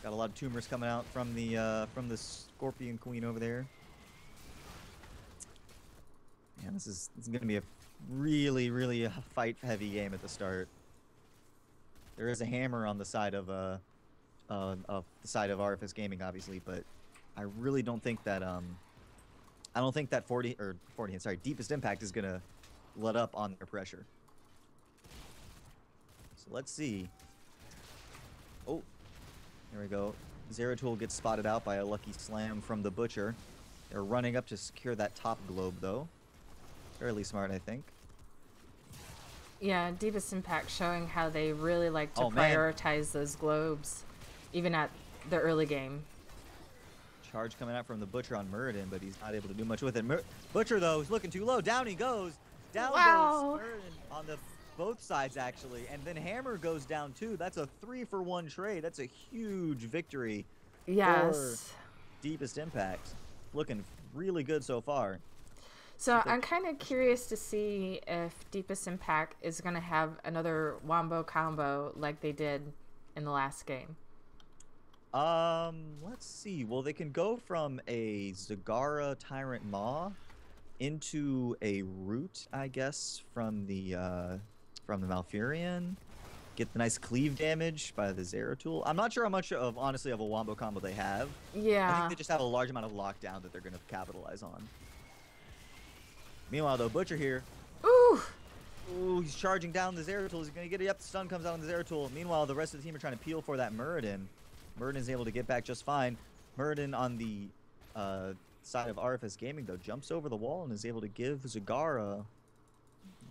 Got a lot of tumors coming out from the Scorpion Queen over there. Yeah, this is gonna be a really fight-heavy game at the start. There is a hammer on the side of RFS Gaming, obviously, but I really don't think that I don't think that Deepest Impact is gonna let up on their pressure. So let's see. Oh. There we go. Zeratul gets spotted out by a lucky slam from the Butcher. They're running up to secure that top globe, though. Fairly smart, I think. Yeah, Deepest Impact showing how they really like to prioritize those globes, even at the early game. Charge coming out from the Butcher on Muradin, but he's not able to do much with it. Butcher, though, is looking too low. Down he goes. Down goes Muradin on the both sides, actually, and then Hammer goes down too. That's a 3-for-1 trade. That's a huge victory for Deepest Impact. Looking really good so far. So I'm kind of curious to see if Deepest Impact is going to have another Wombo combo like they did in the last game. Let's see. Well, they can go from a Zagara Tyrant Maw into a Root, I guess, from the Malfurion. Get the nice cleave damage by the Zeratul. I'm not sure how much of, honestly, of a wombo combo they have. Yeah. I think they just have a large amount of lockdown that they're going to capitalize on. Meanwhile, though, Butcher here. Ooh! Ooh, he's charging down the Zeratul. He's going to get it up. The stun comes out on the Zeratul. Meanwhile, the rest of the team are trying to peel for that Muradin. Muradin's able to get back just fine. Muradin on the side of RFS Gaming, though, jumps over the wall and is able to give Zagara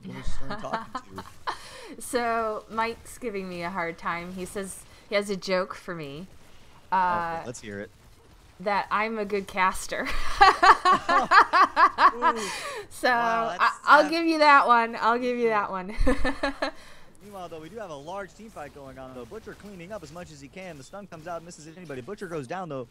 a little stern talking to. So Mike's giving me a hard time. He says he has a joke for me. Okay, let's hear it. That I'm a good caster. So wow, I'll give you that one. I'll give you that one. Meanwhile, though, we do have a large team fight going on, though. Butcher cleaning up as much as he can. The stun comes out, misses anybody. Butcher goes down, though.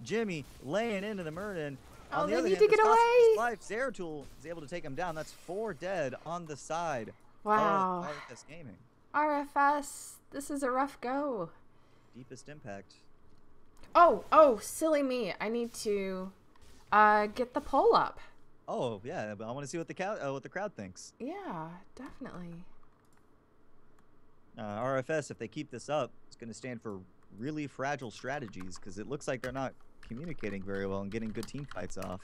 Jimmy laying into the Muradin. Oh, On the other need hand, to get away. Life, Zeratul is able to take him down. That's 4 dead on the side. Wow. of RFS Gaming. RFS, this is a rough go. Deepest Impact. Oh, silly me. I need to get the poll up. Oh yeah, but I want to see what the crowd thinks. Yeah, definitely. RFS, if they keep this up, it's going to stand for really fragile strategies because it looks like they're not communicating very well and getting good team fights off.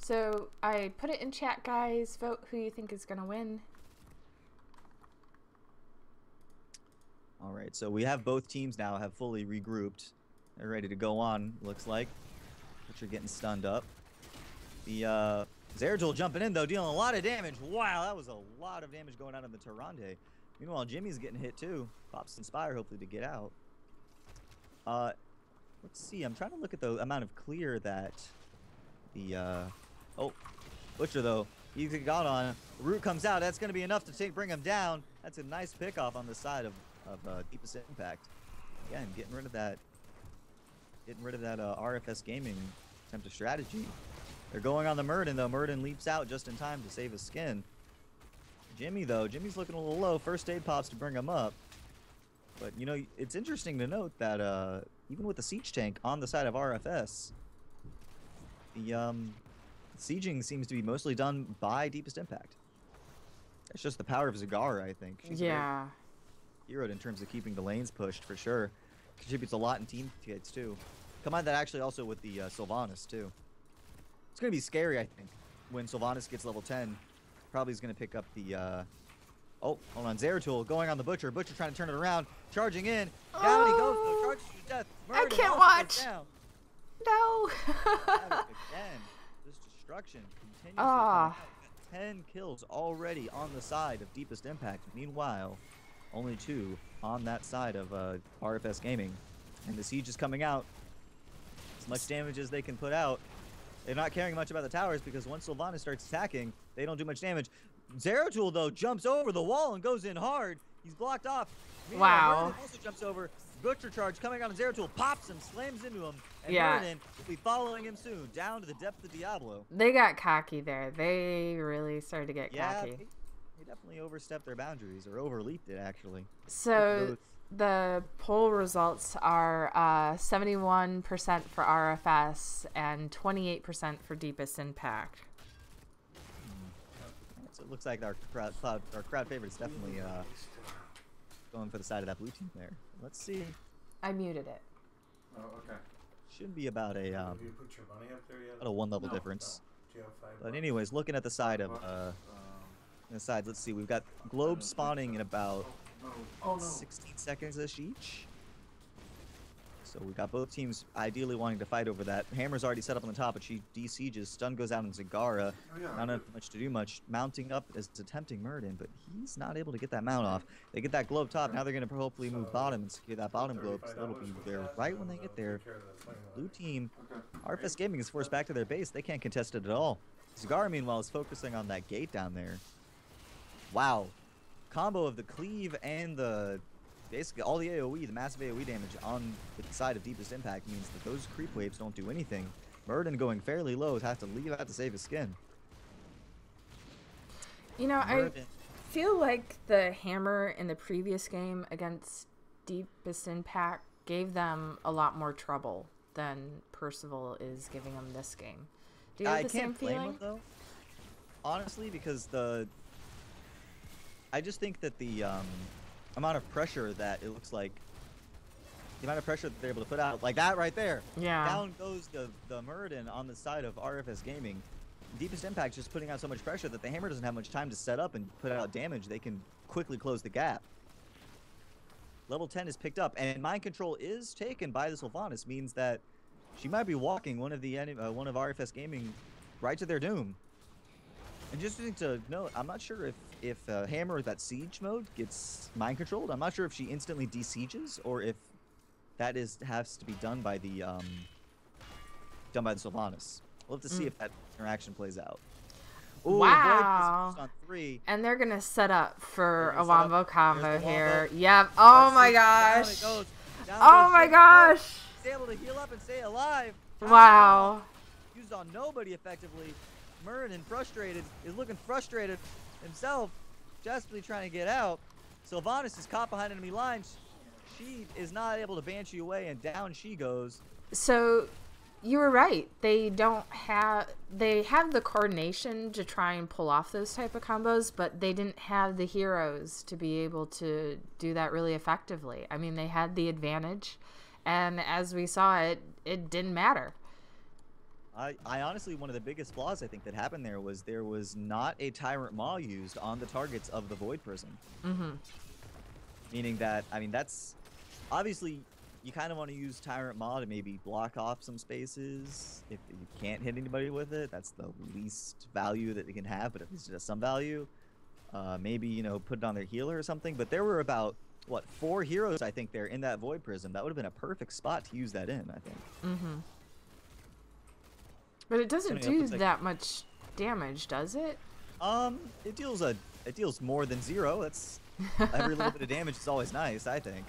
So I put it in chat, guys. Vote who you think is going to win. All right, so we have both teams now have fully regrouped. They're ready to go on, looks like. Which are getting stunned up. The Zeratul jumping in, though, dealing a lot of damage. Wow, that was a lot of damage going out on the Tyrande. Meanwhile, Jimmy's getting hit, too. Pops Inspire, hopefully, to get out. Let's see. I'm trying to look at the amount of clear that the... Oh, Butcher, though. He got on. The root comes out. That's going to be enough to bring him down. That's a nice pickoff on the side of Deepest Impact. Again, getting rid of that RFS Gaming attempt of strategy. They're going on the Murden, though. Murden leaps out just in time to save his skin. Jimmy, though. Jimmy's looking a little low. First aid pops to bring him up. But, you know, it's interesting to note that even with the siege tank on the side of RFS, the sieging seems to be mostly done by Deepest Impact. It's just the power of Zagara, I think. She's heroed in terms of keeping the lanes pushed, for sure. Contributes a lot in team fights, too. Combine that actually also with the Sylvanas, too. It's going to be scary, I think, when Sylvanas gets level 10. Probably is going to pick up the... Oh, hold on. Zeratul going on the Butcher. Butcher trying to turn it around. Charging in. Down he goes. No, charges to death. I can't watch. No. Again, this destruction continues. Oh. 10 kills already on the side of Deepest Impact. Meanwhile, only 2 on that side of RFS Gaming. And the siege is coming out. As much damage as they can put out. They're not caring much about the towers because once Sylvanas starts attacking, they don't do much damage. Zeratul, though, jumps over the wall and goes in hard. He's blocked off. Wow. Murden also jumps over. Butcher charge coming on Zeratul, pops him, slams into him, and yeah. Murden will be following him soon, down to the depth of Diablo. They got cocky there. They really started to get cocky. They definitely overstepped their boundaries, or overleaped it, actually. So the poll results are 71% for RFS and 28% for Deepest Impact. So it looks like our crowd favorite is definitely going for the side of that blue team there. Let's see. I muted it. Oh, okay. Should be about a Have you put your money up there yet? about a 1 level difference. No. Do you have $5? But anyways, looking at the side of the sides, let's see. We've got globes spawning in about 16 seconds each. So we got both teams ideally wanting to fight over that. Hammer's already set up on the top, but she de-sieges. Stun goes out on Zagara. Not enough much to do much. Mounting up is attempting Murden, but he's not able to get that mount off. They get that globe top. Now they're going to hopefully move bottom and secure that bottom globe. So that'll be there right when they get there. Blue team, RFS Gaming is forced back to their base. They can't contest it at all. Zagara, meanwhile, is focusing on that gate down there. Wow. Combo of the cleave and the... Basically, all the AoE, the massive AoE damage on the side of Deepest Impact means that those creep waves don't do anything. Murden going fairly low has to leave out to save his skin. You know, I feel like the hammer in the previous game against Deepest Impact gave them a lot more trouble than Percival is giving them this game. Do you have the same feeling? I can't blame him, though. Honestly, because I just think that the amount of pressure that it looks like, the amount of pressure that they're able to put out, like that right there. Yeah. Down goes the Murden on the side of RFS Gaming. Deepest Impact just putting out so much pressure that the hammer doesn't have much time to set up and put out damage. They can quickly close the gap. Level 10 is picked up, and mind control is taken by the Sylvanas, means that she might be walking one of RFS Gaming right to their doom. And just to note, I'm not sure if Hammer, that siege mode, gets mind controlled. I'm not sure if she instantly de-sieges or if that has to be done by the Sylvanas. We'll have to see if that interaction plays out. Ooh, wow. On 3. And they're gonna set up for a wombo combo here. Yep. Oh my gosh. Oh my gosh. He's able to heal up and stay alive. Wow. Used on nobody effectively. Murden, frustrated, is looking frustrated himself, desperately trying to get out. Sylvanas is caught behind enemy lines. She is not able to banshee away, and down she goes. So you were right. They have the coordination to try and pull off those type of combos, but they didn't have the heroes to be able to do that really effectively. I mean, they had the advantage, and as we saw, it didn't matter. I honestly, one of the biggest flaws I think that happened there was not a Tyrant Maw used on the targets of the Void Prism. Mm-hmm. Meaning that, I mean, that's obviously you kind of want to use Tyrant Maw to maybe block off some spaces. If you can't hit anybody with it, that's the least value that it can have, but at least it has some value. Maybe, you know, put it on their healer or something. But there were about, what, 4 heroes, I think, there in that Void Prism. That would have been a perfect spot to use that in, I think. Mm-hmm. But it doesn't do that much damage, does it? It deals more than 0. That's every little bit of damage is always nice, I think.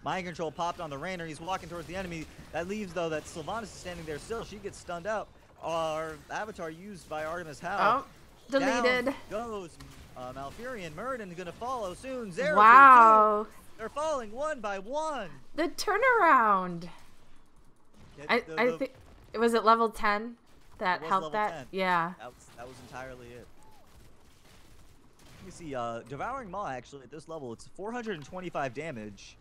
Mind Control popped on the Rainer. He's walking towards the enemy. That leaves, though, that Sylvanas is standing there still. She gets stunned out. Our avatar used by Artemis Howe. Oh, deleted. Down goes Malfurion. Murden going to follow soon. Zero. Wow. They're falling one by one. The turnaround. I think, was it level 10 that helped that? 10. Yeah. That was entirely it. You see, Devouring Maw, actually, at this level, it's 425 damage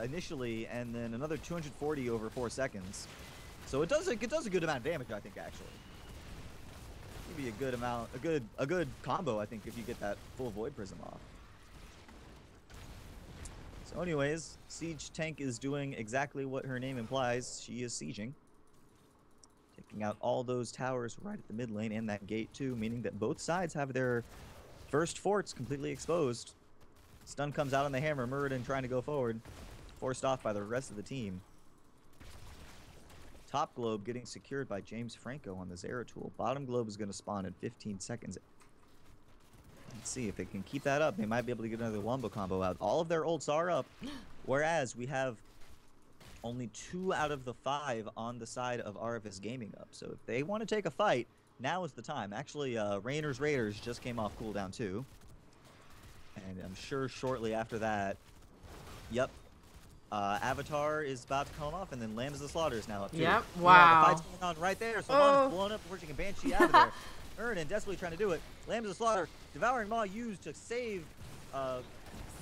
initially, and then another 240 over 4 seconds. So it does a good amount of damage, I think, actually. Maybe a good amount, a good combo, I think, if you get that full Void Prism off. So anyways, Siege Tank is doing exactly what her name implies. She is sieging. Taking out all those towers right at the mid lane and that gate too, meaning that both sides have their first forts completely exposed. Stun comes out on the hammer. Muradin trying to go forward. Forced off by the rest of the team. Top globe getting secured by James Franco on the Zeratul. Bottom globe is going to spawn in 15 seconds. Let's see if they can keep that up. They might be able to get another Wombo combo out. All of their ults are up, whereas we have only 2 out of the 5 on the side of RFS Gaming up. So if they want to take a fight, now is the time. Actually, Rainer's Raiders just came off cooldown too. And I'm sure shortly after that, yep, Avatar is about to come off, and then Lambs the Slaughter is now up too. Yep, wow. Yeah, the fight's going on right there, so Sylvanas blown up before she can Banshee out of there. Muradin desperately trying to do it. Lambs the Slaughter, Devouring Maw used to save, wow,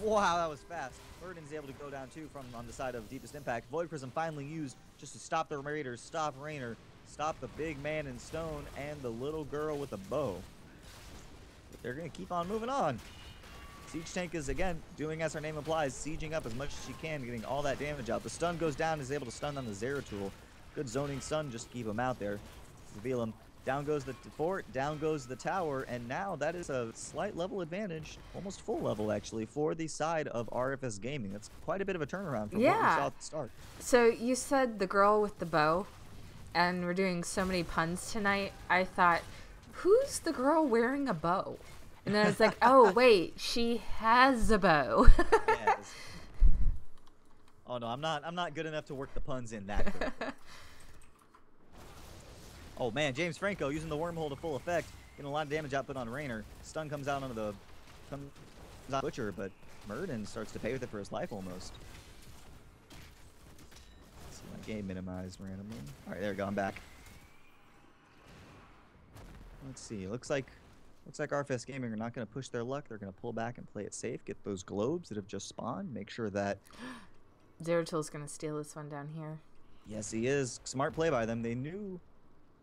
that was fast. Muradin's able to go down too from on the side of Deepest Impact. Void Prism finally used just to stop the Raiders, stop Rainer, stop the big man in stone, and the little girl with a bow. But they're going to keep on moving on. Siege Tank is, again, doing as her name implies, sieging up as much as she can, getting all that damage out. The stun goes down, is able to stun on the Zeratul. Good zoning stun, just to keep him out there. Reveal him. Down goes the fort, down goes the tower, and now that is a slight level advantage, almost full level actually, for the side of RFS Gaming. That's quite a bit of a turnaround from what we saw at the start. So you said the girl with the bow, and we're doing so many puns tonight. I thought, who's the girl wearing a bow? And then I was like, oh wait, she has a bow. Yes. Oh no, I'm not good enough to work the puns in that good. Oh man, James Franco using the wormhole to full effect, getting a lot of damage output on Rainer. Stun comes out onto the Butcher, but Muradin starts to pay with it for his life almost. Let's see my game minimized randomly. All right, there we go. I'm back. Let's see. Looks like RFS Gaming are not going to push their luck. They're going to pull back and play it safe. Get those globes that have just spawned. Make sure that Zeratul's going to steal this one down here. Yes, he is. Smart play by them. They knew.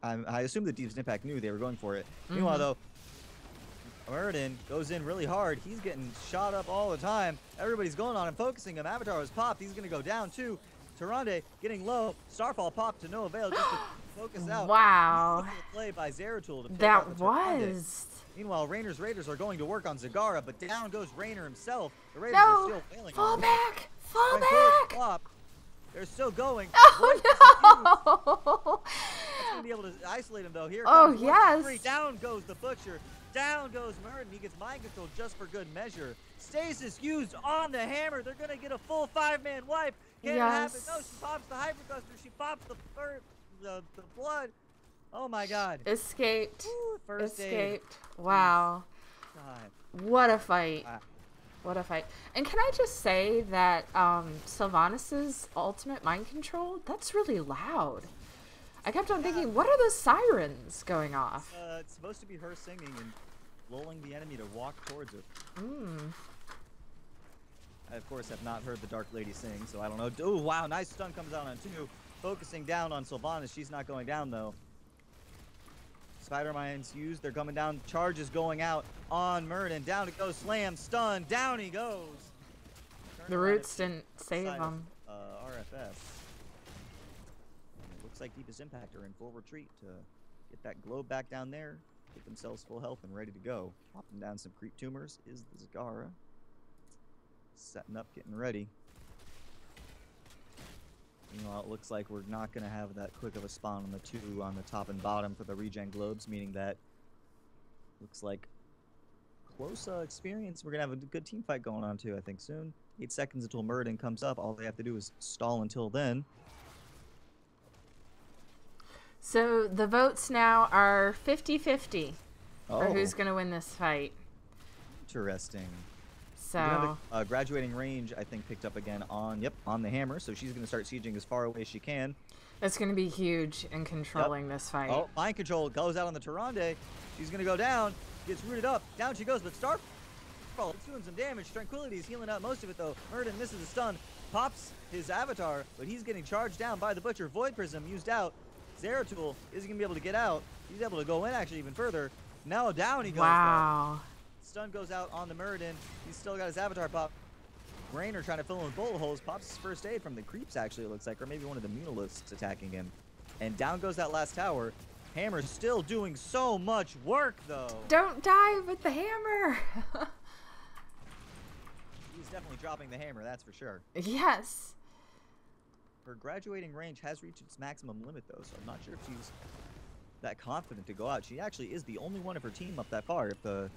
I assume the Deepest Impact knew they were going for it. Meanwhile, though, Muradin goes in really hard. He's getting shot up all the time. Everybody's going on him, focusing him. Avatar was popped. He's going to go down too. Tyrande getting low. Starfall popped to no avail just to focus out. Wow. Play by Zeratul to pick that out the was. Meanwhile, Rainer's Raiders are going to work on Zagara, but down goes Rainer himself. The Raiders are still failing. Fall back! Fall back! Flop. They're still going. Oh no! That's going to be able to isolate him though. Here comes one, 3. Down goes the Butcher. Down goes Muradin. He gets Mind Control just for good measure. Stasis used on the hammer. They're going to get a full 5-man wipe. Can it happen? No, she pops the Hypercluster. She pops the blood. Oh my god. Escaped. Ooh, first Escaped. aid. Wow. God. What a fight. Wow. What a fight. And can I just say that Sylvanas' ultimate mind control, that's really loud. I kept on thinking, what are those sirens going off? It's supposed to be her singing and lulling the enemy to walk towards her. I, of course, have not heard the Dark Lady sing, so I don't know. Oh, wow, nice stun comes out on 2. Focusing down on Sylvanas. She's not going down, though. Spider Mine's used. They're coming down. Charge is going out on Murden. Down it goes. Slam. Stun. Down he goes. The roots didn't save him. RFS. It looks like Deepest Impact are in full retreat to get that globe back down there, get themselves full health and ready to go. Popping down some creep tumors is the Zagara. Setting up, getting ready. Meanwhile, it looks like we're not going to have that quick of a spawn on the 2 on the top and bottom for the regen globes, meaning that looks like close experience. We're going to have a good team fight going on too, I think, soon. 8 seconds until Murden comes up. All they have to do is stall until then. So the votes now are 50-50 for who's going to win this fight. Interesting. So graduating range, I think, picked up again on the hammer. So she's going to start sieging as far away as she can. It's going to be huge in controlling this fight. Oh, mind control goes out on the Tyrande. She's going to go down, gets rooted up. Down she goes, but Starfall is doing some damage. Tranquility is healing out most of it, though. Murden misses a stun, pops his avatar, but he's getting charged down by the Butcher. Void Prism used out. Zeratul isn't going to be able to get out. He's able to go in, actually, even further. Now down he goes. Wow. Stun goes out on the Murden. He's still got his avatar pop. Rainer trying to fill in with bullet holes. Pops his first aid from the creeps, actually, it looks like. Or maybe one of the Munalisks attacking him. And down goes that last tower. Hammer's still doing so much work, though. Don't die with the hammer. He's definitely dropping the hammer, that's for sure. Yes. Her graduating range has reached its maximum limit, though, so I'm not sure if she's that confident to go out. She actually is the only one of her team up that far. If the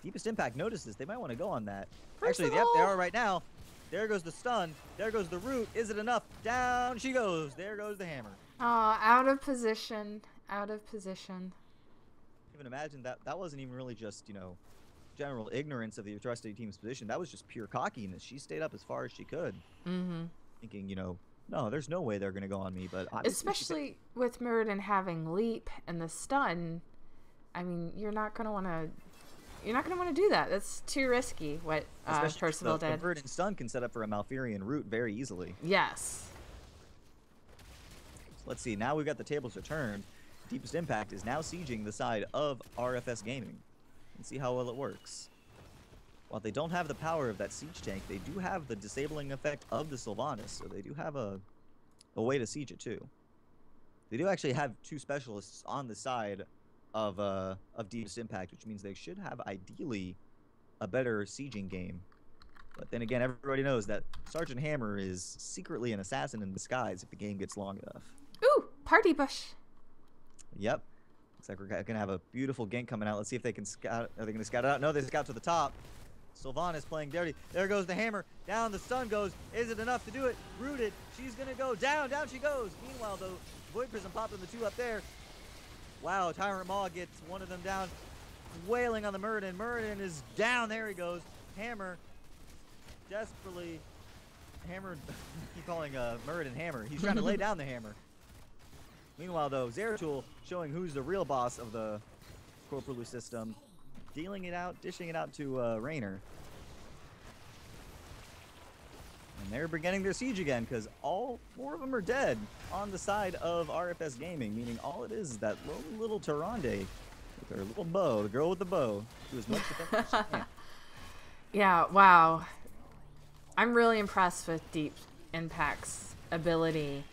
Deepest Impact notices, they might want to go on that. Actually, yep, they are right now. There goes the stun. There goes the root. Is it enough? Down she goes. There goes the hammer. Oh, out of position. Out of position. Even imagine that wasn't even really just, general ignorance of the trusted team's position. That was just pure cockiness. She stayed up as far as she could. Thinking, no, there's no way they're going to go on me. But especially with Murden having leap and the stun, I mean, you're not going to want to do that. That's too risky, what Percival did. The Murden stun can set up for a Malfurion root very easily. Yes. Let's see. Now we've got the tables returned. Deepest Impact is now sieging the side of RFS Gaming. And see how well it works. While they don't have the power of that siege tank, they do have the disabling effect of the Sylvanas, so they do have a way to siege it too. They do actually have 2 specialists on the side of Deepest Impact, which means they should have ideally a better sieging game. But then again, everybody knows that Sergeant Hammer is secretly an assassin in disguise if the game gets long enough. Ooh, party bush. Yep. Looks like we're going to have a beautiful gank coming out. Let's see if they can scout. Are they going to scout it out? No, they scout to the top. Sylvanas playing dirty. There goes the hammer. Down the stun goes. Is it enough to do it? Rooted. She's going to go down. Down she goes. Meanwhile, though, Void Prism popped on the 2 up there. Wow, Tyrant Maw gets one of them down. Wailing on the Murden. Murden is down. There he goes. Hammer. Desperately. Hammer. Keep calling Murden Hammer. He's trying to lay down the hammer. Meanwhile, though, Zeratul showing who's the real boss of the Corporaloo system. Dealing it out, dishing it out to Rainer. And they're beginning their siege again because all 4 of them are dead on the side of RFS Gaming, meaning all it is that little Tyrande with her little bow, the girl with the bow, do as much defense as she can. Yeah, wow. I'm really impressed with Deep Impact's ability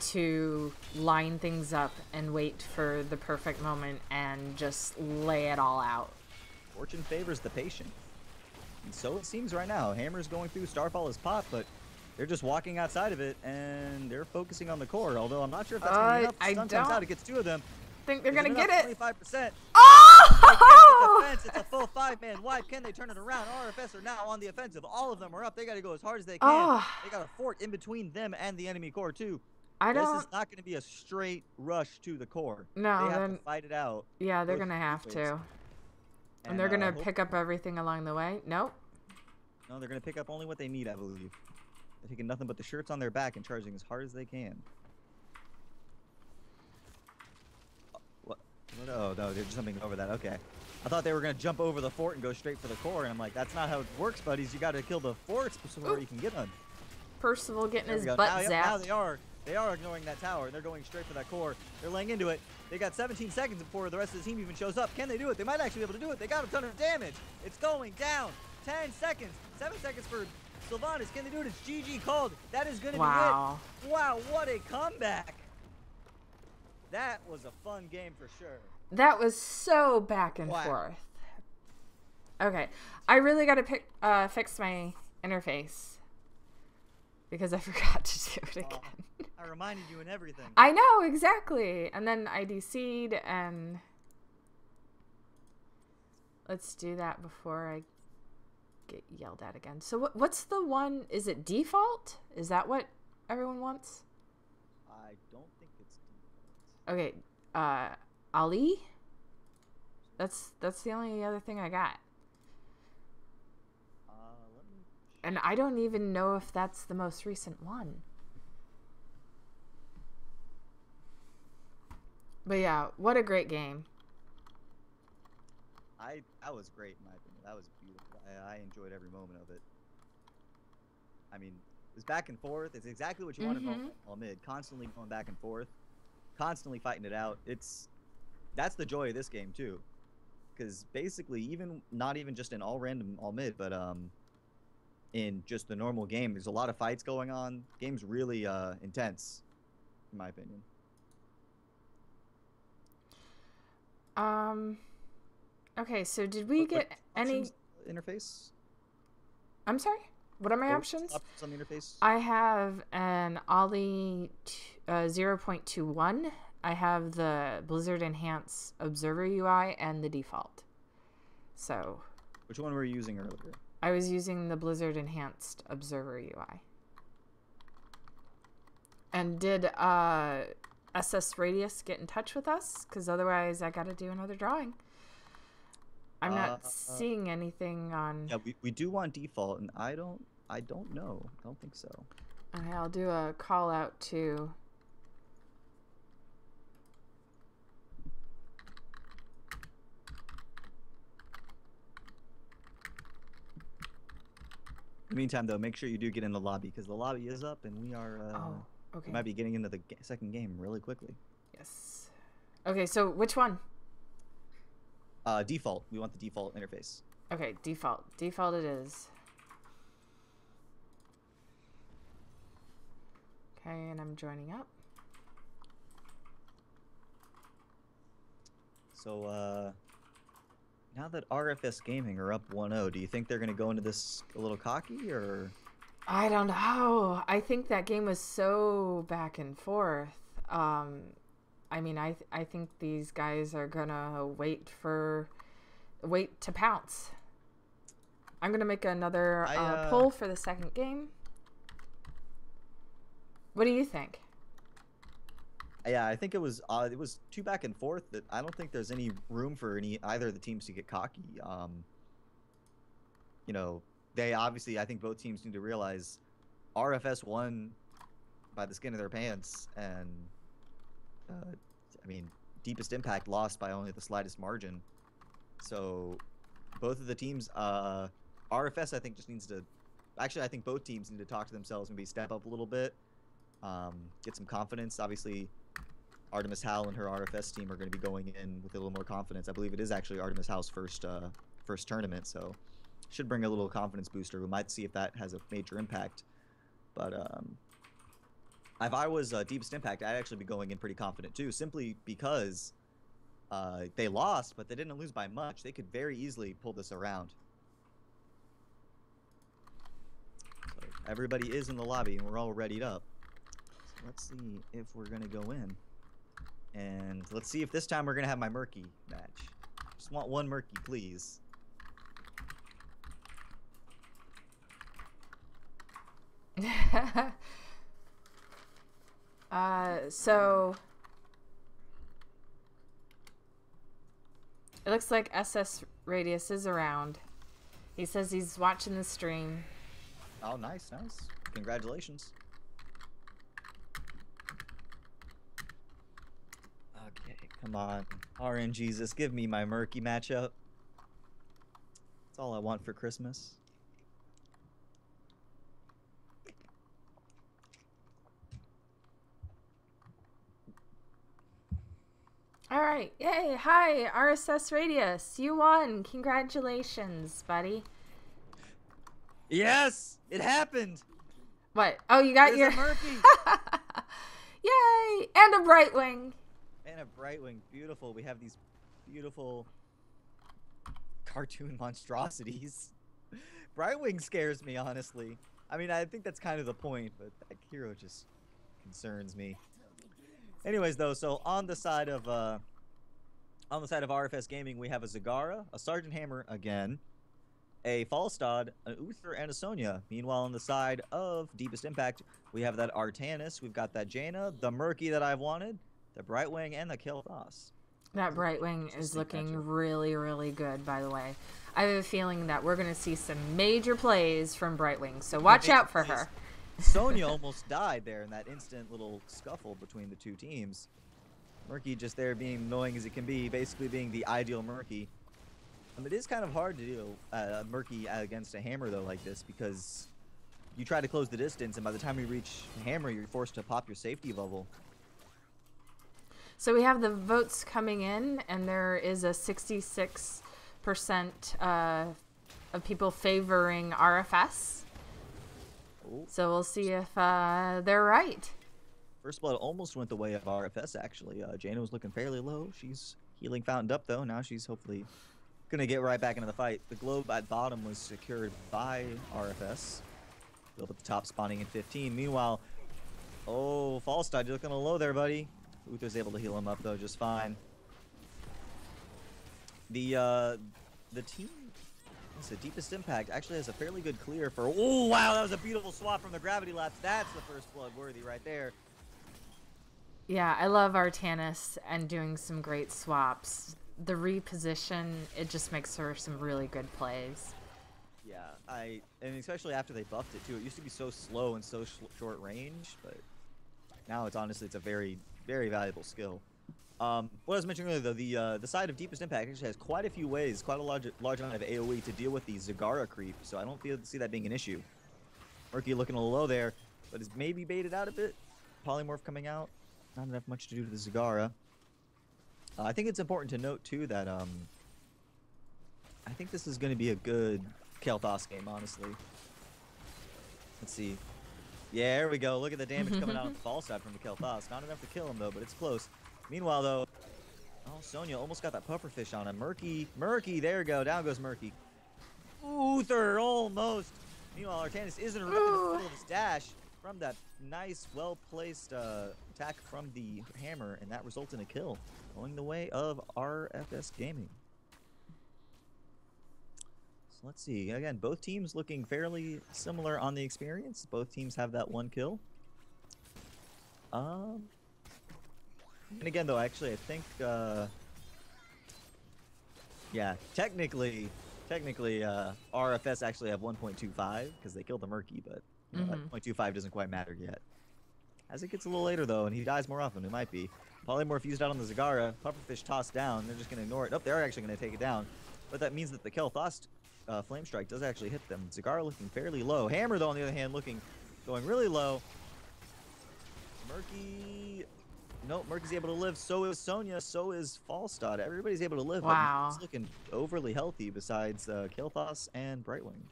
to line things up and wait for the perfect moment and just lay it all out. Fortune favors the patient. And so it seems right now. Hammer's going through, Starfall is popped, but they're just walking outside of it, and they're focusing on the core, although I'm not sure if that's going to be enough. Stun comes out, it gets 2 of them. Think they're going to get it. 25%. Oh! Defense. It's a full 5-man wipe. Can they turn it around? RFS are now on the offensive. All of them are up. They got to go as hard as they can. Oh. They got a fort in between them and the enemy core, too. This is not going to be a straight rush to the core. No, they have to fight it out. Yeah, they're going to have to. And they're going to pick up everything along the way. Nope. No, they're gonna pick up only what they need, I believe. They're taking nothing but the shirts on their back and charging as hard as they can. What? Oh, no, they're jumping over that. Okay. I thought they were gonna jump over the fort and go straight for the core, and I'm like, that's not how it works, buddies. You gotta kill the forts before you can get them. Percival getting his butt now, zapped. Now they are ignoring that tower, and they're going straight for that core. They're laying into it. They got 17 seconds before the rest of the team even shows up. Can they do it? They might actually be able to do it. They got a ton of damage. It's going down. 10 seconds. 7 seconds for Sylvanas. Can they do it? It's GG called. That is going to be it. Wow, what a comeback. That was a fun game for sure. That was so back and forth. Okay, I really got to fix my interface because I forgot to do it again. I reminded you and everything. I know, exactly. And then I DC'd, and let's do that before I get yelled at again. So what's the one? Is it default? Is that what everyone wants? I don't think it's default. Okay, Ali? That's the only other thing I got. Let me... And I don't even know if that's the most recent one. But yeah, what a great game. That was great in my opinion. That was beautiful. I enjoyed every moment of it. I mean, it was back and forth. It's exactly what you wanted from all mid. Constantly going back and forth. Constantly fighting it out. That's the joy of this game too. Because basically, not even just in all random, all mid, but in just the normal game, there's a lot of fights going on. Game's really intense, in my opinion. Okay, so did we get any interface? I'm sorry? What are my options? Options on the interface? I have an Ollie 0.21. I have the Blizzard Enhance Observer UI and the default. So, which one were you using earlier? I was using the Blizzard Enhanced Observer UI. And did SS Radius get in touch with us? Because otherwise I got to do another drawing. I'm not seeing anything on... Yeah, we do want default, and I don't know. I don't think so. Okay, I'll do a call out to... In the meantime, though, make sure you do get in the lobby, because the lobby is up, and we are... okay. We might be getting into the second game really quickly. Yes. Okay, so which one? Default. We want the default interface. Okay, default. Default it is. Okay, and I'm joining up. So, now that RFS Gaming are up 1-0, do you think they're going to go into this a little cocky, or...? I don't know. I think that game was so back and forth. I mean, I think these guys are gonna wait to pounce. I'm gonna make another poll for the second game. What do you think? Yeah, I think it was too back and forth that I don't think there's any room for either of the teams to get cocky. You know, they obviously, I think both teams need to realize RFS won by the skin of their pants, and I mean, Deepest Impact lost by only the slightest margin. So both of the teams, RFS I think just needs to, actually I think both teams need to talk to themselves, maybe step up a little bit, get some confidence. Obviously Artemis Howell and her RFS team are going to be going in with a little more confidence. I believe it is actually Artemis Howell's first tournament, so should bring a little confidence booster. We might see if that has a major impact. But if I was Deepest Impact, I'd actually be going in pretty confident too, simply because they lost, but they didn't lose by much. They could very easily pull this around. So everybody is in the lobby, and we're all readied up. So let's see if we're going to go in. And let's see if this time we're going to have my Murky match. Just want one Murky, please. So it looks like SS Radius is around. He says he's watching the stream. Oh, nice, nice. Congratulations. Okay, come on. RNGesus, give me my murky matchup. That's all I want for Christmas. All right. Yay. Hi, RSS Radius. You won. Congratulations, buddy. Yes! It happened! What? Oh, you got There's your... a Murphy! Yay! And a Brightwing. And a Brightwing. Beautiful. We have these beautiful cartoon monstrosities. Brightwing scares me, honestly. I mean, I think that's kind of the point, but that hero just concerns me. Anyways, though, so on the side of RFS Gaming, we have a Zagara, a Sergeant Hammer again, a Falstad, an Uther, and a Sonya. Meanwhile, on the side of Deepest Impact, we have that Artanis, we've got that Jaina, the Murky that I've wanted, the Brightwing, and the Kilthos. That Brightwing is looking really, really good, by the way. I have a feeling that we're going to see some major plays from Brightwing, so watch out for her. Sonya almost died there in that instant little scuffle between the two teams. Murky just there being annoying as it can be, basically being the ideal Murky. It is kind of hard to do Murky against a Hammer, though, like this, because you try to close the distance, and by the time you reach Hammer, you're forced to pop your safety bubble. So we have the votes coming in, and there is a 66% of people favoring RFS. Oh. So we'll see if they're right. First Blood almost went the way of RFS, actually. Jaina was looking fairly low. She's healing fountained up, though. Now she's hopefully going to get right back into the fight. The globe at bottom was secured by RFS. Globe at the top spawning in 15. Meanwhile, oh, Falstad, you're looking a little low there, buddy. Uther's able to heal him up, though, just fine. The team... The Deepest Impact actually has a fairly good clear for... Oh, wow, that was a beautiful swap from the Gravity Lapse. That's the First Blood worthy right there. Yeah, I love Artanis and doing some great swaps. The reposition, it just makes her some really good plays. Yeah, and especially after they buffed it, too. It used to be so slow and so short range, but now it's honestly, it's a very, very valuable skill. What I was mentioning earlier, though, the side of Deepest Impact actually has quite a few ways, quite a large amount of AoE to deal with the Zagara creep, so I don't see that being an issue. Murky looking a little low there, but is maybe baited out a bit. Polymorph coming out, not enough much to do to the Zagara. I think it's important to note, too, that I think this is going to be a good Kilthos game, honestly. Let's see. Yeah, there we go. Look at the damage coming out on the fall side from the Kilthos. Not enough to kill him, though, but it's close. Meanwhile, though, oh, Sonya almost got that pufferfish on him. Murky, there we go. Down goes Murky. Uther, almost. Meanwhile, Artanis isn't erupting in the middle of his dash from that nice, well-placed attack from the hammer, and that results in a kill, going the way of RFS Gaming. So let's see. Again, both teams looking fairly similar on the experience. Both teams have that one kill. And again, though, actually, I think, yeah, technically, RFS actually have 1.25 because they killed the Murky, but you know, that 0.25 doesn't quite matter yet. As it gets a little later, though, and he dies more often, it might be. Polymorph used out on the Zagara, pufferfish tossed down. They're just going to ignore it. Oh, they're actually going to take it down, but that means that the Kilthos Flame Strike does actually hit them. Zagara looking fairly low. Hammer, though, on the other hand, going really low. Murky. Nope, Murky's able to live. So is Sonya. So is Falstad. Everybody's able to live. Wow. But he's looking overly healthy besides Kilthos and Brightwing.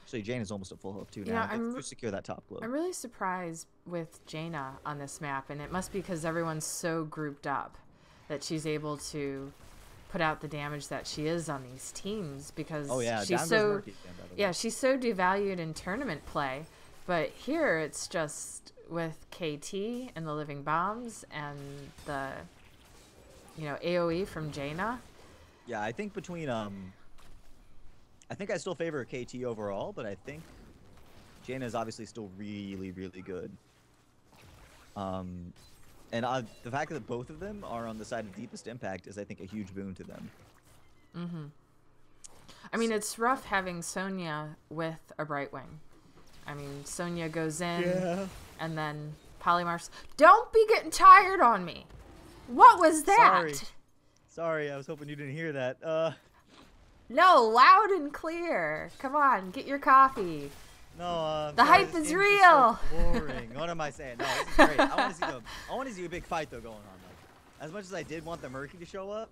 Actually, Jaina is almost at full health too now. Yeah, to secure that top globe. I'm really surprised with Jaina on this map, and it must be because everyone's so grouped up that she's able to put out the damage that she is on these teams because she's so she's so devalued in tournament play. But here it's just with KT and the living bombs and the AoE from Jaina. Yeah, I think between I think I still favor KT overall, but I think Jaina is obviously still really, really good. And the fact that both of them are on the side of Deepest Impact is, I think, a huge boon to them. I mean, it's rough having Sonya with a Brightwing. I mean, Sonya goes in, and then Polymorphs. Don't be getting tired on me. What was that? Sorry, I was hoping you didn't hear that. No, loud and clear. Come on, get your coffee. No, the hype is real. So boring. What am I saying? No, this is great. I want to see a big fight though going on. Like, as much as I did want the Murky to show up,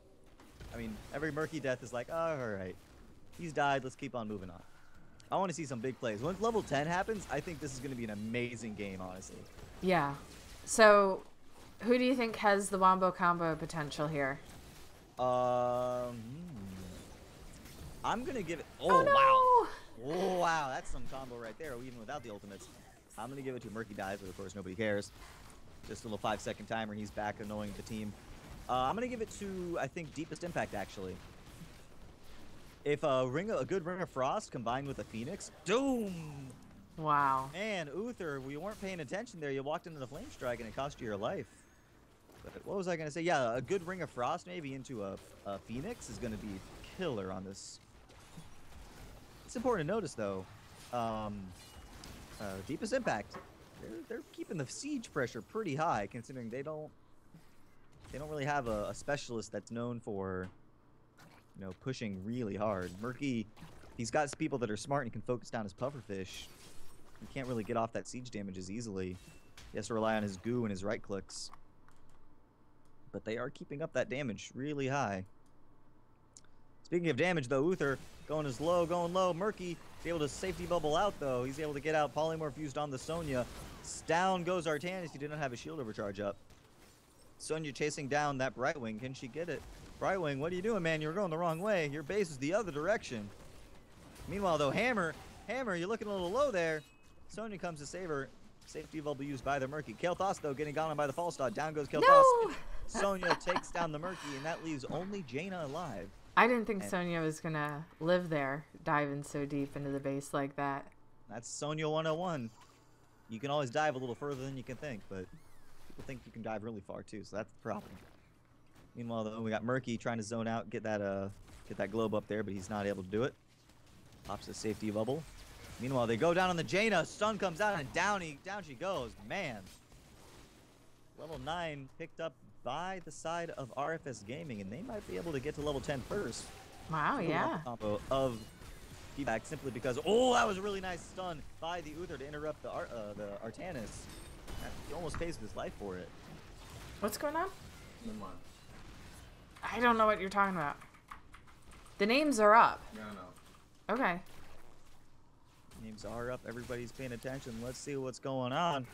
I mean, every Murky death is like, oh, all right, he's died. Let's keep on moving on. I want to see some big plays. Once level 10 happens, I think this is going to be an amazing game, honestly. Yeah. So, who do you think has the wombo combo potential here? I'm gonna give it. Oh wow! Oh wow, that's some combo right there, even without the ultimates. I'm gonna give it to Murky Dive, but of course nobody cares. Just a little 5-second timer, and he's back annoying the team. I'm gonna give it to, I think, Deepest Impact actually. If a good Ring of Frost combined with a Phoenix, doom! Wow. And Uther, you weren't paying attention there. You walked into the Flame Strike and it cost you your life. But what was I gonna say? Yeah, a good Ring of Frost maybe into a Phoenix is gonna be killer on this. It's important to notice though, Deepest Impact, they're keeping the siege pressure pretty high considering they don't really have a specialist that's known for, you know, pushing really hard. Murky, he's got people that are smart and can focus down his pufferfish. He can't really get off that siege damage as easily. He has to rely on his goo and his right clicks. But they are keeping up that damage really high. Speaking of damage though, Uther going low. Murky is able to safety bubble out though. He's able to get out. Polymorph used on the Sonya. Down goes Artanis. He did not have a shield overcharge up. Sonya chasing down that Brightwing. Can she get it? Brightwing, what are you doing, man? You're going the wrong way. Your base is the other direction. Meanwhile though, Hammer, you're looking a little low there. Sonya comes to save her. Safety bubble used by the Murky. Kael'thas though getting gone by the false start. Down goes Kael'thas. No! Sonya takes down the Murky, and that leaves only Jaina alive. I didn't think Sonya was gonna live there, diving so deep into the base like that. That's Sonya 101. You can always dive a little further than you can think, but people think you can dive really far too, so that's the problem. Meanwhile, though, we got Murky trying to zone out, get that globe up there, but he's not able to do it. Pops the safety bubble. Meanwhile, they go down on the Jaina. Stun comes out, and down she goes. Man. Level 9 picked up by the side of RFS Gaming, and they might be able to get to level 10 first. Wow, yeah. Combo of feedback simply because, oh, that was a really nice stun by the Uther to interrupt the Artanis. He almost pays with his life for it. What's going on? Never mind. I don't know what you're talking about. The names are up. Yeah, I know. Okay. Names are up. Everybody's paying attention. Let's see what's going on.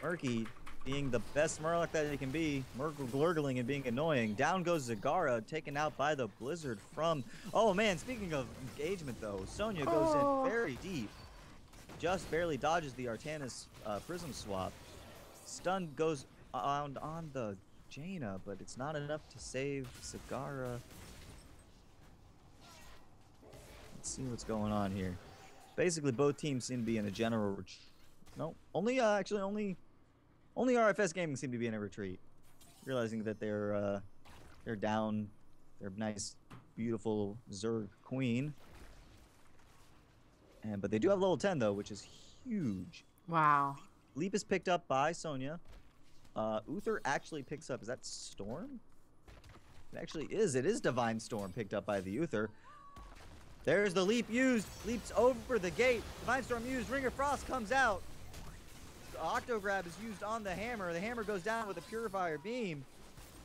Murky being the best Murloc that he can be. Glurgling and being annoying. Down goes Zagara, taken out by the Blizzard from... Oh, man, speaking of engagement, though, Sonya goes in very deep. Just barely dodges the Artanis Prism swap. Stun goes on the Jaina, but it's not enough to save Zagara. Let's see what's going on here. Basically, both teams seem to be in a general retreat. No, only RFS Gaming seem to be in a retreat, realizing that they're down their nice, beautiful Zerg Queen. But they do have level 10 though, which is huge. Wow. Leap is picked up by Sonya. Uther actually picks up. Is that Storm? It actually is. It is Divine Storm picked up by the Uther. There's the leap used. Leaps over the gate. Divine Storm used. Ring of Frost comes out. The Octograb is used on the Hammer. The Hammer goes down with a Purifier Beam.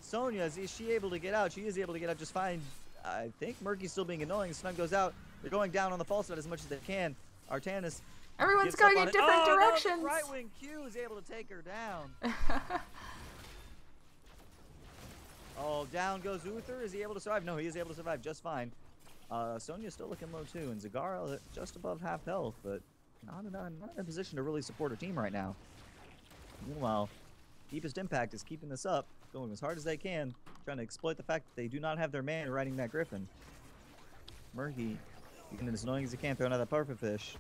Sonya, is she able to get out? She is able to get out just fine. I think Murky's still being annoying. Stun goes out. They're going down on the false side as much as they can. Artanis. Everyone's going in different directions. No, right wing Q is able to take her down. Oh, down goes Uther. Is he able to survive? No, he is able to survive just fine. Sonya's still looking low too, and Zagara just above half health, but not in a position to really support her team right now. Meanwhile, Deepest Impact is keeping this up, going as hard as they can, trying to exploit the fact that they do not have their man riding that Griffin. Murky, even as annoying as he can, throwing out that pufferfish.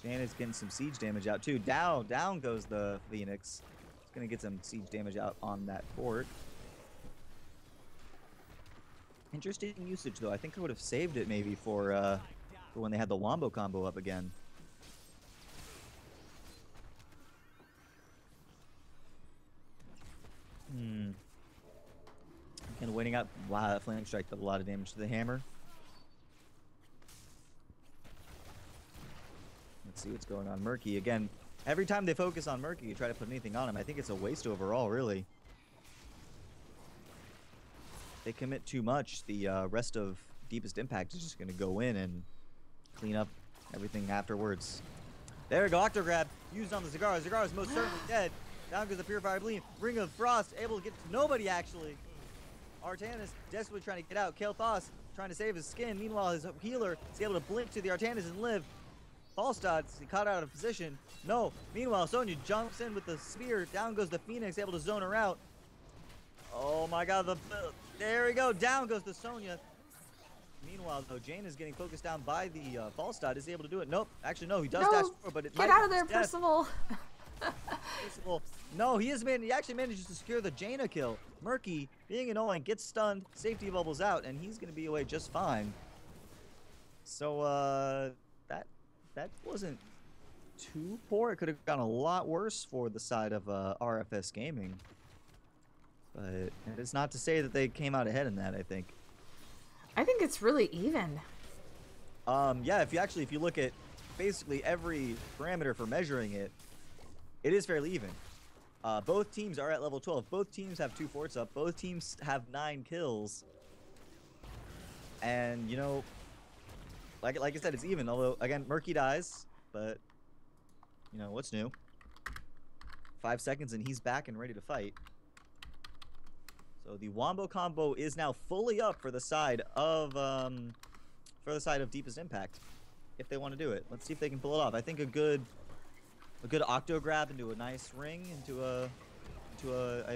Janet's getting some siege damage out too. Down goes the Phoenix. He's gonna get some siege damage out on that fort. Interesting usage, though. I think I would have saved it maybe for when they had the Wombo combo up again. Again, waiting out. Wow, that flame strike did a lot of damage to the hammer. Let's see what's going on. Murky, again, every time they focus on Murky, you try to put anything on him. I think it's a waste overall, really. They commit too much, the rest of Deepest Impact is just going to go in and clean up everything afterwards. There we go, Octo Grab, used on the Zagara. Zagara is most certainly dead. Down goes the Purifier Bleed. Ring of Frost, able to get to nobody, actually. Artanis desperately trying to get out. Kael'thas trying to save his skin. Meanwhile, his healer is able to blink to the Artanis and live. Falstad, he caught out of position. No. Meanwhile, Sonya jumps in with the spear. Down goes the Phoenix, able to zone her out. Oh my god, there we go. Down goes the Sonya. Meanwhile, though, Jane is getting focused down by the Falstad. Is he able to do it? Nope. Actually, no, he does dash forward, but it get out of there, Percival. Percival. No, he actually manages to secure the Jaina kill. Murky, being annoying, gets stunned, safety bubbles out, and he's going to be away just fine. So, that wasn't too poor. It could have gone a lot worse for the side of RFS Gaming. But it's not to say that they came out ahead in that, I think. I think it's really even. Yeah, if you look at basically every parameter for measuring it, it is fairly even. Both teams are at level 12. Both teams have 2 forts up. Both teams have 9 kills. And, you know, like I said, it's even. Although, again, Murky dies. But, you know, what's new? 5 seconds and he's back and ready to fight. So the Wombo combo is now fully up for the side of Deepest Impact, if they want to do it. Let's see if they can pull it off. I think a good Octo Grab into a nice ring into a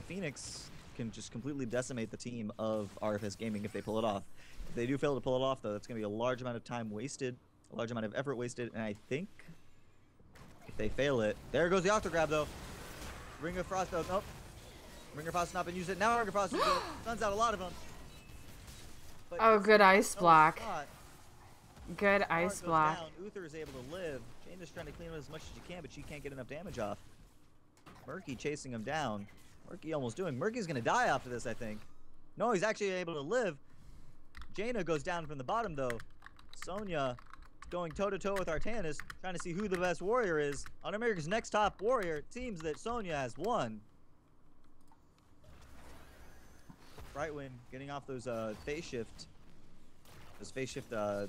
Phoenix can just completely decimate the team of RFS Gaming if they pull it off. If they do fail to pull it off, though, that's going to be a large amount of time wasted, a large amount of effort wasted, and I think if they fail it, there goes the Octo Grab, though. Ring of Frost, though. Nope. Ring of Frost has not been used. Now Ring of Frost stuns out a lot of them. But oh, good ice block. Good ice block. Uther is able to live. Jane is trying to clean him as much as she can, but she can't get enough damage off. Murky chasing him down. Murky almost doing. Murky's going to die after this, I think. No, he's actually able to live. Jaina goes down from the bottom, though. Sonya going toe-to-toe with Artanis, trying to see who the best warrior is. On America's Next Top Warrior, it seems that Sonya has won. Brightwind getting off those phase shift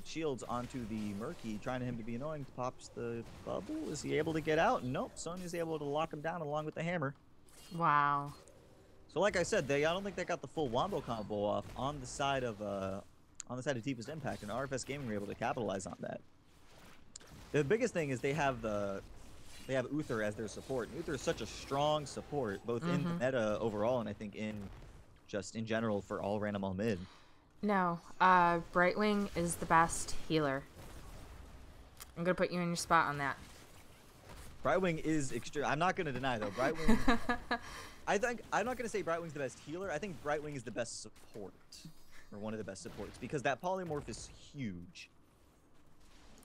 shields onto the Murky, trying to him to be annoying. Pops the bubble. Is he able to get out? Nope. Sonya's able to lock him down along with the hammer. Wow. So like I said, I don't think they got the full Wombo combo off on the side of Deepest Impact, and RFS Gaming were able to capitalize on that. The biggest thing is they have Uther as their support. And Uther is such a strong support, both in the meta overall, and I think in general for all random all mid. No, Brightwing is the best healer. I'm gonna put you in your spot on that. Brightwing is extreme. I'm not gonna deny though. Brightwing. I'm not gonna say Brightwing's the best healer. I think Brightwing is the best support, or one of the best supports, because that polymorph is huge.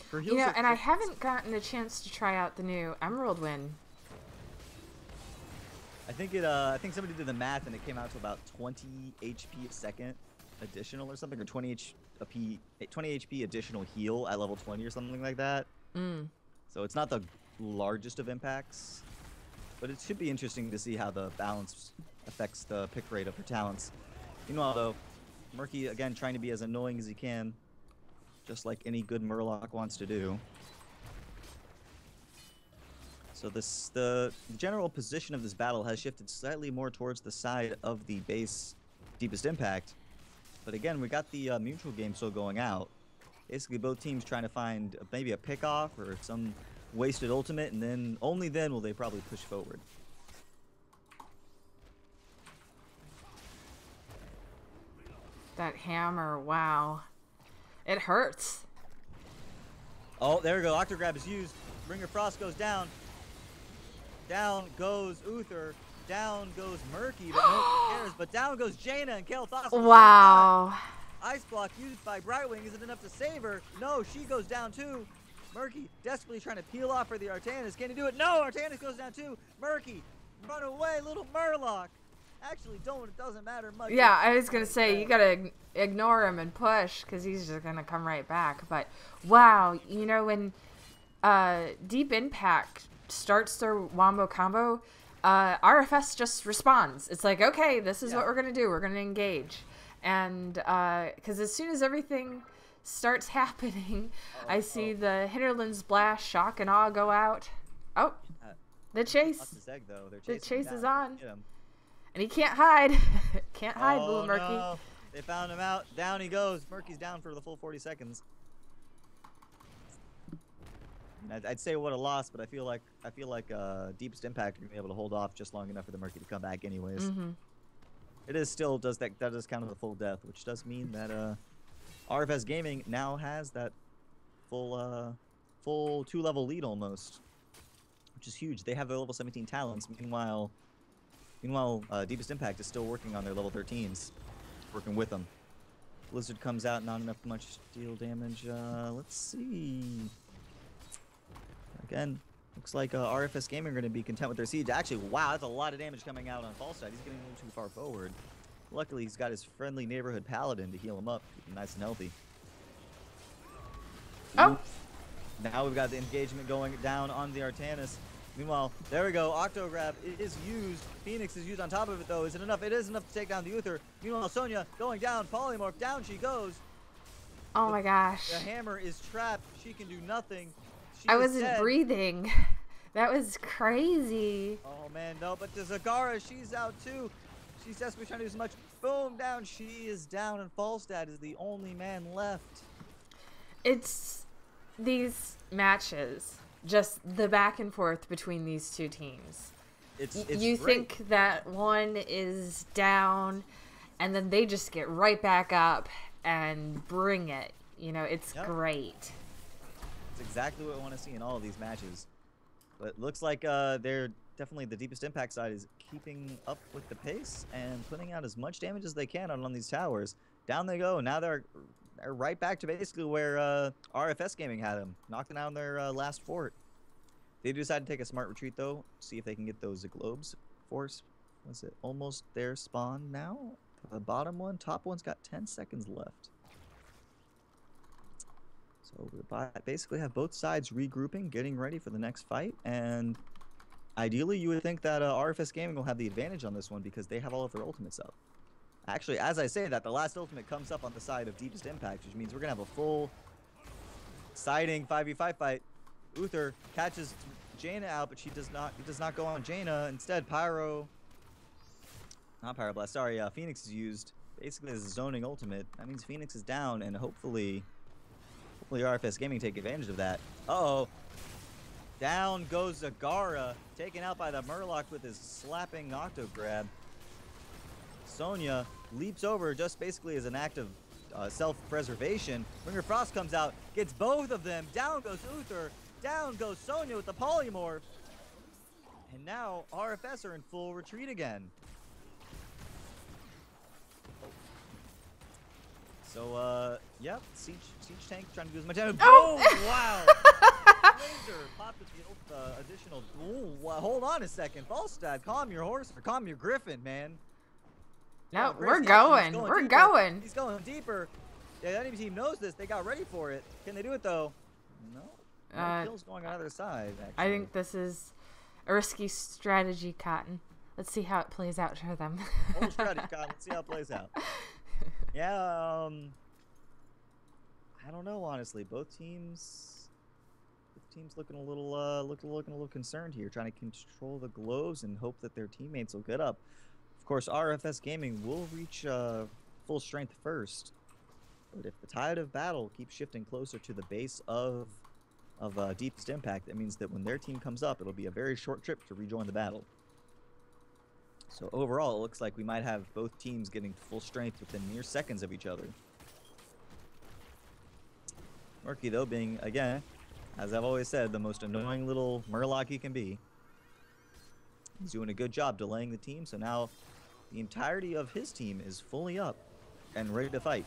For heal and I haven't gotten a chance to try out the new Emerald Wind. I think somebody did the math and it came out to about 20 HP a second additional or something, or 20 HP additional heal at level 20 or something like that. So it's not the largest of impacts, but it should be interesting to see how the balance affects the pick rate of her talents. Meanwhile, though, Murky again trying to be as annoying as he can, just like any good Murloc wants to do. So the general position of this battle has shifted slightly more towards the side of the base Deepest Impact. But again, we got the mutual game still going out. Basically, both teams trying to find maybe a pick-off or some wasted ultimate, and then only then will they probably push forward. That hammer, wow. It hurts. Oh, there we go. Octo Grab is used. Ring of Frost goes down. Down goes Uther. Down goes Murky, but nobody cares. But down goes Jaina and Kael'thas. Wow. Ice block used by Brightwing isn't enough to save her. No, she goes down too. Murky desperately trying to peel off for the Artanis. Can he do it? No, Artanis goes down too. Murky, run away, little Murloc. Actually, don't. It doesn't matter much. Yeah, I was going to say, you got to ignore him and push because he's just going to come right back. But, wow, you know, when Deep Impact starts their Wombo combo, RFS just responds. It's like, okay, this is what we're going to do. We're going to engage. And because as soon as everything starts happening, I see the Hinterland's Blast, Shock and Awe go out. Oh, the chase. Egg, though. The chase is on. Get him. And he can't hide. Can't hide, Blue Murky. No. They found him out. Down he goes. Murky's down for the full 40 seconds. I'd say what a loss, but I feel like Deepest Impact are gonna be able to hold off just long enough for the Murky to come back, anyways. Mm-hmm. It is still does count as a full death, which does mean that RFS Gaming now has that full 2-level lead almost, which is huge. They have their level 17 talents. Meanwhile, Deepest Impact is still working on their level 13s, working with them. Blizzard comes out, not enough much deal damage. Let's see. Again, looks like RFS Gaming are going to be content with their siege. Actually, wow, that's a lot of damage coming out on Falstad. He's getting a little too far forward. Luckily, he's got his friendly neighborhood paladin to heal him up, keep him nice and healthy. Oh! Now we've got the engagement going down on the Artanis. Meanwhile, there we go. Octo Grab is used. Phoenix is used on top of it, though. Is it enough? It is enough to take down the Uther. Meanwhile, Sonya going down. Polymorph. Down she goes. Oh my gosh. The hammer is trapped. She can do nothing. I wasn't breathing. That was crazy. Oh, man. No, but the Zagara, she's out, too. She's desperately trying to do as much. Boom, down. She is down, and Falstad is the only man left. It's these matches. Just the back and forth between these two teams. It's you great. think that one is down, and then they just get right back up and bring it. You know, it's great. It's exactly what we want to see in all of these matches. But it looks like they're definitely the Deepest Impact side is keeping up with the pace and putting out as much damage as they can on these towers. Down they go. Now they're right back to basically where RFS Gaming had them, knocking down their last fort. They decide to take a smart retreat, though, see if they can get those globes. Force, was it almost their spawn now? The bottom one, top one's got 10 seconds left. So we basically have both sides regrouping, getting ready for the next fight, and ideally you would think that RFS Gaming will have the advantage on this one because they have all of their ultimates up. Actually, as I say that, the last ultimate comes up on the side of Deepest Impact, which means we're going to have a full siding 5v5 fight. Uther catches Jaina out, but he does not go on Jaina. Instead, Phoenix is used basically as a zoning ultimate. That means Phoenix is down, and hopefully RFS Gaming take advantage of that. Uh-oh. Down goes Zagara, taken out by the Murloc with his slapping Octo Grab. Sonya leaps over just basically as an act of self-preservation. Ringer Frost comes out, gets both of them. Down goes Uther. Down goes Sonya with the polymorph. And now RFS are in full retreat again. So, yep, Siege Tank trying to do as much damage. Oh! Oh, wow! Laser popped with the additional. Ooh, hold on a second. Falstad, calm your horse or calm your griffin, man. No, Oh, we're going. We're going. He's going deeper. Yeah, the enemy team knows this. They got ready for it. Can they do it, though? No. Kill's going on the other side, actually. I think this is a risky strategy, Cotton. Let's see how it plays out for them. Old strategy, Cotton. Let's see how it plays out. Yeah, I don't know, honestly. Both teams looking a little concerned here, trying to control the globes and hope that their teammates will get up. Of course, RFS Gaming will reach full strength first, but if the tide of battle keeps shifting closer to the base of Deepest Impact, that means that when their team comes up, it'll be a very short trip to rejoin the battle. So overall, it looks like we might have both teams getting full strength within mere seconds of each other. Murky, though, being, again, as I've always said, the most annoying little Murloc he can be. He's doing a good job delaying the team, so now the entirety of his team is fully up and ready to fight.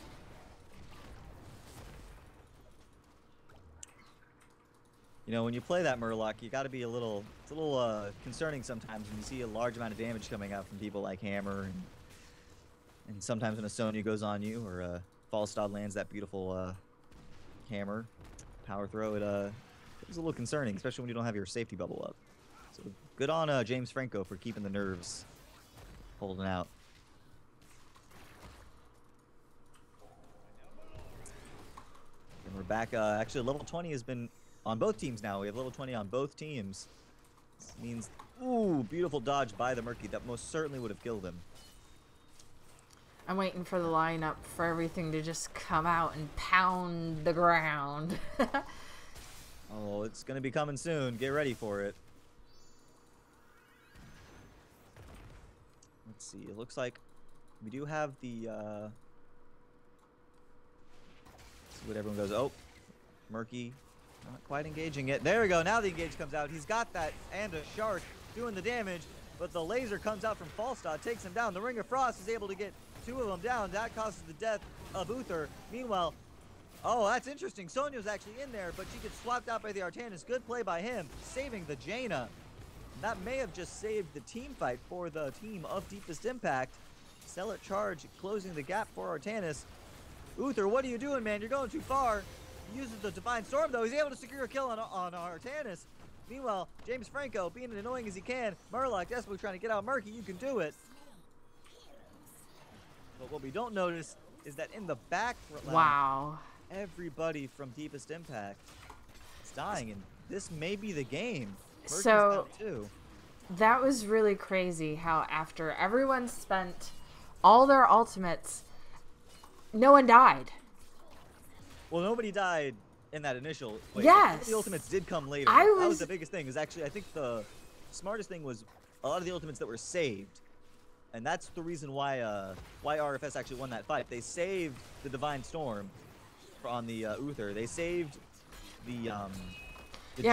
You know, when you play that Murloc, you got to be a little. It's a little concerning sometimes when you see a large amount of damage coming out from people like Hammer, and sometimes when a Sonya goes on you or Falstad lands that beautiful hammer power throw. It's a little concerning, especially when you don't have your safety bubble up. So good on James Franco for keeping the nerves holding out. And we're back. Actually, level 20 has been on both teams now. We have level 20 on both teams. This means, ooh, beautiful dodge by the Murky. That most certainly would have killed him. I'm waiting for the lineup for everything to just come out and pound the ground. Oh, it's going to be coming soon. Get ready for it. Let's see. It looks like we do have the... Let's see what everyone goes. Oh, Murky. Not quite engaging it. There we go. Now the engage comes out. He's got that and a shark doing the damage, but the laser comes out from Falstad, takes him down. The Ring of Frost is able to get 2 of them down. That causes the death of Uther. Meanwhile, oh, that's interesting. Sonya's actually in there, but she gets swapped out by the Artanis. Good play by him, saving the Jaina. That may have just saved the team fight for the team of Deepest Impact. Stellar Charge closing the gap for Artanis. Uther, what are you doing, man? You're going too far. He uses the Divine Storm, though. He's able to secure a kill on Artanis. Meanwhile, James Franco, being as annoying as he can, Murloc desperately trying to get out Murky. You can do it. But what we don't notice is that in the back line, Wow. everybody from Deepest Impact is dying, and this may be the game. Murky's So down too. that was really crazy how after everyone spent all their ultimates, no one died. Well, nobody died in that initial wave. Yes. The ultimates did come later. I That was was- the biggest thing. Is actually, I think the smartest thing was a lot of the ultimates that were saved. And that's the reason why RFS actually won that fight. They saved the Divine Storm on the Uther. They saved the Yeah,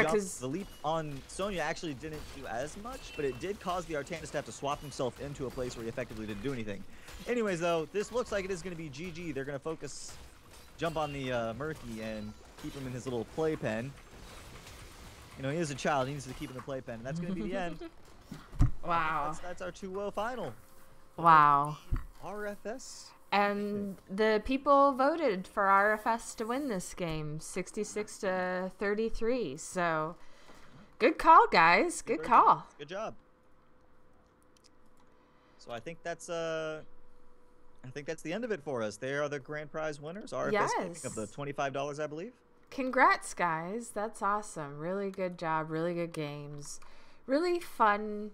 jump. 'cause- The leap on Sonya actually didn't do as much, but it did cause the Artanis to have to swap himself into a place where he effectively didn't do anything. Anyways, though, this looks like it is going to be GG. They're going to jump on the Murky and keep him in his little playpen. You know, he is a child. He needs to keep him in the playpen. And that's going to be the end. Wow. That's our 2-0 final. Wow. RFS. And the people voted for RFS to win this game, 66-33. So, good call, guys. Good call. Good job. So I think that's the end of it for us. They are the grand prize winners. RFS gaming of the $25, I believe. Congrats, guys. That's awesome. Really good job. Really good games. Really fun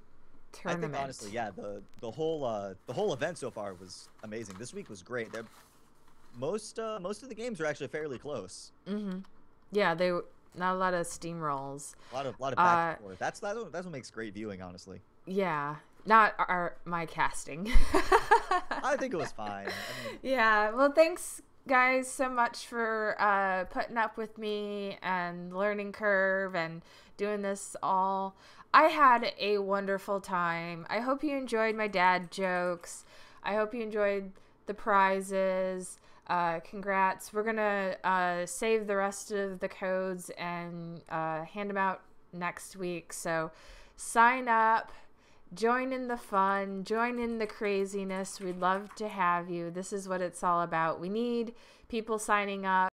tournament. I think honestly, yeah, the whole event so far was amazing. This week was great. Most of the games are actually fairly close. Yeah, not a lot of steamrolls. A lot of back and forth. That's what makes great viewing, honestly. Yeah, not my casting. I think it was fine. I mean, yeah. Well, thanks guys so much for putting up with me and learning curve and doing this all. I had a wonderful time. I hope you enjoyed my dad jokes. I hope you enjoyed the prizes. Congrats. We're gonna save the rest of the codes and hand them out next week. So sign up, join in the fun, join in the craziness. We'd love to have you. This is what it's all about. We need people signing up.